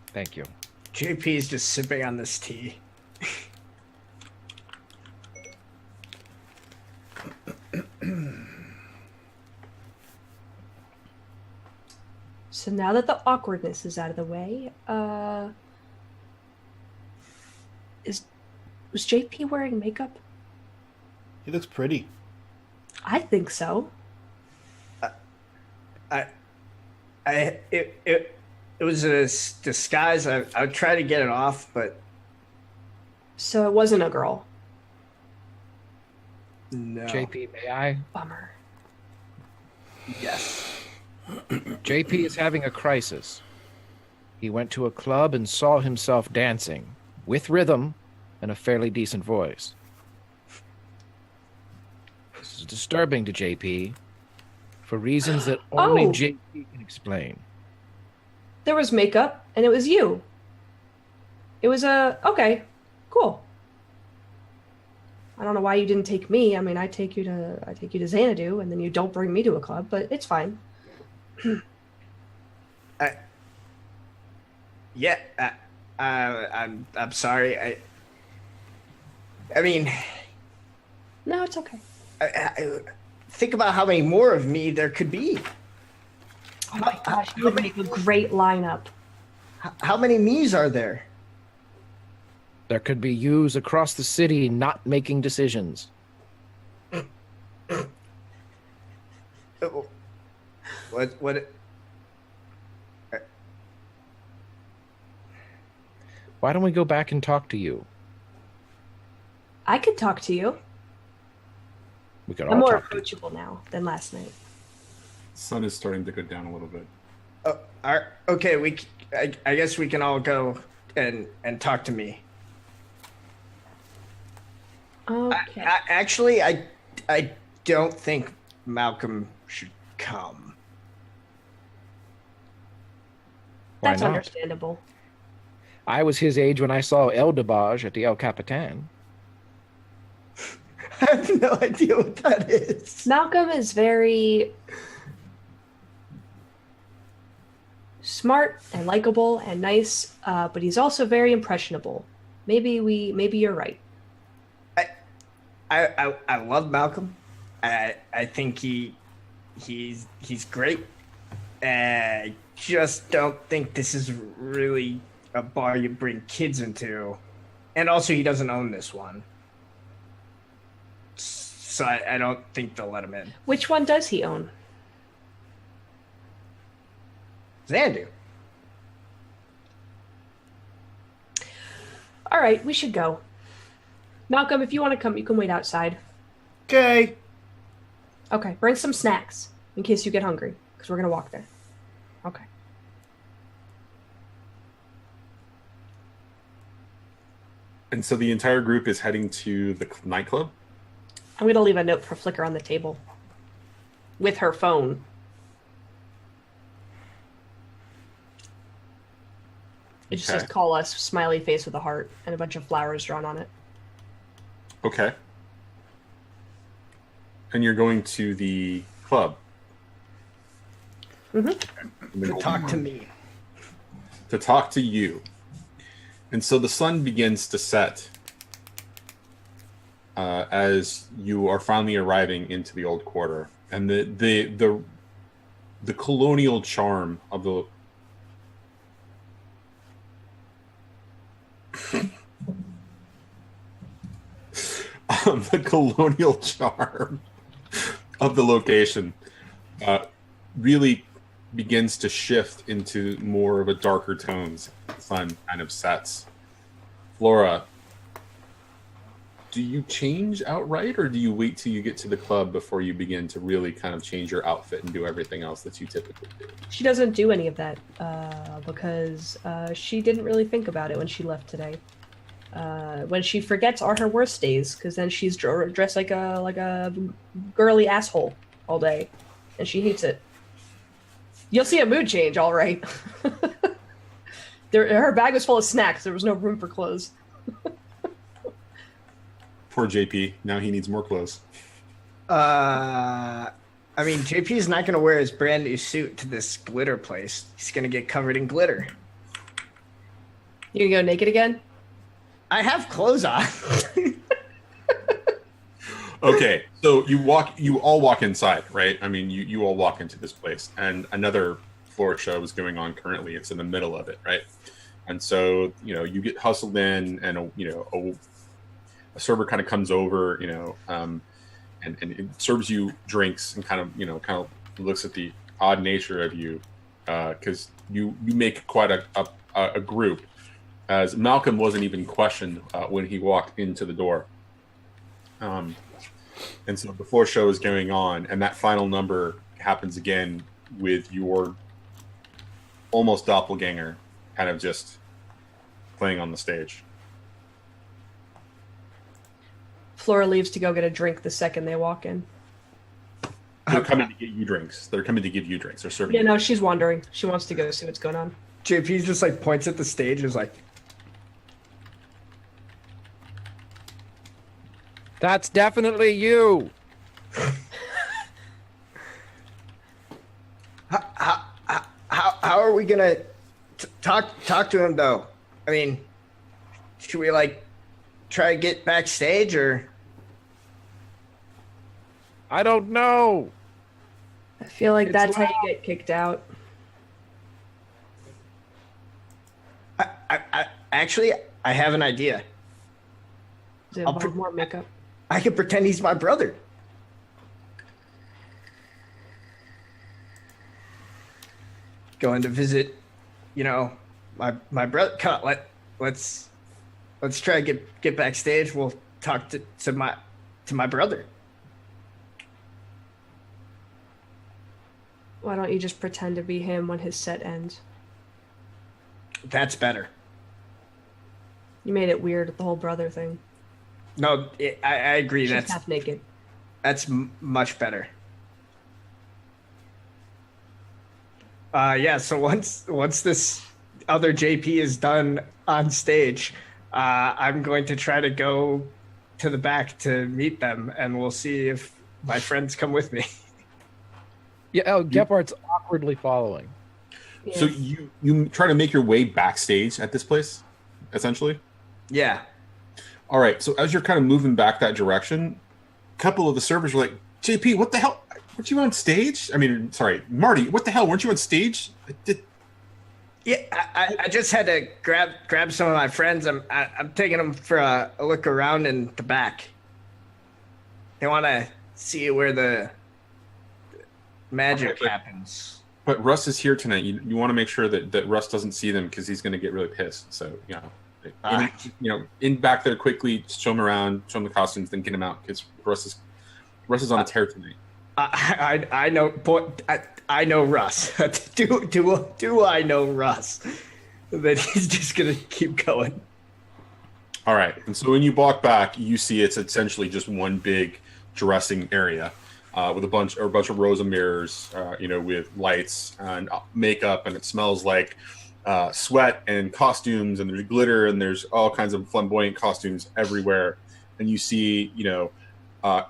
Thank you. JP's just sipping on this tea. So now that the awkwardness is out of the way, was JP wearing makeup? He looks pretty. I think so. It was a disguise. I would try to get it off, but So it wasn't a girl. no. JP, may I? Bummer. Yes. JP is having a crisis. He went to a club and saw himself dancing, with rhythm and a fairly decent voice. This is disturbing to JP, for reasons that only Oh. JP can explain. There was makeup, and it was you. It was okay, cool. I don't know why you didn't take me. I mean, I take you to Xanadu, and then you don't bring me to a club, but it's fine. I'm sorry. I mean, No, it's okay. I think about how many more of me there could be. Oh my gosh, you would make a great lineup. How many me's are there? There could be yous across the city not making decisions. What? Why don't we go back and talk to you? I could talk to you. We could I'm all more talk to you. approachable now than last night. Sun is starting to go down a little bit. Okay, I guess we can all go and talk to me. Okay. Actually, I don't think Malcolm should come. Why That's not? understandable. I was his age when I saw El Debage at the El Capitan. I have no idea what that is. Malcolm is very smart and likable and nice, but he's also very impressionable. Maybe you're right. I love Malcolm. I think he's great. I just don't think this is really a bar you bring kids into. And also, he doesn't own this one. So I don't think they'll let him in. Which one does he own? Xanadu. All right, we should go. Malcolm, if you want to come, you can wait outside. Okay. Okay, bring some snacks in case you get hungry, because we're going to walk there. Okay. And so the entire group is heading to the nightclub? I'm going to leave a note for Flicker on the table with her phone. It just Okay. says call us, smiley face with a heart, and a bunch of flowers drawn on it. Okay. And you're going to the club? Mm-hmm. To talk to me. To talk to you. And so the sun begins to set as you are finally arriving into the old quarter. And the colonial charm of the the colonial charm of the location really begins to shift into more of a darker tones. The sun kind of sets. Flora, do you change outright, or do you wait till you get to the club before you begin to really kind of change your outfit and do everything else that you typically do? She doesn't do any of that because she didn't really think about it when she left today. When she forgets are her worst days, because then she's dressed like a girly asshole all day, and she hates it. You'll see a mood change, all right. Her bag was full of snacks. There was no room for clothes. Poor JP. Now he needs more clothes. I mean, JP's not going to wear his brand new suit to this glitter place. He's going to get covered in glitter. You gonna go naked again? I have clothes on. Okay, so you all walk inside, right? I mean, you all walk into this place, and another floor show is going on currently. It's in the middle of it, right? And so, you get hustled in, and a server kind of comes over, and it serves you drinks, and kind of looks at the odd nature of you, because you make quite a group. As Malcolm wasn't even questioned when he walked into the door. And so the floor show is going on, and that final number happens again with your almost doppelganger kind of just playing on the stage. Flora leaves to go get a drink the second they walk in. They're coming to get you drinks. They're coming to give you drinks. They're serving. Yeah, no, she's wandering. She wants to go see what's going on. JP just like points at the stage and is like, That's definitely you. how are we gonna talk to him though? I mean, should we like try to get backstage or? I don't know. I feel like It's that's how loud. you get kicked out. I actually I have an idea. Does it I'll involve more makeup? I could pretend he's my brother. Going to visit, my brother. Let's try to get backstage. We'll talk to my brother. Why don't you just pretend to be him when his set ends? That's better. You made it weird with the whole brother thing. No, I agree. She's half naked. That's much better. Yeah. So once this other JP is done on stage, I'm going to try to go to the back to meet them, and we'll see if my friends come with me. Yeah, Gephardt's awkwardly following. Yeah. So you try to make your way backstage at this place, essentially? Yeah. All right, so as you're kind of moving back that direction, a couple of the servers were like, JP, what the hell? Weren't you on stage? I mean, sorry, Marty, what the hell? Weren't you on stage? Yeah, I just had to grab some of my friends. I'm taking them for a look around in the back. They want to see where the magic happens. But Russ is here tonight. You want to make sure that Russ doesn't see them because he's going to get really pissed. So, in back there quickly, just show him around, show him the costumes, then get him out because Russ is on a tear tonight. I know, boy. I know Russ. do I know Russ? That he's just gonna keep going. All right, and so when you walk back, you see it's essentially just one big dressing area with a bunch of rows of mirrors, with lights and makeup, and it smells like sweat and costumes, and there's glitter, and there's all kinds of flamboyant costumes everywhere, and you see,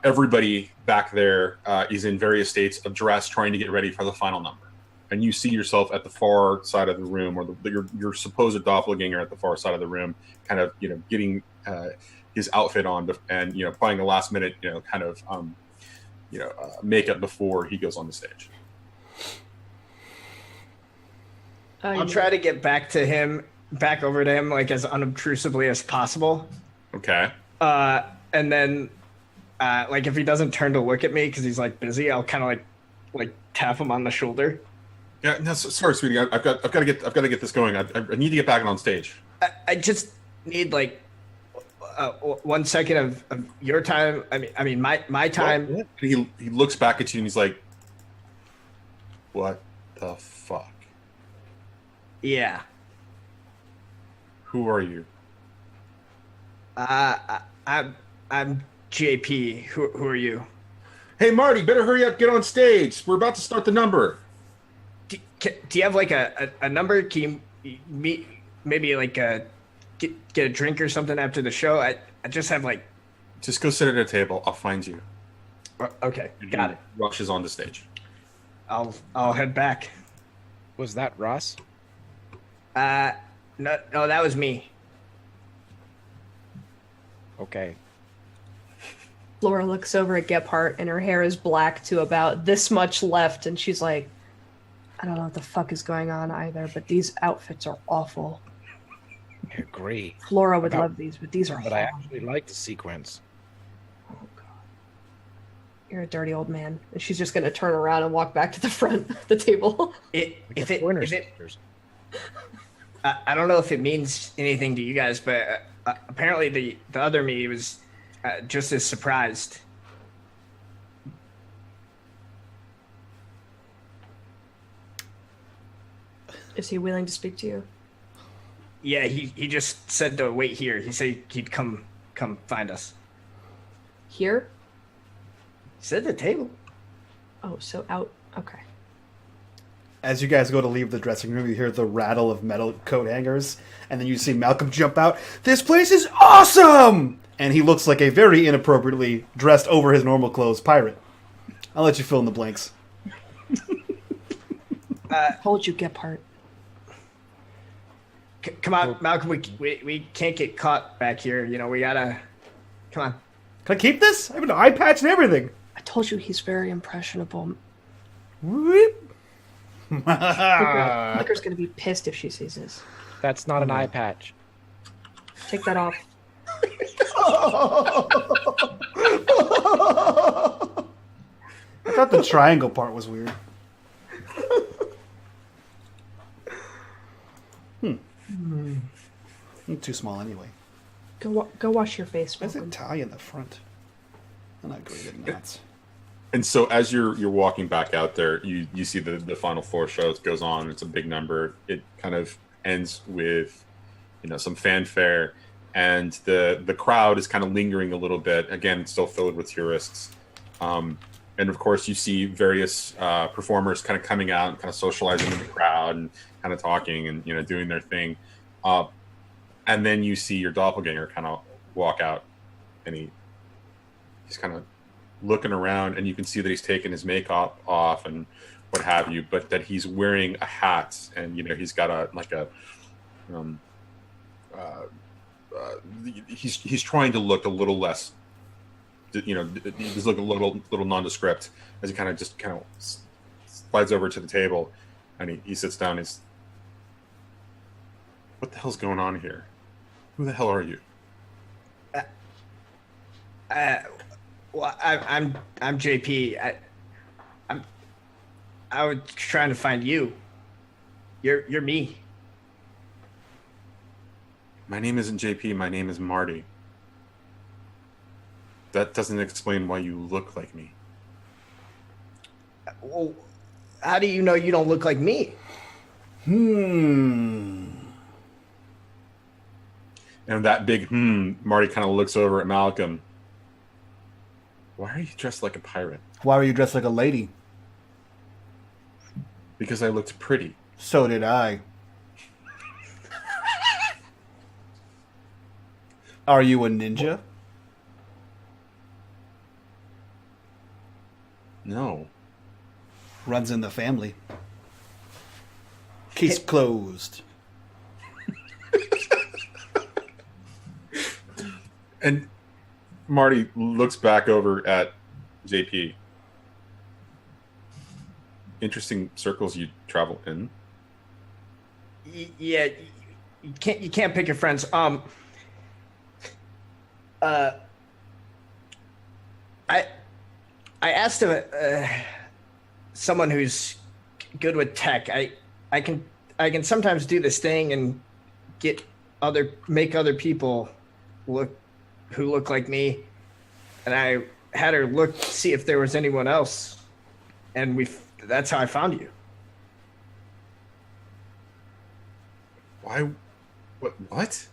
everybody back there is in various states of dress, trying to get ready for the final number. And you see yourself at the far side of the room, or your supposed doppelganger at the far side of the room, kind of, getting his outfit on, and playing a last minute, makeup before he goes on the stage. I'll try to get back over to him, like as unobtrusively as possible. Okay. And then, like if he doesn't turn to look at me because he's like busy, I'll kind of like tap him on the shoulder. Yeah. No, sorry, sweetie. I've got to get this going. I need to get back on stage. I just need like 1 second of your time. I mean my time. What? He looks back at you and he's like, "What the fuck? Yeah. Who are you?" I'm JP. Who are you? Hey, Marty, better hurry up, get on stage. We're about to start the number. Do you have like a number? Can you maybe like get a drink or something after the show? I just have like. Just go sit at a table. I'll find you. Okay, got it. Rushes on the stage. I'll head back. Was that Ross? No, that was me. Okay. Flora looks over at Gephardt, and her hair is black to about this much left, and she's like, I don't know what the fuck is going on either, but these outfits are awful. I agree. Flora would love these, but these are But I horrible. actually like the sequence. Oh, God. You're a dirty old man. And she's just going to turn around and walk back to the front of the table. Like the Pointer If it Sisters. I don't know if it means anything to you guys, but apparently the other me was just as surprised. Is he willing to speak to you? Yeah, he just said to wait here. He said he'd come find us. Here? He said the table. Oh, so out. Okay. As you guys go to leave the dressing room, you hear the rattle of metal coat hangers, and then you see Malcolm jump out. This place is awesome! And he looks like a very inappropriately dressed over his normal clothes pirate. I'll let you fill in the blanks. Told you, Gephardt. Come on, Malcolm. We can't get caught back here. You know, we gotta. Come on. Can I keep this? I have an eye patch and everything. I told you he's very impressionable. Whoop. Flicker's gonna be pissed if she sees this. That's not an eye patch. Take that off. I thought the triangle part was weird. Too small anyway. Go wash your face. Why is Malcolm. it tie in the front? I'm not great at knots. And so as you're walking back out there, you see the final four shows goes on. It's a big number. It kind of ends with, some fanfare, and the crowd is kind of lingering a little bit. Again, it's still filled with tourists. And of course, you see various performers kind of coming out and kind of socializing with the crowd and kind of talking and doing their thing. And then you see your doppelganger kind of walk out, and he's kind of looking around, and you can see that he's taken his makeup off and what have you, but that he's wearing a hat, and he's got he's trying to look a little less, he's looking a little nondescript as he kind of slides over to the table, and he sits down. He's, what the hell's going on here? Who the hell are you? Well, I'm JP. I was trying to find you. You're me. My name isn't JP. My name is Marty. That doesn't explain why you look like me. Well, how do you know you don't look like me? And that big Marty kind of looks over at Malcolm. Why are you dressed like a pirate? Why were you dressed like a lady? Because I looked pretty. So did I. Are you a ninja? No. Runs in the family. Case closed. And Marty looks back over at JP. Interesting circles you travel in. Yeah, you can't pick your friends. I asked him, someone who's good with tech. I can sometimes do this thing and make other people who look like me, and I had her see if there was anyone else, and that's how I found you. Why? What?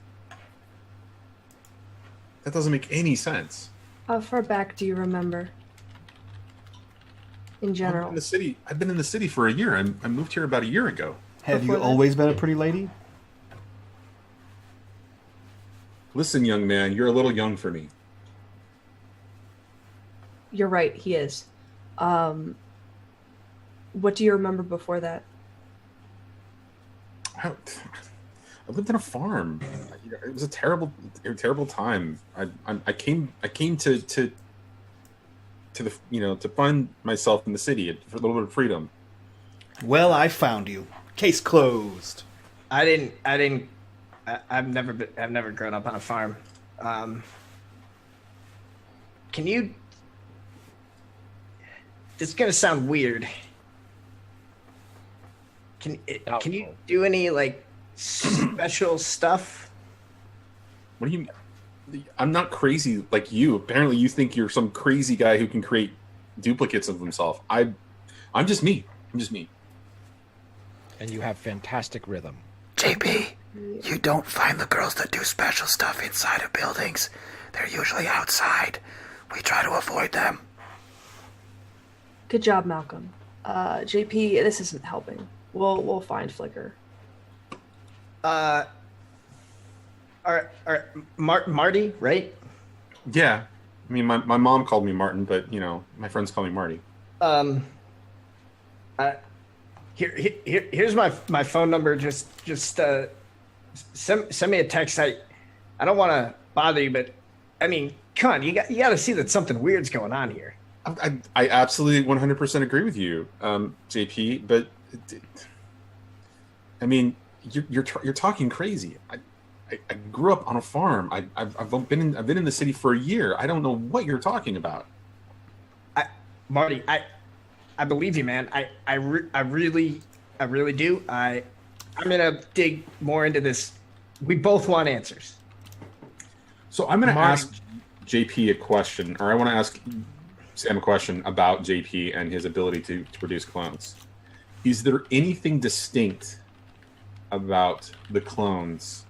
That doesn't make any sense. How far back do you remember? In general. I've been in the city for a year. I moved here about a year ago. Have you Before that? always been a pretty lady? Listen, young man, you're a little young for me. You're right, he is. What do you remember before that? I lived in a farm. It was a terrible time. I came to the to find myself in the city for a little bit of freedom. Well, I found you. Case closed. I've never grown up on a farm. Can you? This is gonna sound weird. Can you do any like special stuff? What do you? I'm not crazy like you. Apparently, you think you're some crazy guy who can create duplicates of himself. I'm just me. I'm just me. And you have fantastic rhythm. JP, you don't find the girls that do special stuff inside of buildings. They're usually outside. We try to avoid them. Good job, Malcolm. JP, this isn't helping. We'll find Flicker. Marty, right? Yeah, I mean, my mom called me Martin, but my friends call me Marty. Here's my phone number. Just send me a text. I don't want to bother you, but I mean, come on, you got to see that something weird's going on here. I absolutely 100% agree with you, JP. But I mean, you're talking crazy. I grew up on a farm. I've been in the city for a year. I don't know what you're talking about. Marty, I believe you, man. I really do. I'm gonna dig more into this. We both want answers. So I'm gonna ask JP a question, or I want to ask Sam a question about JP and his ability to produce clones. Is there anything distinct about the clones?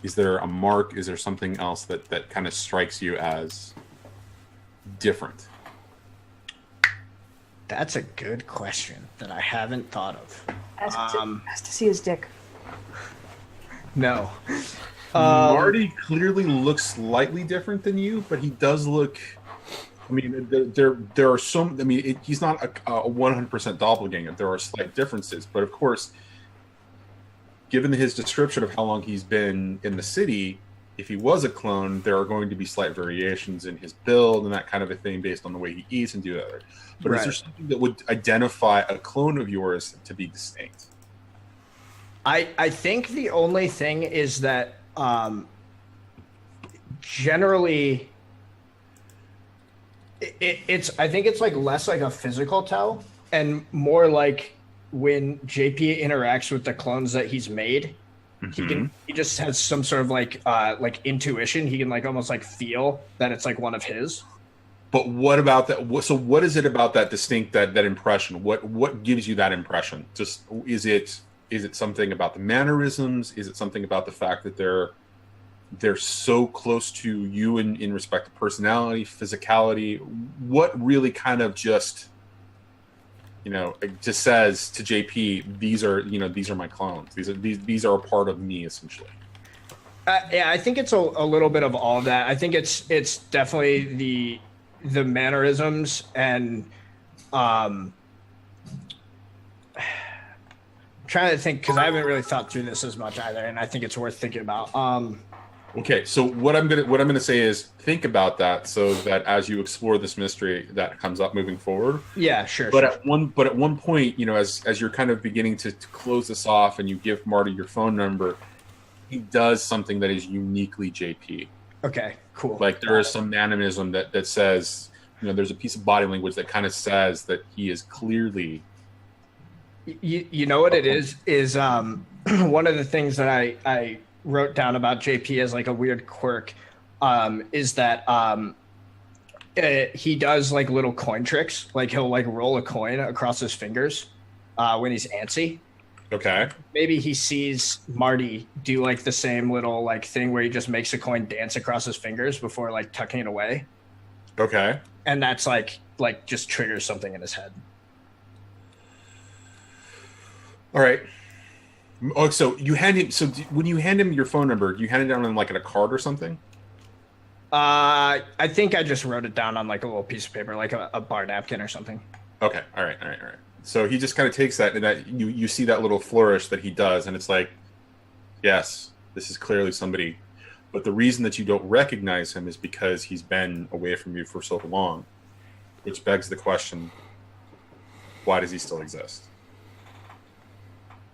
Is there a mark? Is there something else that kind of strikes you as different? That's a good question that I haven't thought of. Has to see his dick. No. Marty clearly looks slightly different than you, but he does look. I mean, there are some. I mean, he's not a 100% doppelganger. There are slight differences, but of course, given his description of how long he's been in the city, if he was a clone, there are going to be slight variations in his build and that kind of a thing based on the way he eats and do that. But Is there something that would identify a clone of yours to be distinct? I think the only thing is that generally I think it's like less like a physical tell and more like when JP interacts with the clones that he's made, he just has some sort of like intuition. He can like almost like feel that it's like one of his. But what about that? So what is it about that distinct that impression? What gives you that impression? Just is it something about the mannerisms? Is it something about the fact that they're so close to you in respect to personality, physicality? What really kind of just just says to JP, these are my clones. These are a part of me essentially. Yeah, I think it's a little bit of all of that. I think it's definitely the mannerisms and trying to think because I haven't really thought through this as much either, and I think it's worth thinking about. Okay, so what I'm gonna say is think about that so that as you explore this mystery that comes up moving forward. Yeah, sure. But at one point, as you're kind of beginning to close this off and you give Marty your phone number, he does something that is uniquely JP. Okay, cool. Like there is some mannerism that says, there's a piece of body language that kind of says that he is clearly. You know what it is one of the things that I wrote down about JP as like a weird quirk is that he does like little coin tricks. Like he'll like roll a coin across his fingers when he's antsy. Okay. Maybe he sees Marty do like the same little like thing where he just makes a coin dance across his fingers before like tucking it away. Okay. And that's like just triggers something in his head. All right. Oh, so you hand him. So when you hand him your phone number, you hand it down on like in a card or something. I think I just wrote it down on like a little piece of paper, like a bar napkin or something. Okay. All right. So he just kind of takes that, and that you see that little flourish that he does, and it's like, yes, this is clearly somebody. But the reason that you don't recognize him is because he's been away from you for so long, which begs the question: why does he still exist?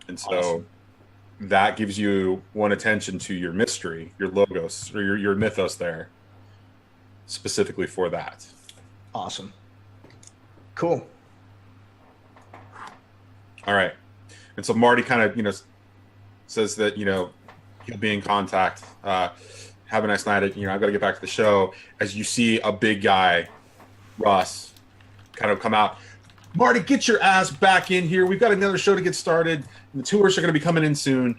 And so Awesome. that gives you one attention to your mystery, your logos, or your mythos there, specifically for that. Awesome. Cool. All right. And so Marty kind of, says that, he'll be in contact. Have a nice night. I've got to get back to the show. As you see a big guy, Russ, kind of come out. Marty, get your ass back in here. We've got another show to get started. The tours are going to be coming in soon.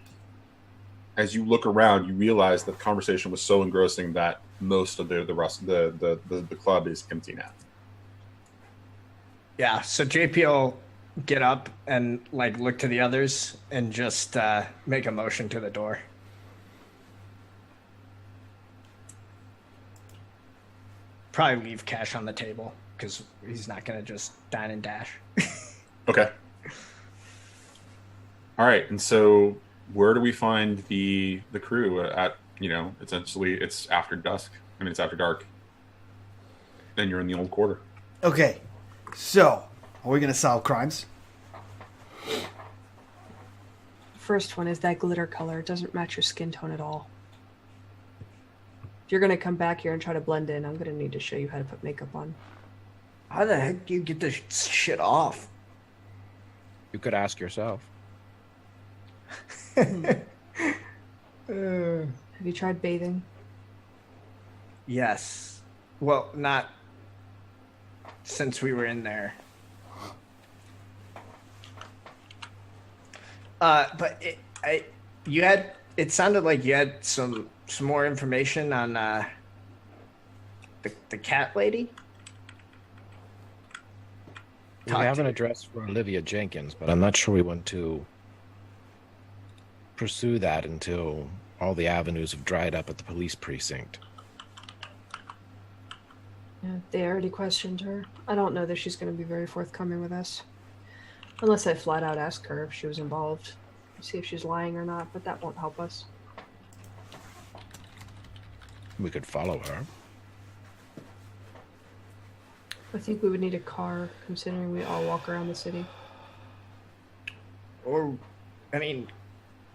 As you look around, you realize that the conversation was so engrossing that most of the club is empty now. Yeah. So JP will get up and like look to the others and just make a motion to the door. Probably leave cash on the table because he's not going to just dine and dash. Okay. All right. And so where do we find the crew at, essentially it's after dusk. I mean, it's after dark. Then you're in the old quarter. Okay, so are we going to solve crimes? First one is that glitter color. It doesn't match your skin tone at all. If you're going to come back here and try to blend in, I'm going to need to show you how to put makeup on. How the heck do you get this shit off? You could ask yourself. Have you tried bathing? Yes. Well, not since we were in there. But it sounded like you had some more information on the cat lady. We have an address for Olivia Jenkins, but I'm not sure we want to pursue that until all the avenues have dried up at the police precinct. Yeah, they already questioned her. I don't know that she's going to be very forthcoming with us. Unless I flat out ask her if she was involved. See if she's lying or not, but that won't help us. We could follow her. I think we would need a car, considering we all walk around the city. Or, I mean,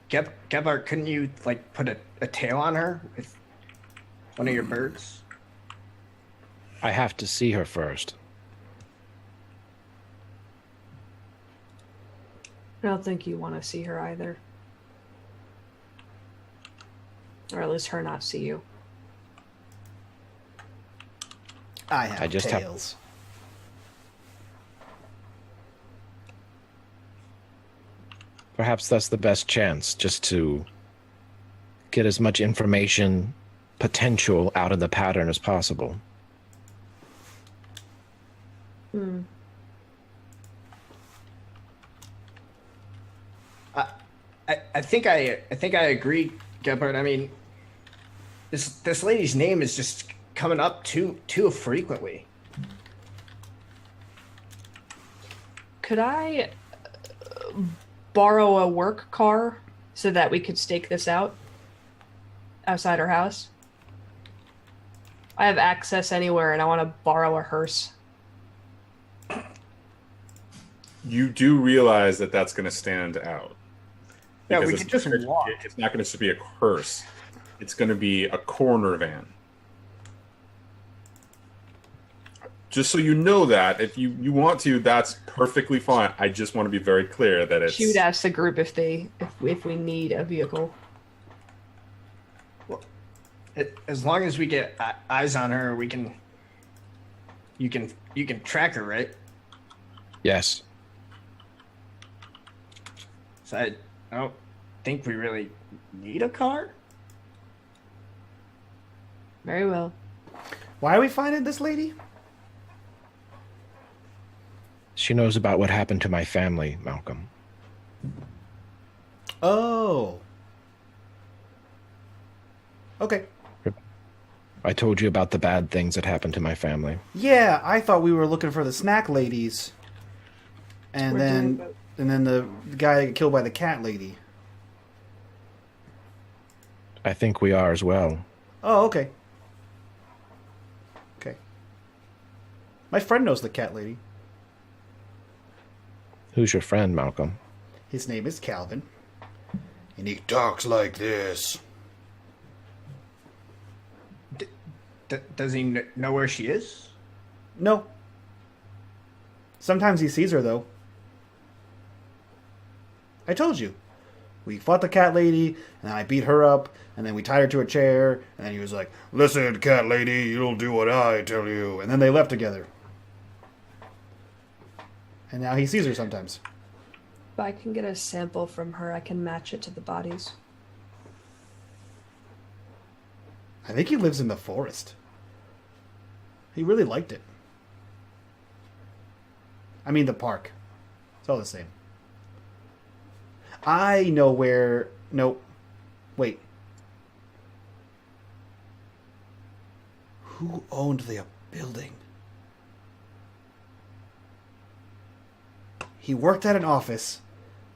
Gebhardt, couldn't you like put a tail on her with one of your birds? I have to see her first. I don't think you want to see her either. Or at least her not see you. I have I just have- tails. Perhaps that's the best chance, just to get as much information, potential out of the pattern as possible. I think I agree, Gebhardt. I mean, this lady's name is just coming up too frequently. Could I borrow a work car so that we could stake this out outside our house? I have access anywhere and I want to borrow a hearse. You do realize that that's going to stand out. Yeah, we Because could just walk. It's not going to be a hearse. It's going to be a corner van. Just so you know that, if you want to, that's perfectly fine. I just want to be very clear that it's... She would ask the group if we need a vehicle. Well, as long as we get eyes on her, we can. You can track her, right? Yes. So I don't think we really need a car. Very well. Why are we finding this lady? She knows about what happened to my family, Malcolm. Oh. Okay. I told you about the bad things that happened to my family. Yeah, I thought we were looking for the snack ladies. And then the guy that got killed by the cat lady. I think we are as well. Oh, okay. Okay. My friend knows the cat lady. Who's your friend, Malcolm? His name is Calvin. And he talks like this. Does he know where she is? No. Sometimes he sees her, though. I told you. We fought the cat lady, and then I beat her up, and then we tied her to a chair, and then he was like, "Listen, cat lady, you'll do what I tell you." And then they left together. And now he sees her sometimes. If I can get a sample from her, I can match it to the bodies. I think he lives in the forest. He really liked it. I mean, the park. It's all the same. I know where... No. Wait. Who owned the building? He worked at an office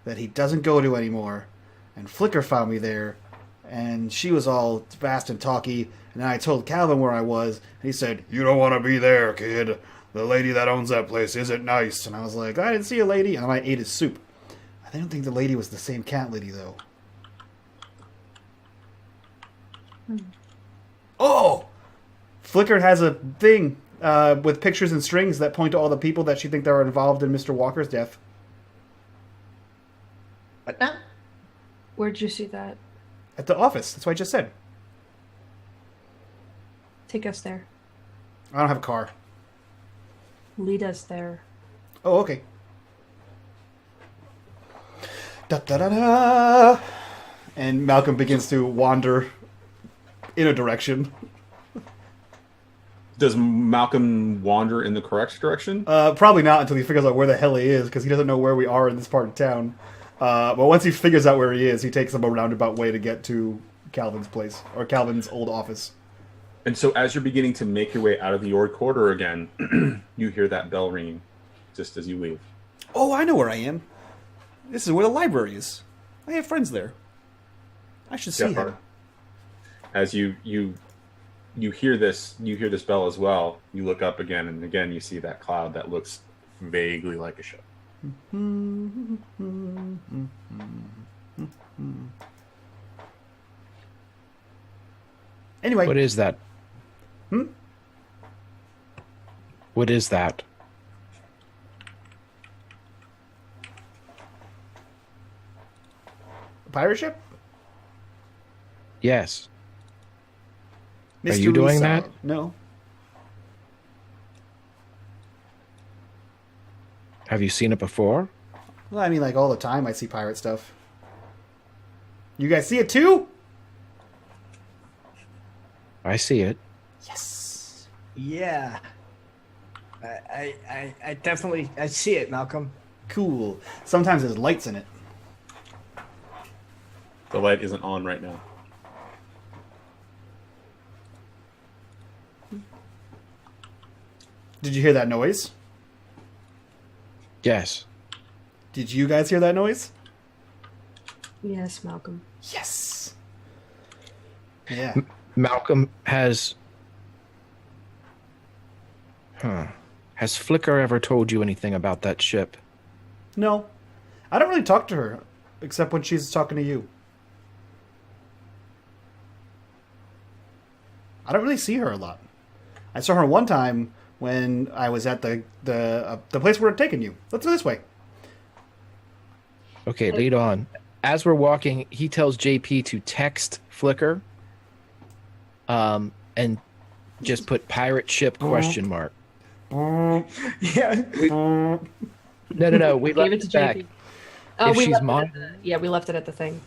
that he doesn't go to anymore, and Flicker found me there, and she was all fast and talky, and then I told Calvin where I was, and he said, "You don't want to be there, kid. The lady that owns that place isn't nice." And I was like, "I didn't see a lady," and I ate his soup. I don't think the lady was the same cat lady, though. Oh! Flicker has a thing with pictures and strings that point to all the people that she thinks are involved in Mr. Walker's death. What now? Where'd you see that? At the office. That's what I just said. Take us there. I don't have a car. Lead us there. Oh, okay. Da da da da. And Malcolm begins to wander in a direction. Does Malcolm wander in the correct direction? Probably not until he figures out where the hell he is, because he doesn't know where we are in this part of town. But once he figures out where he is, he takes him a roundabout way to get to Calvin's place, or Calvin's old office. And so as you're beginning to make your way out of the Ord Quarter again, you hear that bell ringing just as you leave. Oh, I know where I am. This is where the library is. I have friends there. I should see him. As you hear this bell as well, you look up again, and again you see that cloud that looks vaguely like a ship. Anyway. What is that? What is that? A pirate ship? Yes. Mr. Are you doing Russo. that? No. Have you seen it before? Well, I mean, like, all the time I see pirate stuff. You guys see it too? I see it. Yes. Yeah. I definitely I see it, Malcolm. Cool. Sometimes there's lights in it. The light isn't on right now. Did you hear that noise? Yes. Did you guys hear that noise? Yes, Malcolm. Yes. Yeah. Malcolm has... Has Flicker ever told you anything about that ship? No. I don't really talk to her, except when she's talking to you. I don't really see her a lot. I saw her one time when I was at the place where I'd taken you. Let's go this way. Okay, lead on. As we're walking, he tells JP to text Flicker, and just put pirate ship question mark. Yeah. No. We Gave left it to it back. JP. Oh, If we she's left it at the, we left it at the thing.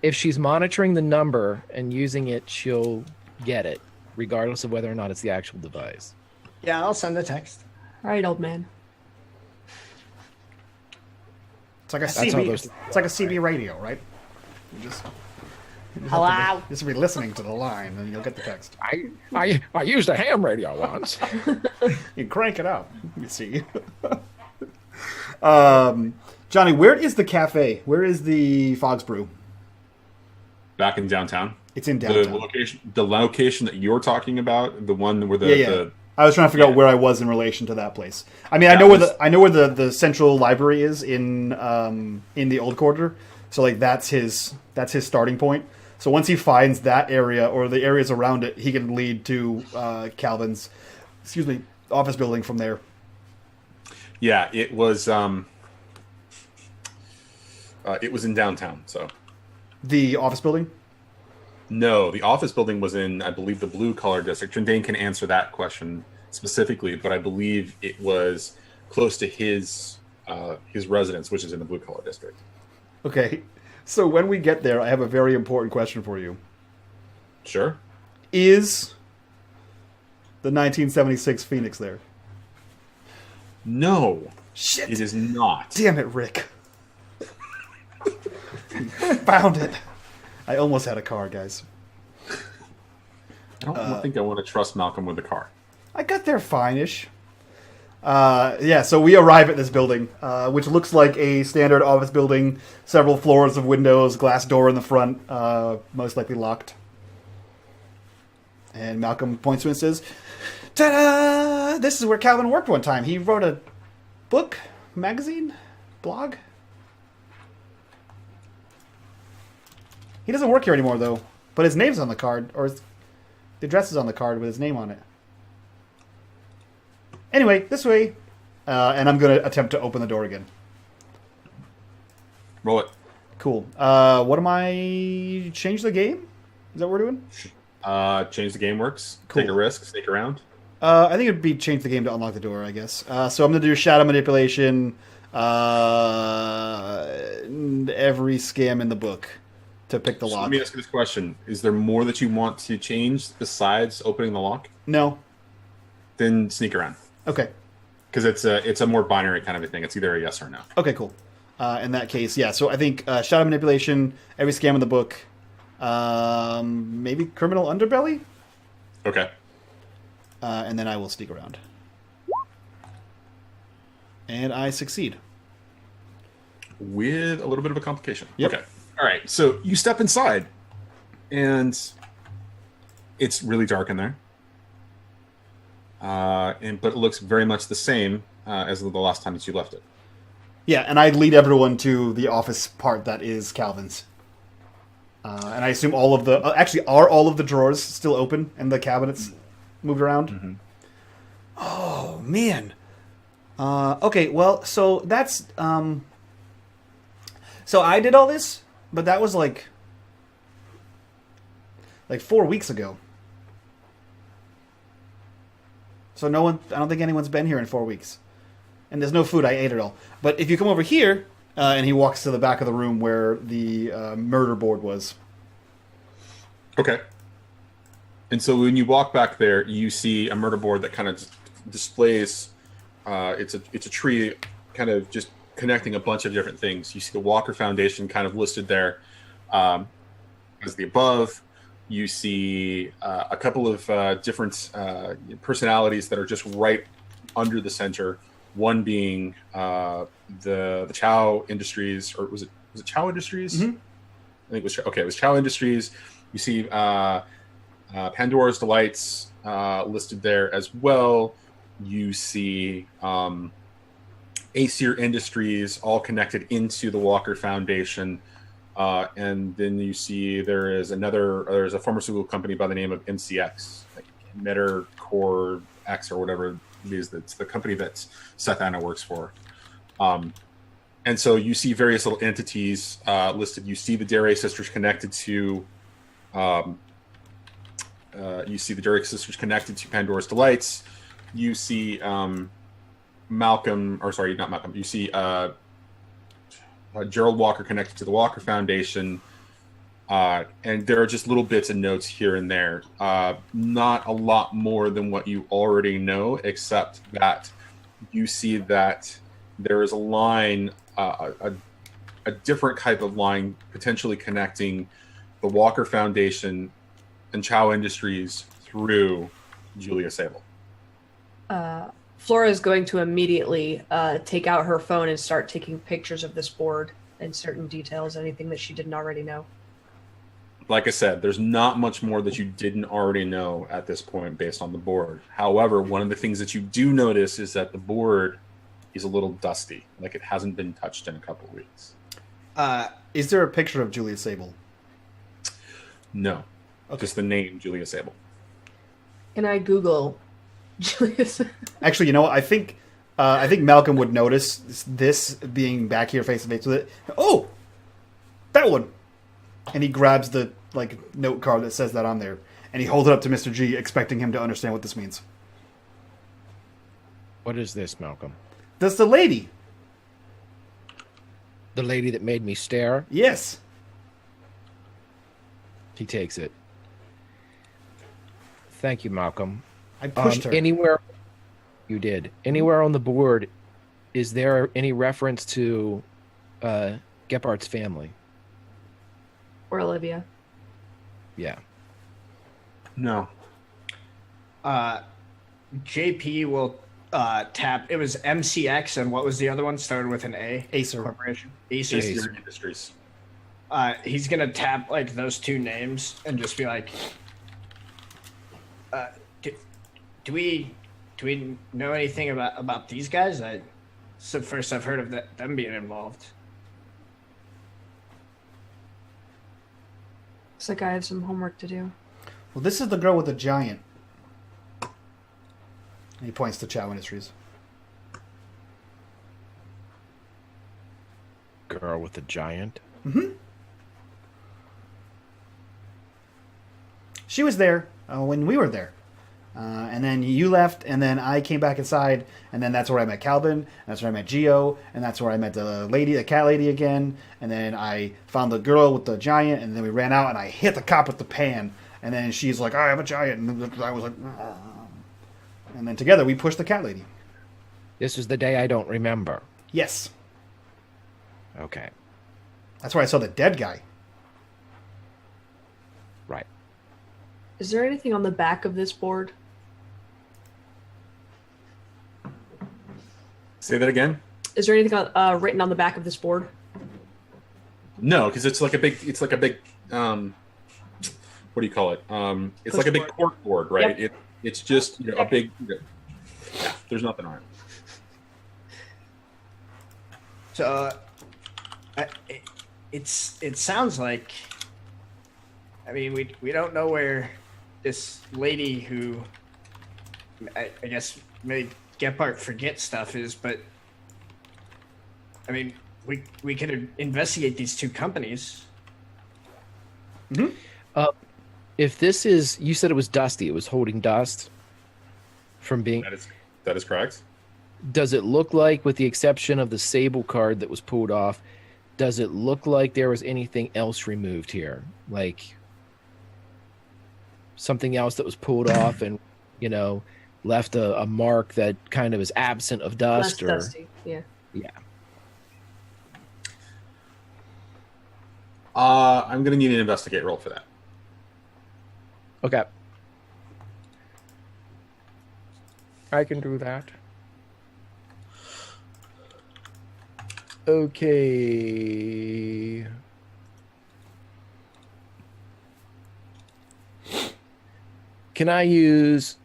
If she's monitoring the number and using it, she'll get it, regardless of whether or not it's the actual device. Yeah, I'll send the text. All right, old man. It's like a That's how CB. those- It's like a CB radio, right? Hello? Just be listening to the line, and you'll get the text. I used a ham radio once. You crank it up. You see. Johnny, where is the cafe? Where is the Fogs Brew? Back in downtown. It's in downtown. The location that you're talking about, the one where the I was trying to figure out where I was in relation to that place. I mean, I know where the central library is in the old quarter. So like that's his starting point. So once he finds that area or the areas around it, he can lead to Calvin's, office building from there. Yeah, it was in downtown. So the office building. No, the office building was in, I believe, the blue-collar district. And Dane can answer that question specifically, but I believe it was close to his residence, which is in the blue-collar district. Okay, so when we get there, I have a very important question for you. Sure. Is the 1976 Phoenix there? No. Shit. It is not. Damn it, Rick. Found it. I almost had a car, guys. I don't think I want to trust Malcolm with the car. I got there fine-ish. So we arrive at this building, which looks like a standard office building. Several floors of windows, glass door in the front, most likely locked. And Malcolm points to it and says, ta-da! This is where Calvin worked one time. He wrote a book, magazine, blog. He doesn't work here anymore, though. But his name's on the card, or the address is on the card with his name on it. Anyway, this way. And I'm going to attempt to open the door again. Roll it. Cool. What am I... Change the game? Is that what we're doing? Change the game works. Cool. Take a risk. Sneak around. I think it'd be change the game to unlock the door, I guess. So I'm going to do shadow manipulation. Every scam in the book to pick the lock. Let me ask you this question. Is there more that you want to change besides opening the lock? No. Then sneak around. Okay. Because it's a more binary kind of a thing. It's either a yes or no. Okay, cool. In that case, yeah. So I think shadow manipulation, every scam in the book, maybe criminal underbelly? Okay. And then I will sneak around. And I succeed. With a little bit of a complication. Yep. Okay. All right. So you step inside, and it's really dark in there. But it looks very much the same as the last time that you left it. Yeah, and I lead everyone to the office part that is Calvin's. And I assume all of the... actually, are all of the drawers still open and the cabinets moved around? Mm-hmm. Oh, man. Okay, well, so that's... So I did all this, but that was like 4 weeks ago. So no one... I don't think anyone's been here in 4 weeks. And there's no food. I ate it all. But if you come over here... and he walks to the back of the room where the murder board was. Okay. And so when you walk back there, you see a murder board that kind of displays. It's a tree, kind of just connecting a bunch of different things. You see the Walker Foundation kind of listed there as the above. You see a couple of different personalities that are just right under the center. One being the Chow Industries, or was it Chow Industries? Mm-hmm. I think it was okay. It was Chow Industries. You see Pandora's Delights listed there as well. You see Aesir Industries all connected into the Walker Foundation, and then you see there's a pharmaceutical company by the name of MCX, like Metacore X or whatever. That's the company that Seth Anna works for. And so you see various little entities listed. You see the Dare sisters connected to Pandora's Delights. You see you see Gerald Walker connected to the Walker Foundation. And there are just little bits and notes here and there. Not a lot more than what you already know, except that you see that there is a line, a a different type of line potentially connecting the Walker Foundation and Chow Industries through Julia Sable. Flora is going to immediately take out her phone and start taking pictures of this board and certain details, anything that she didn't already know. Like I said, there's not much more that you didn't already know at this point based on the board. However, one of the things that you do notice is that the board is a little dusty, like it hasn't been touched in a couple of weeks. Is there a picture of Julia Sable? No. Okay. Just the name Julia Sable. Can I Google Julia Sable? Actually, you know what? I think Malcolm would notice this being back here face to face with it. Oh, that one. And he grabs the note card that says that on there, and he holds it up to Mr. G, expecting him to understand what this means. What is this, Malcolm? That's the lady. The lady that made me stare? Yes. He takes it. Thank you, Malcolm. I pushed her. Anywhere you did. Anywhere on the board, is there any reference to Gephardt's family? Or Olivia? Yeah. No. JP will tap. It was MCX, and what was the other one? Started with an A. Acer. Corporation. Acer. Acer Industries. He's gonna tap those two names and just be like, "Do we know anything about these guys? It's the first I've heard of them being involved." Looks like I have some homework to do. Well, this is the girl with the giant. And he points to Chow Industries. Girl with the giant? Mm-hmm. She was there when we were there. And then you left, and then I came back inside, and then that's where I met Calvin, and that's where I met Gio, and that's where I met the cat lady again, and then I found the girl with the giant, and then we ran out, and I hit the cop with the pan, and then she's like, I have a giant, and I was like, "Ah." And then together we pushed the cat lady. This is the day I don't remember. Yes. Okay. That's where I saw the dead guy. Right. Is there anything on the back of this board? Say that again? Is there anything written on the back of this board? No, because it's like a big what do you call it? It's like a big cork board, right? Yep. It's just a big yeah, there's nothing on it. So, it sounds like. I mean, we don't know where this lady who I guess made Gephardt forget stuff is, but I mean, we could investigate these two companies. Mm-hmm. If this is, you said it was dusty. It was holding dust from being. That is correct. Does it look like, with the exception of the Sable card that was pulled off, does it look like there was anything else removed here? Like something else that was pulled off and, left a mark that kind of is absent of dust? Less dusty, yeah. Yeah. I'm going to need an investigate roll for that. Okay. I can do that. Okay. Can I use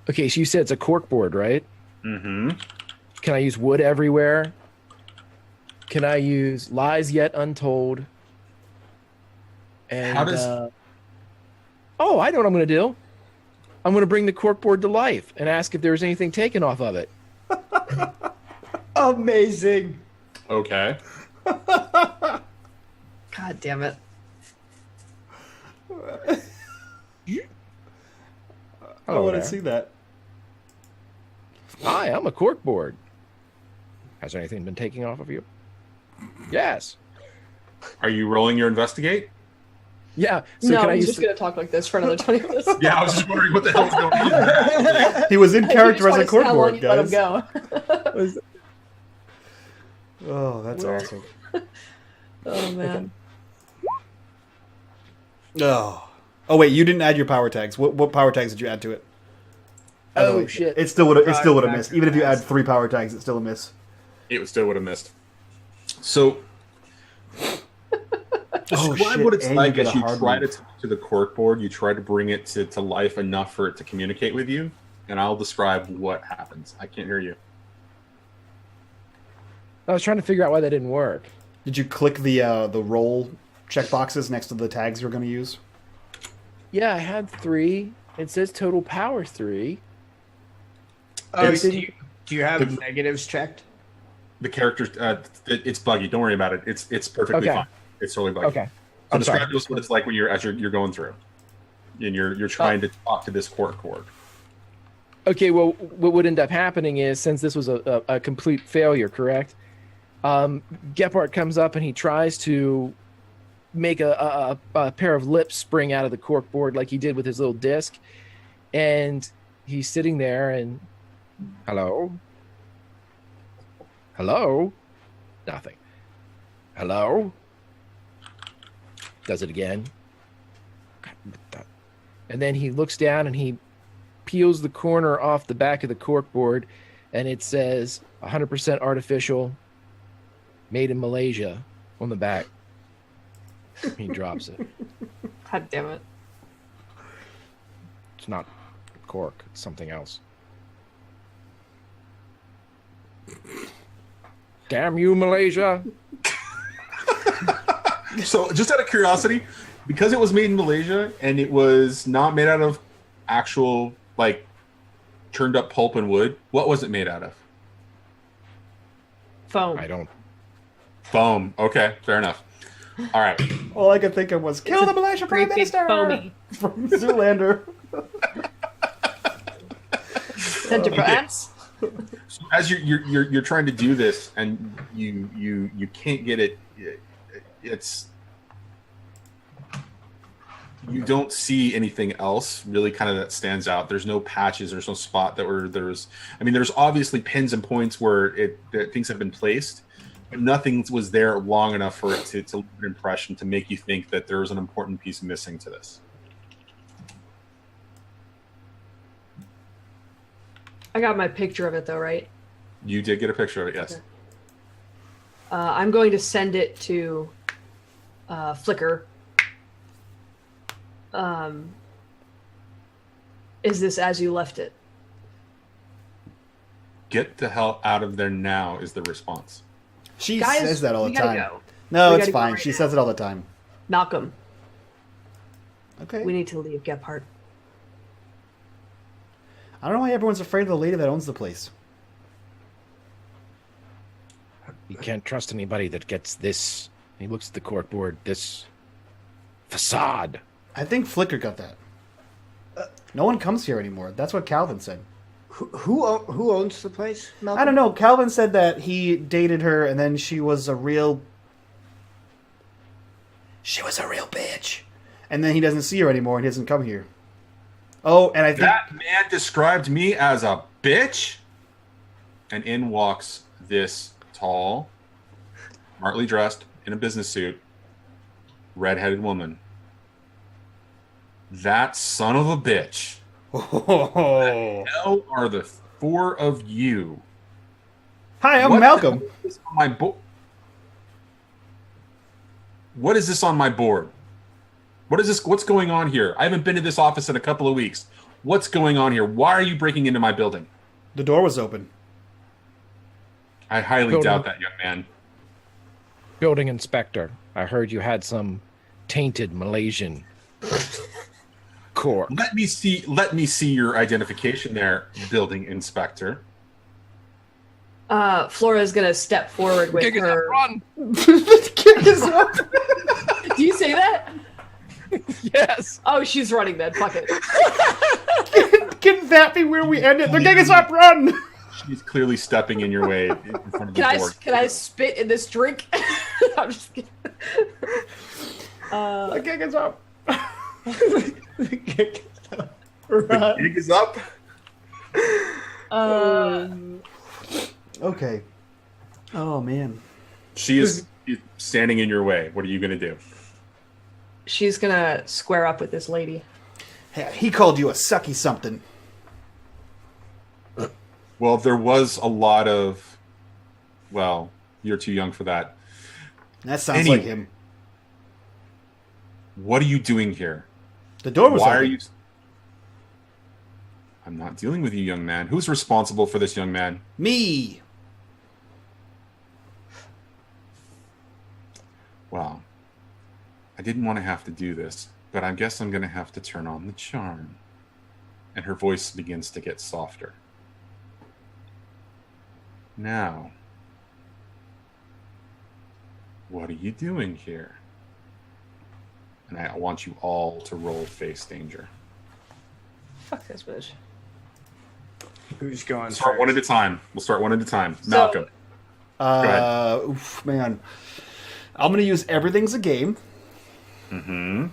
okay, so you said it's a cork board, right? Mm-hmm. Can I use wood everywhere? Can I use lies yet untold? And How does I know what I'm going to do. I'm going to bring the corkboard to life and ask if there's anything taken off of it. Amazing. Okay. God damn it. I want to see that. Hi, I'm a corkboard. Has anything been taken off of you? Yes. Are you rolling your investigate? Yeah. So no, can I he's use just going to talk like this for another 20 minutes. Yeah, I was just wondering what the hell's going on. He was in character as a How long corkboard, you let him guys. go. Oh, that's awesome. Oh, man. Oh. Oh, wait, you didn't add your power tags. What power tags did you add to it? Oh, shit. It still would have missed. Even if you add 3 power tags, it's still a miss. It still would have missed. So, describe what it's and like you get as a you hard try one. to the corkboard. You try to bring it to life enough for it to communicate with you, and I'll describe what happens. I can't hear you. I was trying to figure out why that didn't work. Did you click the roll checkboxes next to the tags you're going to use? Yeah, I had 3. It says total power 3. Oh, It's- do you have negatives checked? The character, it's buggy. Don't worry about it. It's perfectly Okay. fine. It's totally buggy. Okay. So I'm describe sorry. to us what it's like when you're going through, and you're trying to talk to this corkboard. Okay, well, what would end up happening is, since this was a complete failure, correct? Gephardt comes up and he tries to make a pair of lips spring out of the corkboard like he did with his little disc. And he's sitting there and, hello? Hello? Nothing. Hello? Does it again. And then he looks down and he peels the corner off the back of the corkboard, and it says 100% artificial, made in Malaysia on the back. He drops it. God damn it. It's not cork. It's something else. Damn you, Malaysia. So, just out of curiosity, because it was made in Malaysia and it was not made out of actual, like, churned up pulp and wood, what was it made out of? Foam. I don't. Foam. Okay, fair enough. All right. All I could think of was kill the Malaysian Prime Great big Minister foamy. from Zoolander. Sent to France. So as you're trying to do this and you can't get it, it's you don't see anything else really kind of that stands out. There's no patches. There's no spot there's. I mean, there's obviously pins and points where things have been placed, but nothing was there long enough for it to leave an impression to make you think that there was an important piece missing to this. I got my picture of it though, right? You did get a picture of it, yes. Okay. I'm going to send it to Flickr. Is this as you left it? Get the hell out of there now is the response. She Guys, says that all the we gotta time. go. No, We it's gotta go fine. right She now. says it all the time. Malcolm, Okay. we need to leave Gephardt. I don't know why everyone's afraid of the lady that owns the place. You can't trust anybody that gets this. He looks at the corkboard. This facade. I think Flickr got that. No one comes here anymore. That's what Calvin said. Who owns the place, Malcolm? I don't know. Calvin said that he dated her and then she was a real bitch. And then he doesn't see her anymore and he doesn't come here. Oh, and I think That man described me as a bitch. And in walks this tall, smartly dressed, in a business suit, red-headed woman. That son of a bitch. Oh. Hell are the four of you? Hi, I'm What Malcolm. the hell is on my what is this on my board? What is this? What's going on here? I haven't been to this office in a couple of weeks. What's going on here? Why are you breaking into my building? The door was open. I highly Building. doubt that, young man. Building inspector. I heard you had some tainted Malaysian cork. Let me see your identification there, building inspector. Flora's gonna step forward with Kick it up, her. run! Kick us up. Do you say that? Yes. Oh, she's running then. Fuck it. Can that be where we end it? They're kicking us up. Run. She's clearly stepping in your way in front of the board. Can I spit in this drink? I'm just kidding. They're kicking us up. The gig is up. Okay. Oh man. She is standing in your way. What are you going to do? She's gonna square up with this lady. Hey, he called you a sucky something. Well, there was a lot of... Well, you're too young for that. That sounds Anyway. like him. What are you doing here? The door was Why open. are you... I'm not dealing with you, young man. Who's responsible for this young man? Me. Well, I didn't want to have to do this, but I guess I'm going to have to turn on the charm. And her voice begins to get softer. Now, what are you doing here? And I want you all to roll face danger. Fuck this bitch. Who's going Start first? one at a time. We'll start one at a time. Malcolm. ahead. Man. I'm gonna use everything's a game. Mm-hmm.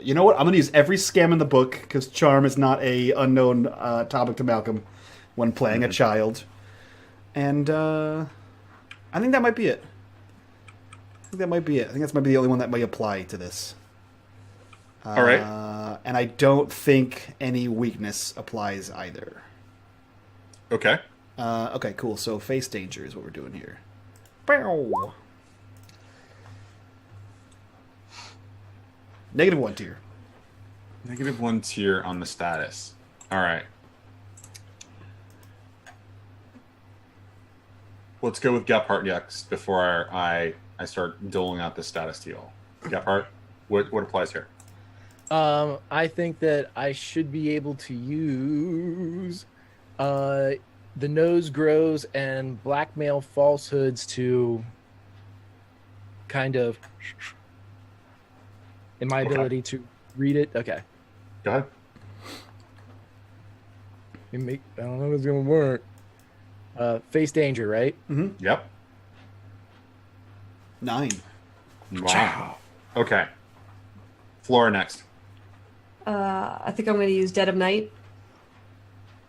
You know what? I'm gonna use every scam in the book because charm is not a unknown topic to Malcolm when playing a child, and I think that might be it. I think that's might be the only one that may apply to this. All right. And I don't think any weakness applies either. Okay. Okay, cool. So face danger is what we're doing here. Bow. -1 tier. -1 tier on the status. All right. Let's go with Gephardt next before I start doling out the status to you all. Gephardt, what applies here? I think that I should be able to use the nose grows and blackmail falsehoods to kind of in my ability to read it. Okay. Go ahead. I don't know if it's gonna work. Face danger, right? Yep. 9. Wow. Okay. Flora next. I think I'm going to use Dead of Night.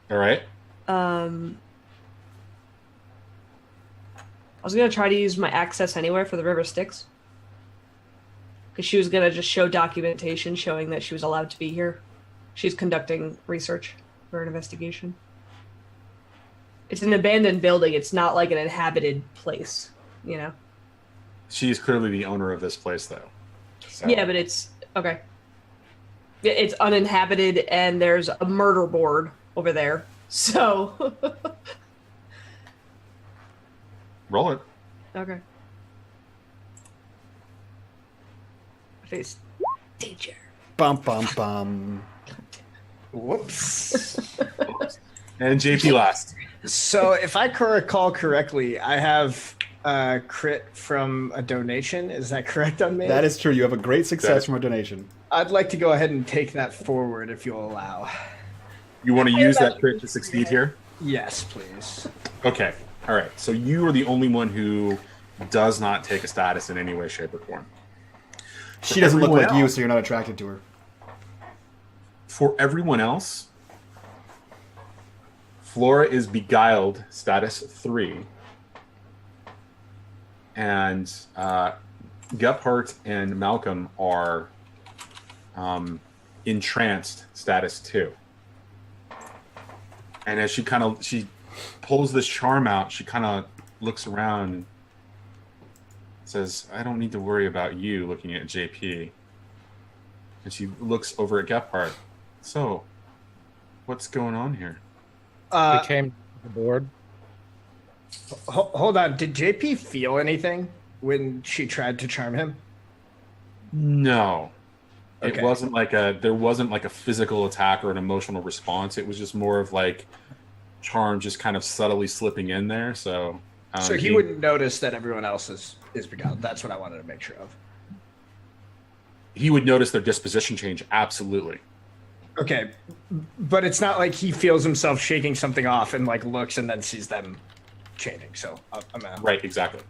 All right. I was going to try to use my access anywhere for the River Styx. Because she was going to just show documentation showing that she was allowed to be here. She's conducting research for an investigation. It's an abandoned building. It's not like an inhabited place, you know? She's clearly the owner of this place, though. So. Yeah, but it's... Okay. It's uninhabited, and there's a murder board over there. So... Roll it. Okay. Face danger. Bum bum bum. Whoops. And JP last. So, if I recall correctly, I have a crit from a donation. Is that correct on me? That is true. You have a great success That is- from a donation. I'd like to go ahead and take that forward if you'll allow. You want to use that crit to succeed here? Yes, please. Okay. All right. So you are the only one who does not take a status in any way, shape, or form. She doesn't look everyone like you, else- so you're not attracted to her. For everyone else, Flora is beguiled, status 3. And Gephardt and Malcolm are entranced, status 2. And as she pulls this charm out, she kind of looks around and says, I don't need to worry about you, looking at JP. And she looks over at Gephardt. So, what's going on here? They came to the board. Hold on. Did JP feel anything when she tried to charm him? No. Okay. It wasn't there wasn't like a physical attack or an emotional response. It was just more of like charm just kind of subtly slipping in there. So So he wouldn't notice that everyone else is beguiled. That's what I wanted to make sure of. He would notice their disposition change, absolutely. Okay, but it's not like he feels himself shaking something off and like looks and then sees them changing. So I'm out. Right, exactly.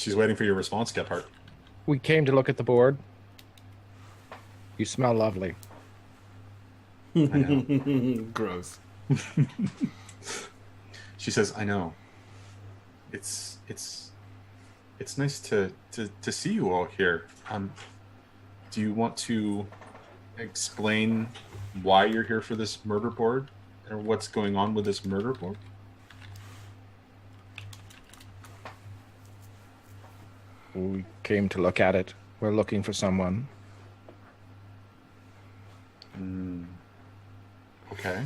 She's waiting for your response, Gephardt. We came to look at the board. You smell lovely. I know. Gross. She says, I know. It's nice to see you all here. Do you want to explain why you're here for this murder board? Or what's going on with this murder board? We came to look at it. We're looking for someone. Okay.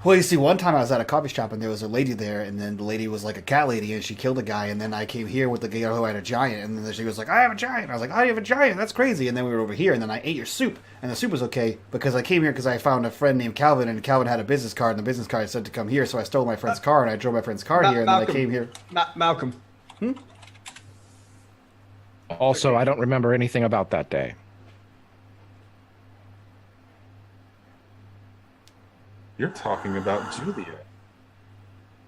Well, you see, one time I was at a coffee shop and there was a lady there, and then the lady was like a cat lady, and she killed a guy, and then I came here with the girl who had a giant, and then she was like, I have a giant. I was like, I have a giant. That's crazy. And then we were over here, and then I ate your soup, and the soup was okay because I came here because I found a friend named Calvin, and Calvin had a business card, and the business card said to come here, so I stole my friend's car, and I drove my friend's car here, and then I came here. Malcolm. Also, I don't remember anything about that day. You're talking about Julia.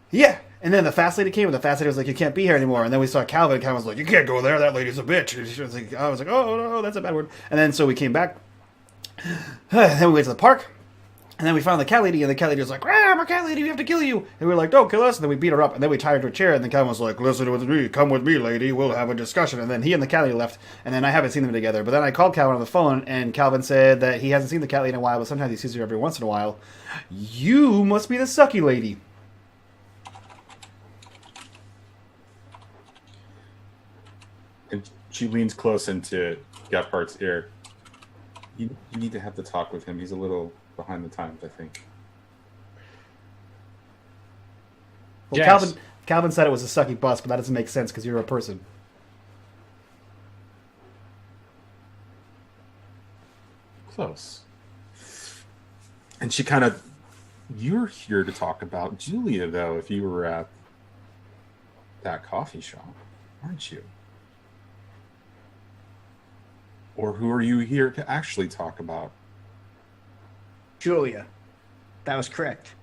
Yeah. And then the fast lady came, and the fast lady was like, you can't be here anymore. And then we saw Calvin, and Calvin was like, you can't go there, that lady's a bitch. And she was like, I was like, oh, no, that's a bad word. And then so we came back. Then we went to the park. And then we found the cat lady, and the cat lady was like, I'm a cat lady, we have to kill you. And we were like, don't kill us. And then we beat her up, and then we tied her to a chair, and then Calvin was like, listen with me, come with me, lady, we'll have a discussion. And then he and the cat lady left, and then I haven't seen them together. But then I called Calvin on the phone, and Calvin said that he hasn't seen the cat lady in a while, but sometimes he sees her every once in a while. You must be the sucky lady. And she leans close into Gephardt's ear. You need to have the talk with him. He's a little behind the times, I think. Well, Yes. Calvin said it was a sucky bus, but that doesn't make sense because you're a person. Close. And she kind of... You're here to talk about Julia, though, if you were at that coffee shop, aren't you? Or who are you here to actually talk about? Julia. That was correct.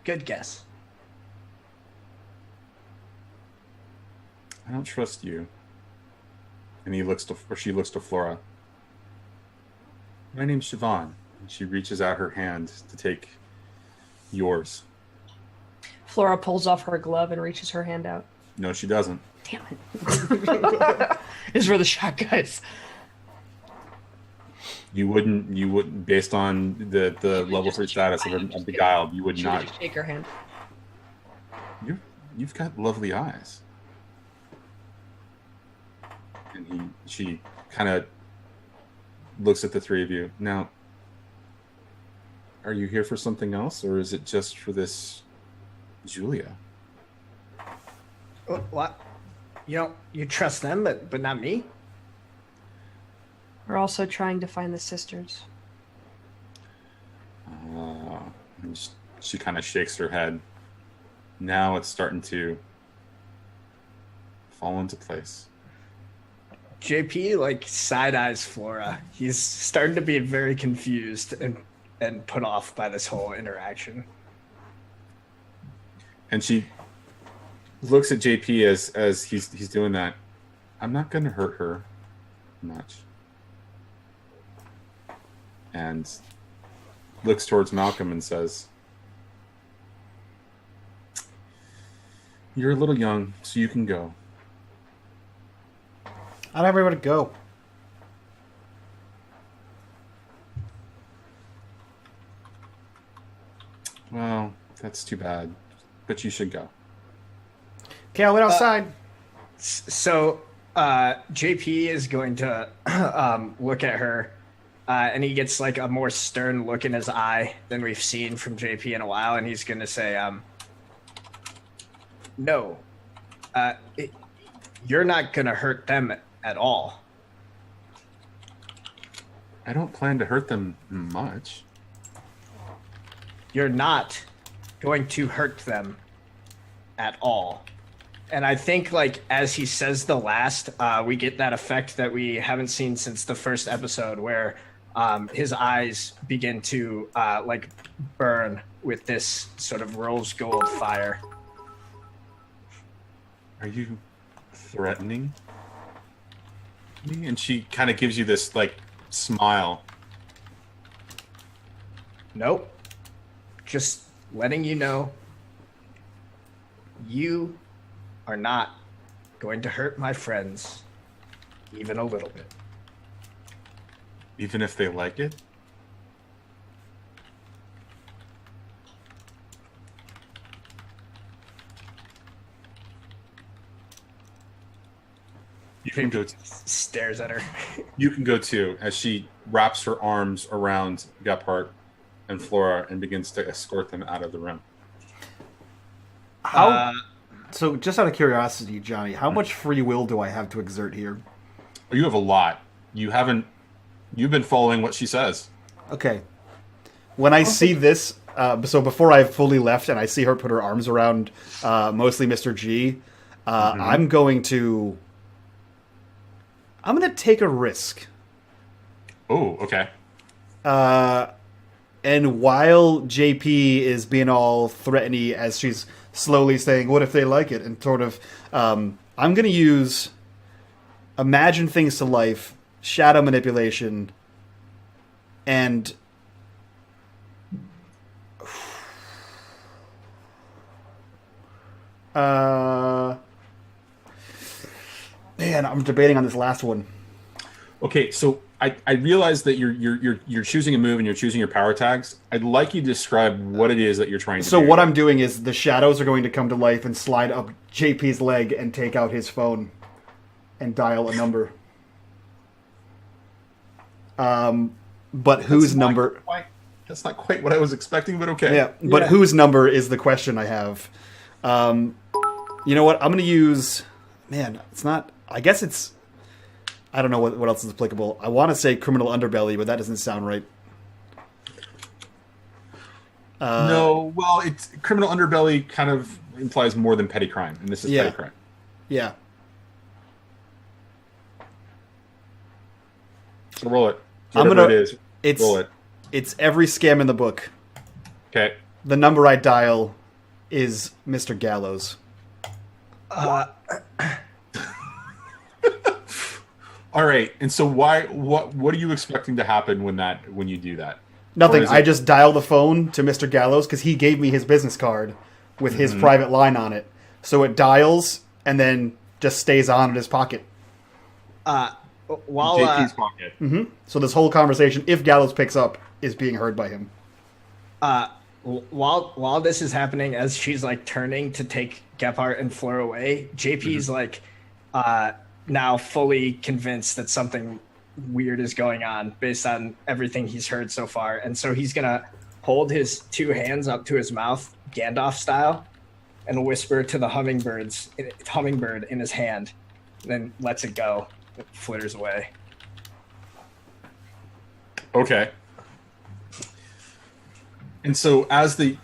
Good guess. I don't trust you. And she looks to Flora. My name's Siobhan. And she reaches out her hand to take yours. Flora pulls off her glove and reaches her hand out. No, she doesn't. Damn it. It's for the shot guys. You wouldn't, based on the level 3 status of Beguiled, you would She not. would just shake her hand. You've got lovely eyes. And she kind of looks at the three of you. Now, are you here for something else, or is it just for this Julia? What? You trust them, but not me? We're also trying to find the sisters. And she kind of shakes her head. Now it's starting to fall into place. JP side eyes Flora. He's starting to be very confused and put off by this whole interaction. And she looks at JP as he's doing that. I'm not going to hurt her much. And looks towards Malcolm and says, you're a little young, so you can go. I don't have anywhere to go. Well, that's too bad. But you should go. Okay, I went outside. So JP is going to look at her, and he gets a more stern look in his eye than we've seen from JP in a while, and he's going to say, no, you're not going to hurt them at all. I don't plan to hurt them much. You're not going to hurt them at all. And I think as he says the last, we get that effect that we haven't seen since the first episode, where his eyes begin to burn with this sort of rose gold fire. Are you threatening me? And she kind of gives you this like smile. Nope. Just letting you know, you are not going to hurt my friends even a little bit. Even if they like it? You can go. Stares at her. You can go too, as she wraps her arms around Gephardt and Flora and begins to escort them out of the room. How? So, just out of curiosity, Johnny, how much free will do I have to exert here? You have a lot. You've been following what she says. Okay. When I see this, so before I've fully left and I see her put her arms around mostly Mr. G, I'm going to take a risk. Oh, okay. And while JP is being all threatening as she's slowly saying, what if they like it? And sort of, I'm going to use imagine things to life, shadow manipulation, and man, I'm debating on this last one. Okay, so I realize that you're choosing a move and you're choosing your power tags. I'd like you to describe what it is that you're trying to do. So what I'm doing is the shadows are going to come to life and slide up JP's leg and take out his phone and dial a number. But whose number? That's not quite what I was expecting, but okay. Yeah, but whose number is the question I have. You know what? I'm going to use... Man, it's not... I guess it's... I don't know what else is applicable. I want to say criminal underbelly, but that doesn't sound right. No, well, it's criminal underbelly kind of implies more than petty crime, and this is petty crime. Yeah. So roll it. Whatever it is, roll it. It's every scam in the book. Okay. The number I dial is Mr. Gallows. All right. And so what are you expecting to happen when you do that? Nothing. I just dial the phone to Mr. Gallows because he gave me his business card with his private line on it. So it dials and then just stays on in his pocket. While JP's pocket. So this whole conversation, if Gallows picks up, is being heard by him. While this is happening, as she's like turning to take Gephardt and Flora away, JP's like now fully convinced that something weird is going on based on everything he's heard so far, and so he's gonna hold his two hands up to his mouth, Gandalf style, and whisper to the hummingbird in his hand, and then lets it go. It flitters away. Okay. And so as the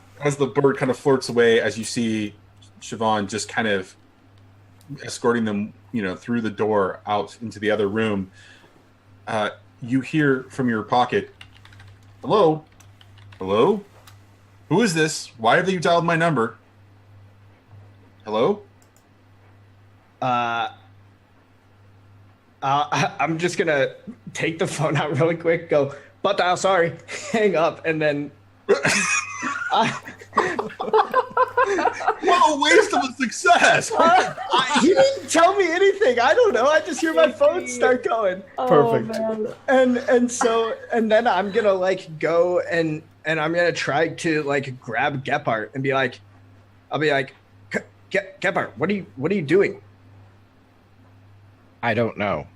bird kind of flirts away, as you see Siobhan just kind of escorting them, through the door out into the other room, you hear from your pocket, "Hello? Hello? Who is this? Why have you dialed my number? Hello?" I'm just gonna take the phone out really quick, go, "Butt dial, sorry," hang up, and then What a waste of a success! He didn't tell me anything. I don't know. I just hear my phone start going. Perfect. And then I'm gonna go and I'm gonna try to grab Gephardt and I'll be like, Gephardt, what are you doing? I don't know.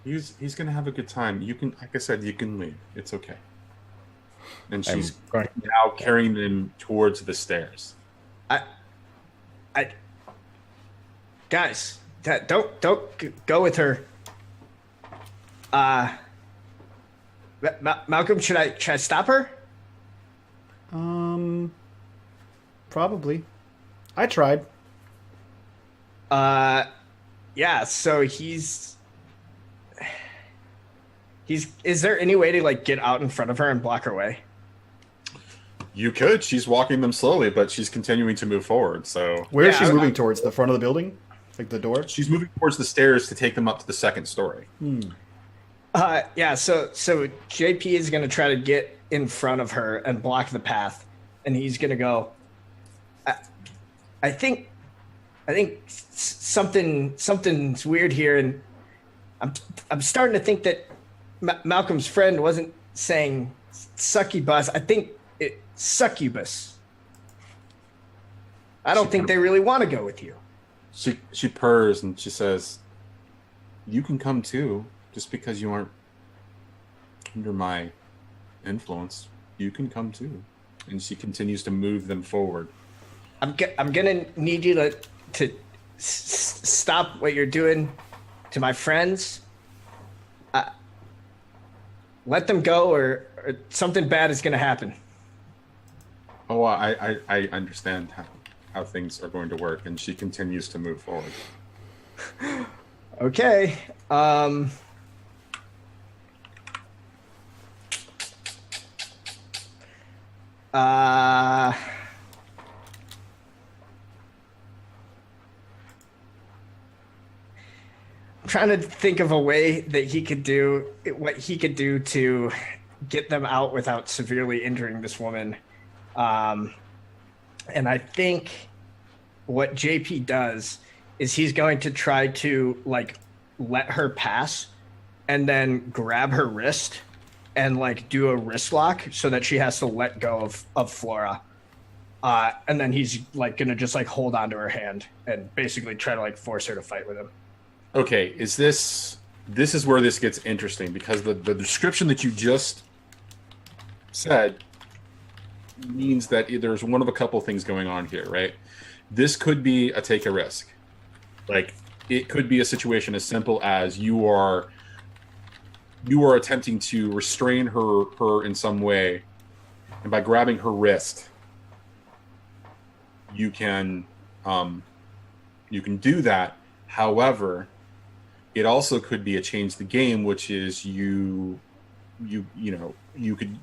He's gonna have a good time. You can, like I said, you can leave. It's okay. And she's now carrying them towards the stairs. Guys, don't go with her. Malcolm, should I stop her? Probably. I tried. Yeah. So he's. Is there any way to get out in front of her and block her way? You could. She's walking them slowly, but she's continuing to move forward. So Where is she moving towards? The front of the building? Like the door? she's moving towards the stairs to take them up to the second story. Yeah, so JP is going to try to get in front of her and block the path. And he's going to go, I think something's weird here. And I'm starting to think that Malcolm's friend wasn't saying succubus. I think succubus. I don't think they really want to go with you. She purrs and she says, "You can come too, just because you aren't under my influence. You can come too." And she continues to move them forward. I'm gonna need you to stop what you're doing to my friends. Let them go, or something bad is gonna happen. Oh, I understand how things are going to work, and she continues to move forward. Okay. I'm trying to think of a way that what he could do to get them out without severely injuring this woman. And I think what JP does is he's going to try to like let her pass and then grab her wrist and like do a wrist lock so that she has to let go of Flora. And then he's like gonna just like hold onto her hand and basically try to like force her to fight with him. Okay, this is where this gets interesting, because the description that you just said means that there's one of a couple things going on here, right? This could be a take a risk. Like, it could be a situation as simple as you are attempting to restrain her in some way, and by grabbing her wrist, you can do that. However, it also could be a change the game, which is you could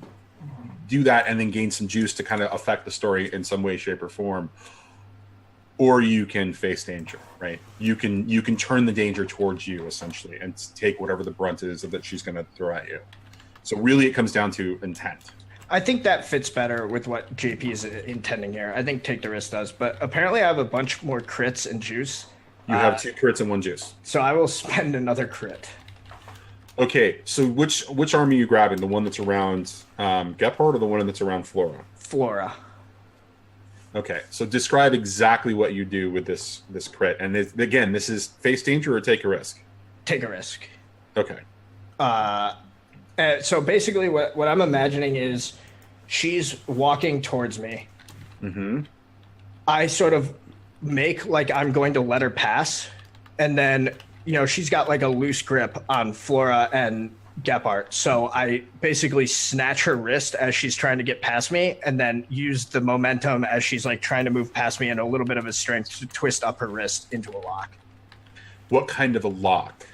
do that and then gain some juice to kind of affect the story in some way, shape, or form. Or you can face danger, right? You can turn the danger towards you, essentially, and take whatever the brunt is that she's going to throw at you. So really it comes down to intent. I think that fits better with what JP is intending here. I think take the risk does, but apparently I have a bunch more crits and juice. You have 2 crits and 1 juice. So I will spend another crit. Okay, so which arm are you grabbing? The one that's around Gephardt or the one that's around Flora? Flora. Okay, so describe exactly what you do with this crit. And again, this is face danger or take a risk? Take a risk. Okay. So basically what I'm imagining is she's walking towards me. Mm-hmm. I sort of make like I'm going to let her pass, and then she's got like a loose grip on Flora and Gephardt, so I basically snatch her wrist as she's trying to get past me, and then use the momentum as she's like trying to move past me and a little bit of a strength to twist up her wrist into a lock. What kind of a lock?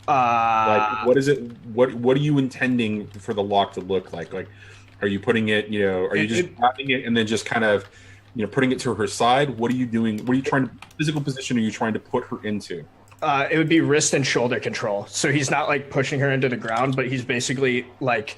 Like, what is it? What are you intending for the lock to look like? Like, are you putting it? Are you just grabbing it and then just kind of putting it to her side? What are you doing? What are you trying to physical position are you trying to put her into? It would be wrist and shoulder control. So he's not like pushing her into the ground, but he's basically like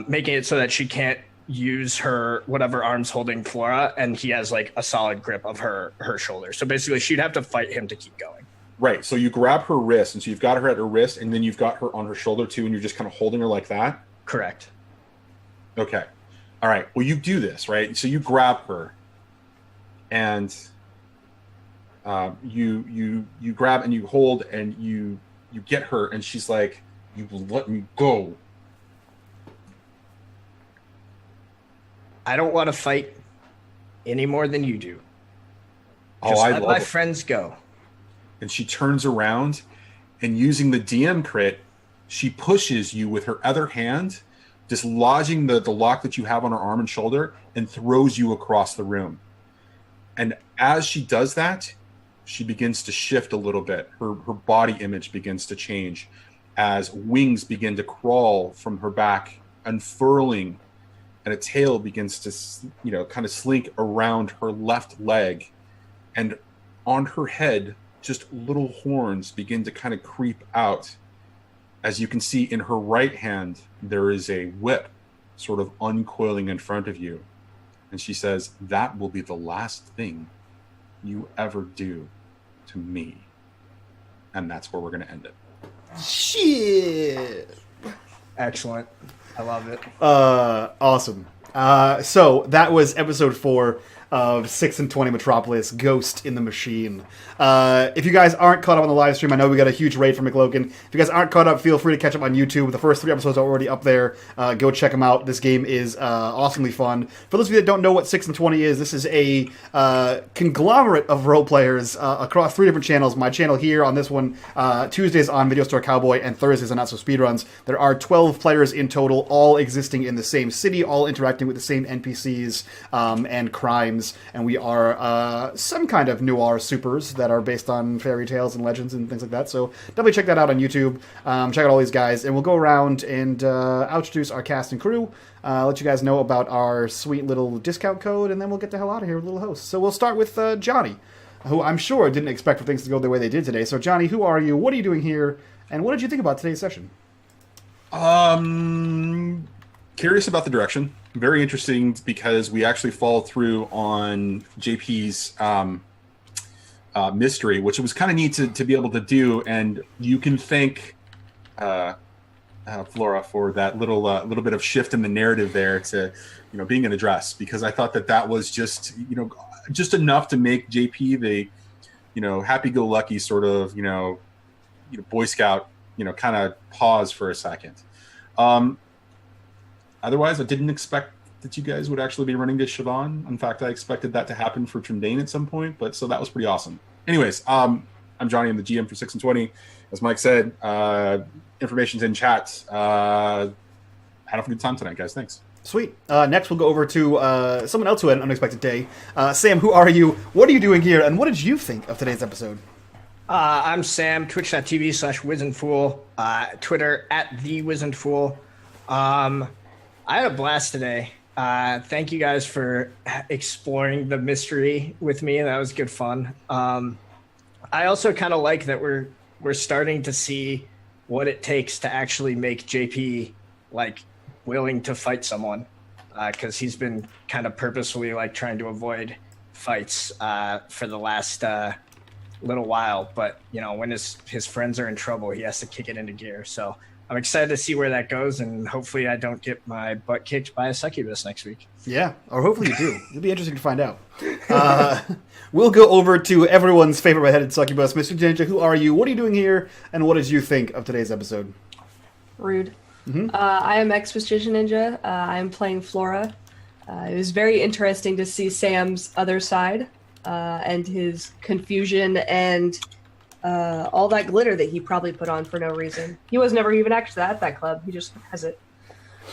making it so that she can't use her whatever arm's holding Flora, and he has like a solid grip of her shoulder. So basically she'd have to fight him to keep going. Right. So you grab her wrist, and so you've got her at her wrist, and then you've got her on her shoulder too, and you're just kind of holding her like that? Correct. Okay. All right. Well, you do this, right? So you grab her, and you grab and you hold and you get her, and she's like, "You will let me go." I don't want to fight any more than you do. Oh, Just I let love my it. friends go. And she turns around, and using the DM crit, she pushes you with her other hand, dislodging the lock that you have on her arm and shoulder, and throws you across the room. And as she does that, she begins to shift a little bit. Her body image begins to change as wings begin to crawl from her back, unfurling and a tail begins to, kind of slink around her left leg, and on her head, just little horns begin to kind of creep out. As you can see in her right hand, there is a whip sort of uncoiling in front of you. And she says, "That will be the last thing you ever do to me." And that's where we're going to end it. Shit. Excellent. I love it. Awesome. So that was episode 4 of 6/20 Metropolis, Ghost in the Machine. If you guys aren't caught up on the live stream, I know we got a huge raid from McLogan. If you guys aren't caught up, feel free to catch up on YouTube. The first 3 episodes are already up there. Go check them out. This game is awesomely fun. For those of you that don't know what 6/20 is, this is a conglomerate of role players across 3 different channels. My channel here on this one, Tuesdays on Video Store Cowboy, and Thursdays on Not So Speedruns. There are 12 players in total, all existing in the same city, all interacting with the same NPCs and crimes. And we are some kind of noir supers that are based on fairy tales and legends and things like that. So definitely check that out on YouTube. Check out all these guys, and we'll go around and introduce our cast and crew, let you guys know about our sweet little discount code, and then we'll get the hell out of here with little hosts. So we'll start with Johnny, who I'm sure didn't expect for things to go the way they did today. So Johnny, who are you? What are you doing here? And what did you think about today's session? Curious about the direction. Very interesting because we actually fall through on JP's mystery, which was kind of neat to be able to do. And you can thank Flora for that little bit of shift in the narrative there to, being an address, because I thought that was just, just enough to make JP the, happy-go-lucky sort of, Boy Scout, kind of pause for a second. Otherwise, I didn't expect that you guys would actually be running to Siobhan. In fact, I expected that to happen for Trindane at some point, so that was pretty awesome. Anyways, I'm Johnny. I'm the GM for 6/20. As Mike said, information's in chat. Had a good time tonight, guys. Thanks. Sweet. Next, we'll go over to someone else who had an unexpected day. Sam, who are you? What are you doing here? And what did you think of today's episode? I'm Sam, twitch.tv/WizenFool, Twitter @TheWizenFool. I had a blast today. Thank you guys for exploring the mystery with me. That was good fun. I also kind of like that we're starting to see what it takes to actually make JP willing to fight someone, because he's been kind of purposefully trying to avoid fights for the last little while. But when his friends are in trouble, he has to kick it into gear. So I'm excited to see where that goes, and hopefully I don't get my butt kicked by a succubus next week. Yeah, or hopefully you do. It'll be interesting to find out. We'll go over to everyone's favorite red-headed succubus, Mr. Ninja. Who are you? What are you doing here? And what did you think of today's episode? Rude. I am X-Precision Ninja. I am playing Flora. It was very interesting to see Sam's other side and his confusion and all that glitter that he probably put on for no reason. He was never even actually at that club. He just has it.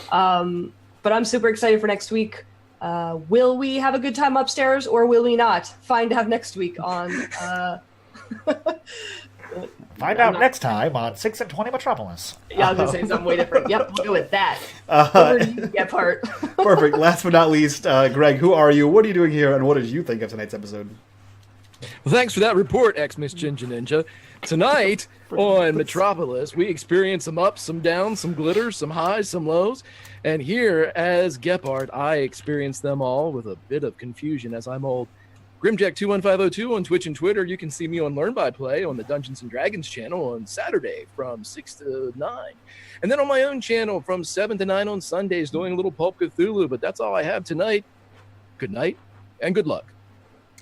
But I'm super excited for next week. Will we have a good time upstairs or will we not? Find out next week on... Find out next time on 6/20 Metropolis. Yeah, I was going to say something way different. Yep, we'll go with that. Over to you, get part. Perfect. Last but not least, Greg, who are you? What are you doing here? And what did you think of tonight's episode? Well, thanks for that report, X-Miss Ginger Ninja. Tonight on Metropolis, we experience some ups, some downs, some glitter, some highs, some lows. And here, as Gepard, I experience them all with a bit of confusion as I'm old. Grimjack21502 on Twitch and Twitter. You can see me on Learn by Play on the Dungeons & Dragons channel on Saturday from 6 to 9. And then on my own channel from 7 to 9 on Sundays doing a little Pulp Cthulhu. But that's all I have tonight. Good night and good luck.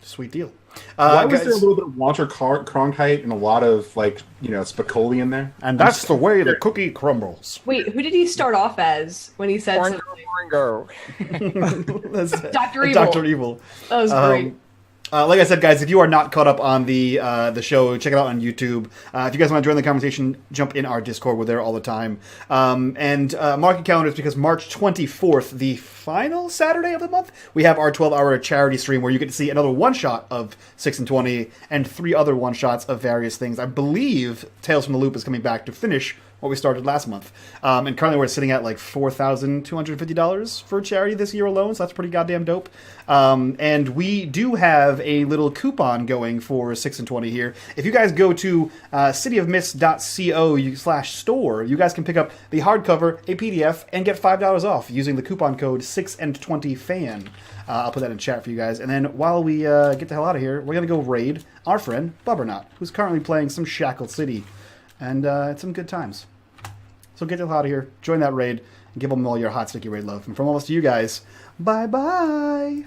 Sweet deal. Why was there a little bit of Walter Cronkite and a lot of Spicoli in there? And that's the way the cookie crumbles. Wait, who did he start off as when he said Oingo. Dr. Evil. Dr. Evil. That was great. Like I said, guys, if you are not caught up on the show, check it out on YouTube. If you guys want to join the conversation, jump in our Discord. We're there all the time. And mark your calendars because March 24th, the final Saturday of the month, we have our 12-hour charity stream where you get to see another one-shot of 6&Twenty and 3 other one-shots of various things. I believe Tales from the Loop is coming back to finish what we started last month. And currently we're sitting at like $4,250 for charity this year alone, so that's pretty goddamn dope. And we do have a little coupon going for 6&Twenty here. If you guys go to cityofmist.co/store, you guys can pick up the hardcover, a PDF, and get $5 off using the coupon code 6&20fan. I'll put that in chat for you guys. And then while we get the hell out of here, we're going to go raid our friend Bubbernot, who's currently playing some Shackle City. And it's some good times. So get the hell out of here, join that raid, and give them all your hot, sticky raid love. And from all of us to you guys, bye-bye.